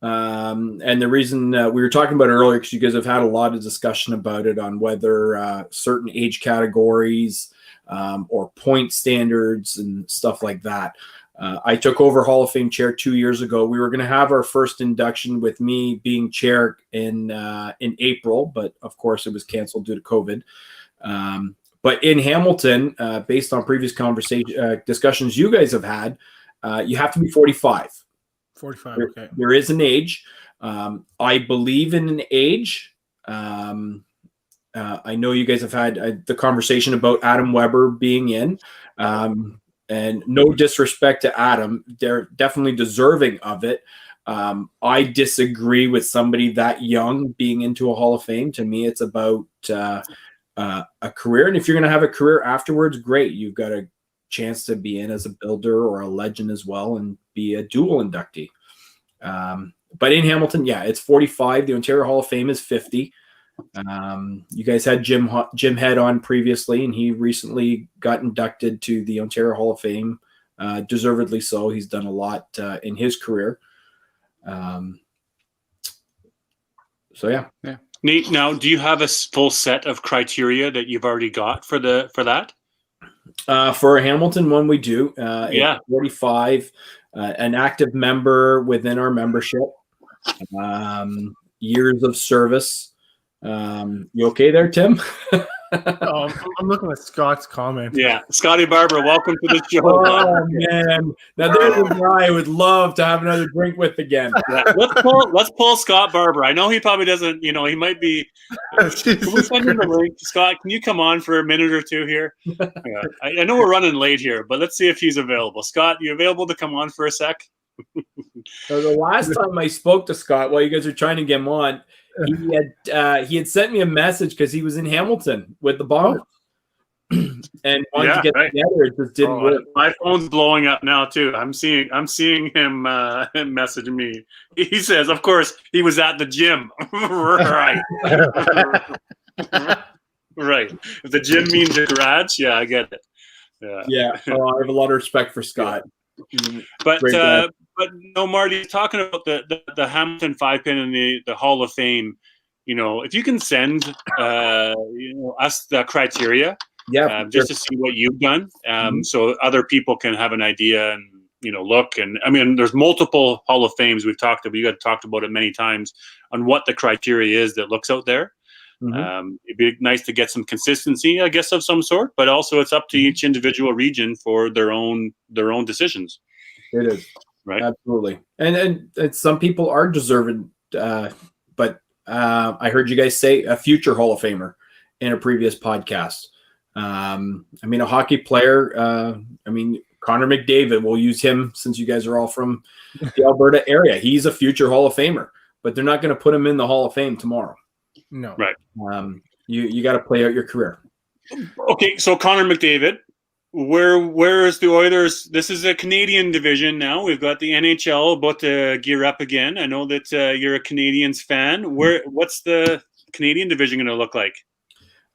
And the reason we were talking about it earlier, because you guys have had a lot of discussion about it on whether certain age categories or point standards and stuff like that. I took over Hall of Fame chair 2 years ago. We were going to have our first induction with me being chair in April, but of course it was canceled due to COVID. But in Hamilton, based on previous discussions you guys have had, you have to be 45. 45. Okay. There is an age. I believe in an age. I know you guys have had the conversation about Adam Weber being in, and no disrespect to Adam, they're definitely deserving of it. I disagree with somebody that young being into a Hall of Fame. To me, it's about a career, and if you're going to have a career afterwards, great. You've got a chance to be in as a builder or a legend as well, and be a dual inductee. But in Hamilton, yeah, it's 45. The Ontario Hall of Fame is 50. You guys had Jim Head on previously, and he recently got inducted to the Ontario Hall of Fame, deservedly so. He's done a lot in his career. So yeah. Nate, now do you have a full set of criteria that you've already got for that? For a Hamilton one, we do. Yeah, 45, an active member within our membership, years of service. You okay there, Tim? I'm looking at Scott's comment. Yeah, Scotty Barber, welcome to the show. Oh man, now there's a guy I would love to have another drink with again. Yeah. Let's pull Scott Barber. I know he probably doesn't. He might be. Can we send him the link, Scott? Can you come on for a minute or two here? Yeah. I know we're running late here, but let's see if he's available. Scott, you available to come on for a sec? So the last time I spoke to Scott, while you guys are trying to get him on, he had sent me a message because he was in Hamilton with the Bombers and wanted to get together. It just didn't work. My phone's blowing up now too. I'm seeing him message me. He says, of course, he was at the gym. Right. Right. If the gym means the garage, yeah, I get it. Yeah. Oh, I have a lot of respect for Scott. But no, Marty, talking about the Hamilton 5-pin and the Hall of Fame, if you can send us the criteria, just to see what you've done, so other people can have an idea and look. And I mean, there's multiple Hall of Fames we've talked about. You got talked about it many times on what the criteria is that looks out there. It'd be nice to get some consistency, I guess, of some sort, but also it's up to each individual region for their own decisions. It is. Right. Absolutely. And some people are deserving, but I heard you guys say a future Hall of Famer in a previous podcast. I mean, a hockey player, Connor McDavid, we'll use him since you guys are all from the Alberta area. He's a future Hall of Famer, but they're not going to put him in the Hall of Fame tomorrow. No. Right. You got to play out your career. Okay, so Connor McDavid, where is the Oilers? This is a Canadian division now. We've got the NHL about to gear up again. I know that you're a Canadiens fan. What's the Canadian division going to look like?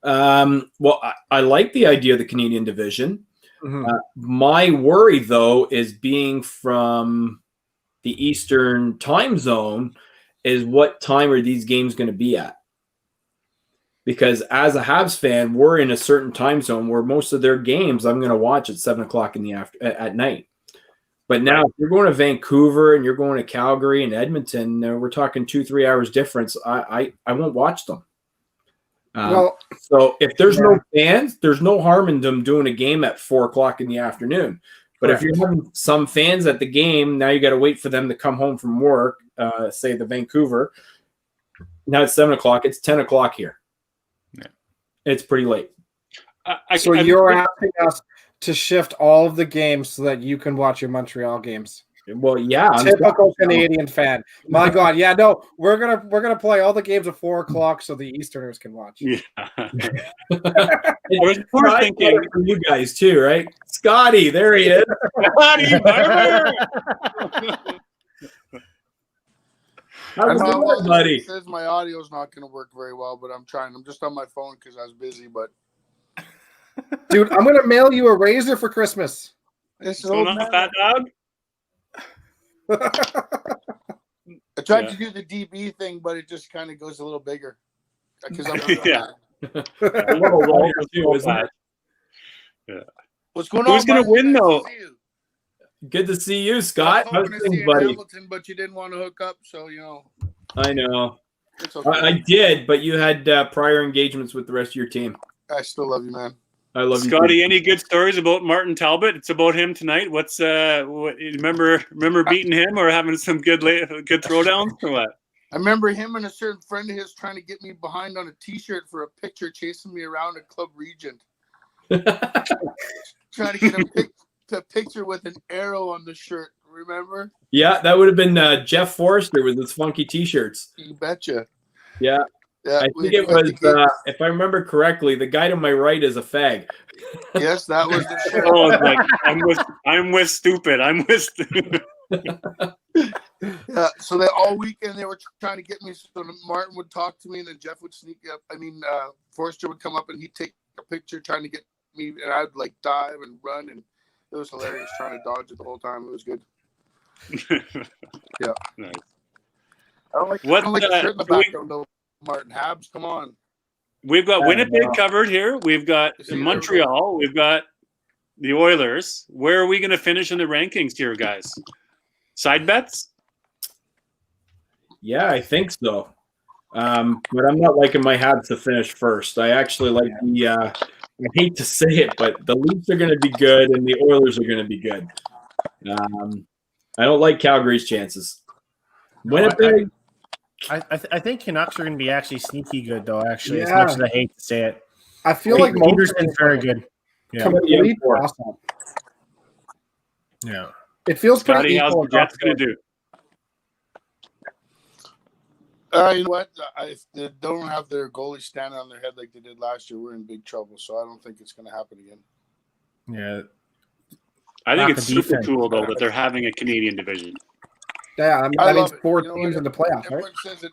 Well, I like the idea of the Canadian division. My worry, though, is being from the Eastern time zone, is what time are these games going to be at? Because as a Habs fan, we're in a certain time zone where most of their games I'm going to watch at 7:00 at night. But now if you're going to Vancouver and you're going to Calgary and Edmonton, we're talking 2-3 hours difference. I won't watch them. So if there's no fans, there's no harm in them doing a game at 4:00 in the afternoon. But if you're having some fans at the game, now you got to wait for them to come home from work, say the Vancouver. Now it's 7:00. It's 10:00 here. Yeah. It's pretty late. So you're asking us to shift all of the games so that you can watch your Montreal games. Well, yeah. Typical Canadian fan. My God. Yeah, no, we're gonna play all the games at 4:00 so the Easterners can watch. Yeah. I was thinking for you guys too, right? Scotty, there he is. Scotty Barber. How's it going, buddy? It says my audio is not going to work very well, but I'm trying. I'm just on my phone because I was busy. But dude, I'm gonna mail you a razor for Christmas. This is Going on, fat dog. I tried to do the DB thing, but it just kind of goes a little bigger. Because I'm a little longer too, isn't it? Yeah. What's going on? Who's going to win though? Good to see you, Scott. How's things, buddy? Hamilton, but you didn't want to hook up, so I know. It's okay. I did, but you had prior engagements with the rest of your team. I still love you, man. I love you, Scotty. Any good stories about Martin Talbot? It's about him tonight. What's you remember Martin Talbot? What's remember beating him or having some good throwdowns or what? I remember him and a certain friend of his trying to get me behind on a T-shirt for a picture, chasing me around at Club Regent, trying to get a picture with an arrow on the shirt. Remember? Yeah, that would have been Jeff Forrester with his funky T-shirts. You betcha. Yeah. Yeah, I think it was, if I remember correctly, the guy to my right is a fag. Yes, that was the shit. Oh, like I'm with stupid. Yeah, so they all weekend they were trying to get me. So Martin would talk to me, and then Jeff would sneak up. Forrester would come up, and he'd take a picture trying to get me, and I'd like dive and run, and it was hilarious trying to dodge it the whole time. It was good. Yeah. Nice. I don't like the shirt in the background though. Martin Habs, come on. We've got Winnipeg covered here. We've got Montreal. We've got the Oilers. Where are we going to finish in the rankings here, guys? Side bets? Yeah, I think so. But I'm not liking my Habs to finish first. I actually like I hate to say it, but the Leafs are going to be good and the Oilers are going to be good. I don't like Calgary's chances. Winnipeg. I think Canucks are going to be actually sneaky good, though, actually, as Yeah. much as I hate to say it. I feel like Motor's been very good. Yeah. Complete awesome. Yeah. It feels pretty Scotty, how's equal. the Jets going to do? You know what? If they don't have their goalie standing on their head like they did last year, we're in big trouble. So I don't think it's going to happen again. Yeah. I think Not it's the super defense. cool, though, that they're having a Canadian division. Yeah, I mean, I that means love it. 4 You know teams what? in the playoffs, right? Everyone says that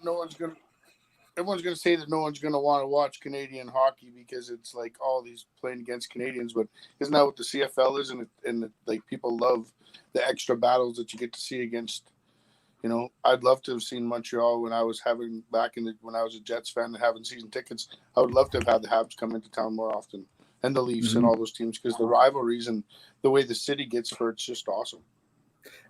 everyone's going to say that no one's going to want to watch Canadian hockey because it's like all these playing against Canadians. But isn't that what the CFL is? And like people love the extra battles that you get to see against. You know, I'd love to have seen Montreal when I was when I was a Jets fan and having season tickets. I would love to have had the Habs come into town more often, and the Leafs and all those teams, because the rivalries and the way the city gets for it's just awesome.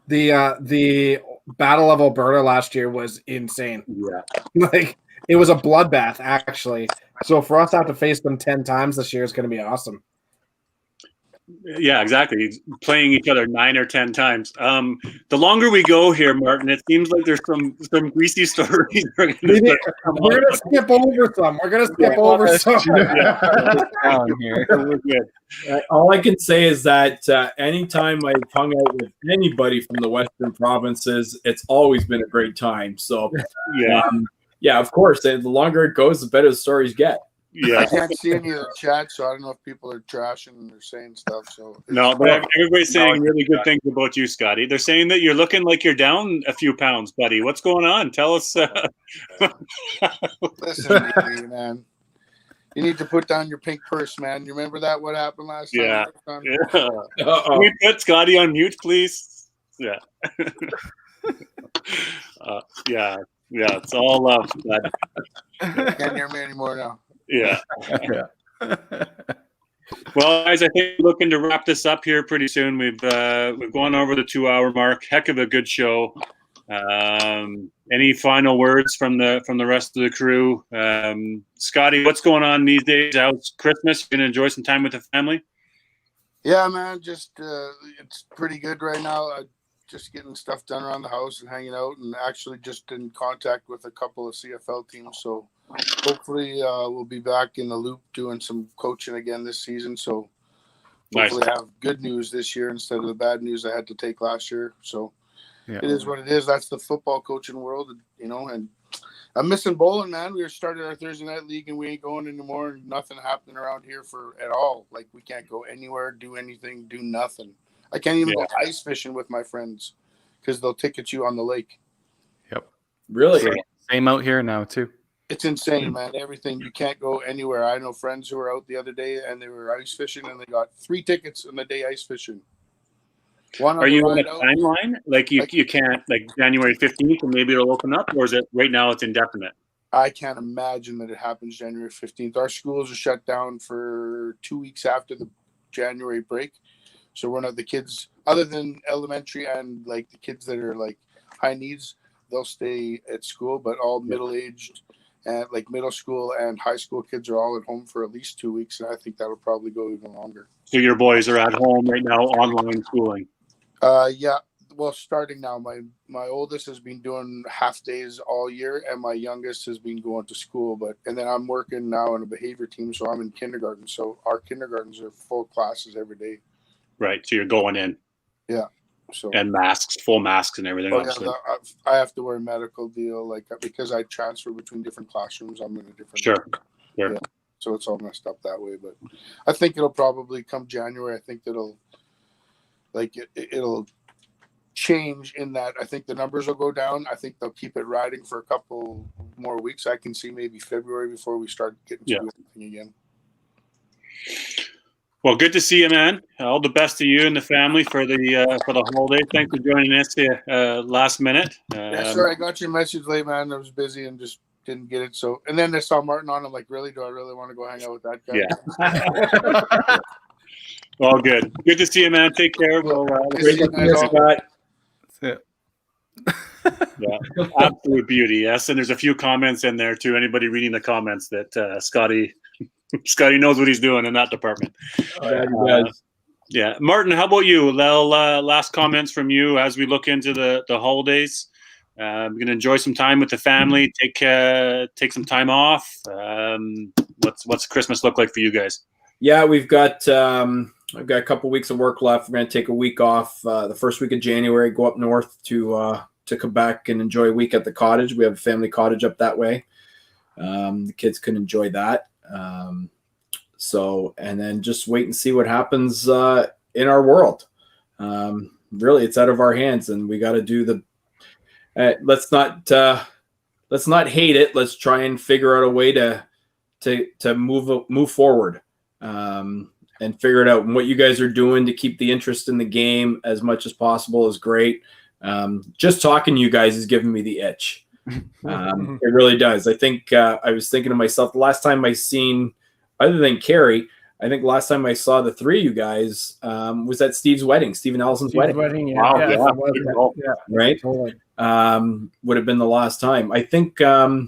The Battle of Alberta last year was insane. Yeah. Like, it was a bloodbath, actually. So for us to have to face them 10 times this year is going to be awesome. Yeah, exactly. Playing each other 9 or 10 times. The longer we go here, Martin, it seems like there's some greasy stories. We're going to skip over some. We're going to skip over some. We're good. All I can say is that anytime I've hung out with anybody from the Western provinces, it's always been a great time. So, yeah, of course. And the longer it goes, the better the stories get. Yeah, I can't see any of the chat, so I don't know if people are trashing and they're saying stuff. So no, but everybody's saying really good things about you, Scotty. They're saying that you're looking like you're down a few pounds, buddy. What's going on? Tell us. Listen to me, man. You need to put down your pink purse, man. You remember that? What happened last time? Yeah. Can we put Scotty on mute, please? Yeah. Yeah. It's all love, bud. Can't hear me anymore now. Yeah. Well, guys, I think we're looking to wrap this up here pretty soon. We've gone over the 2-hour mark. Heck of a good show. Any final words from the rest of the crew? Scotty, what's going on these days? How's Christmas? You gonna enjoy some time with the family? Yeah, man. Just it's pretty good right now. Just getting stuff done around the house and hanging out, and actually just in contact with a couple of CFL teams. So hopefully we'll be back in the loop doing some coaching again this season. So hopefully have good news this year instead of the bad news I had to take last year. So it is what it is. That's the football coaching world, you know. And I'm missing bowling, man. We started our Thursday night league and we ain't going anymore. And nothing happening around here at all. Like, we can't go anywhere, do anything, do nothing. I can't even go ice fishing with my friends because they'll ticket you on the lake. Yep. Really? Same out here now too. It's insane, man. Everything. You can't go anywhere. I know friends who were out the other day and they were ice fishing and they got 3 tickets on the day ice fishing. Are you on a timeline? Like you can't, like January 15th and maybe it'll open up, or is it right now it's indefinite? I can't imagine that it happens January 15th. Our schools are shut down for 2 weeks after the January break. So we're not, the kids, other than elementary and like the kids that are like high needs, they'll stay at school, but all middle-aged and like middle school and high school kids are all at home for at least 2 weeks, and I think that'll probably go even longer. So your boys are at home right now, online schooling. Yeah. Well, starting now, my oldest has been doing half days all year, and my youngest has been going to school. And then I'm working now in a behavior team, so I'm in kindergarten. So our kindergartens are full classes every day. Right. So you're going in. Yeah. So and masks, full masks, and everything. Yeah, I have to wear a medical deal, like because I transfer between different classrooms. I'm in a different. Sure. Yeah. So it's all messed up that way, but I think it'll probably come January. I think it'll change in that I think the numbers will go down. I think they'll keep it riding for a couple more weeks. I can see maybe February before we start getting to anything again. Well, good to see you, man. All the best to you and the family for the holidays. Thanks for joining us last minute. Yeah, sorry, I got your message late, man. I was busy and just didn't get it. So, and then I saw Martin on. I'm like, really? Do I really want to go hang out with that guy? Yeah. All good. Good to see you, man. Take care. We'll great to see you, Scott. That's it. Yeah, absolute beauty. Yes, and there's a few comments in there too. Anybody reading the comments that Scotty knows what he's doing in that department. Yeah, Martin, how about you? Last comments from you as we look into the holidays. We're gonna enjoy some time with the family. Take some time off. What's Christmas look like for you guys? Yeah, I've got a couple weeks of work left. We're gonna take a week off the first week of January. Go up north to Quebec and enjoy a week at the cottage. We have a family cottage up that way. The kids can enjoy that. And then just wait and see what happens in our world. Really, it's out of our hands, and we got to do let's not hate it. Let's try and figure out a way to move forward and figure it out. And what you guys are doing to keep the interest in the game as much as possible is great. Just talking to you guys is giving me the itch. It really does. I think I was thinking to myself, the last time I seen, other than Carrie, I think last time I saw the three of you guys was at Steve's wedding, Steve and Allison's wedding. Yeah. Wow, right? Totally. Would have been the last time. I think I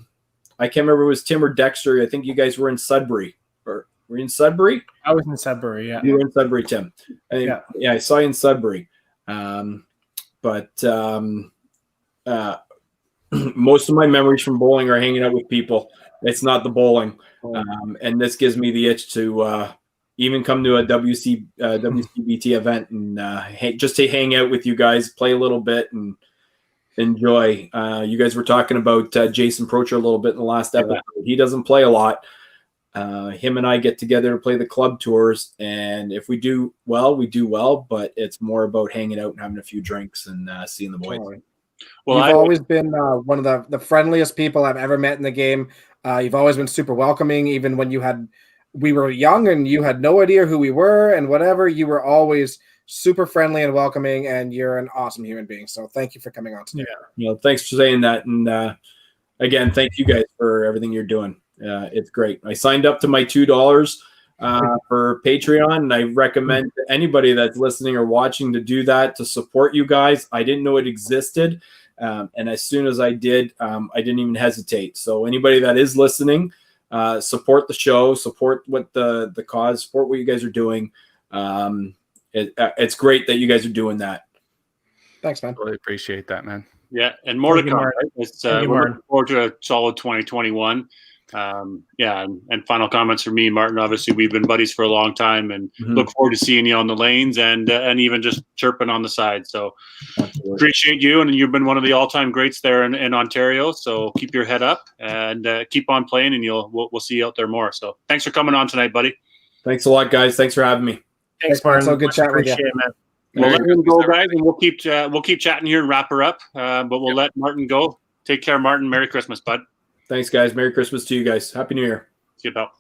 can't remember if it was Tim or Dexter. I think you guys were in Sudbury. Or were you in Sudbury? I was in Sudbury. Yeah, you were in Sudbury, Tim. I saw you in Sudbury. Most of my memories from bowling are hanging out with people. It's not the bowling. And this gives me the itch to even come to a WCBT event and just to hang out with you guys, play a little bit and enjoy. You guys were talking about Jason Procher a little bit in the last episode. He doesn't play a lot. Him and I get together to play the club tours, and if we do well, we do well, but it's more about hanging out and having a few drinks and seeing the boys. Well, you've always been one of the friendliest people I've ever met in the game. You've always been super welcoming, even when we were young and you had no idea who we were and whatever. You were always super friendly and welcoming, and you're an awesome human being. So thank you for coming on today. Yeah, thanks for saying that, and again, thank you guys for everything you're doing. It's great. I signed up to my $2 for Patreon, and I recommend to anybody that's listening or watching to do that to support you guys. I didn't know it existed, and as soon as I did, I didn't even hesitate. So anybody that is listening, support the show, support what the cause, support what you guys are doing. It's great that you guys are doing that. Thanks, man. Really appreciate that, man. Yeah, and more to come. Right? We're looking forward to a solid 2021. And final comments for me, Martin. Obviously, we've been buddies for a long time, and look forward to seeing you on the lanes and even just chirping on the side. So appreciate you, and you've been one of the all-time greats there in Ontario. So keep your head up and keep on playing, and we'll see you out there more. So thanks for coming on tonight, buddy. Thanks a lot, guys. Thanks for having me. Thanks, Martin. So good chat with you, man. We'll let him go, guys, and we'll keep chatting here and wrap her up. But we'll let Martin go. Take care, Martin. Merry Christmas, bud. Thanks, guys. Merry Christmas to you guys. Happy New Year. See you, pal.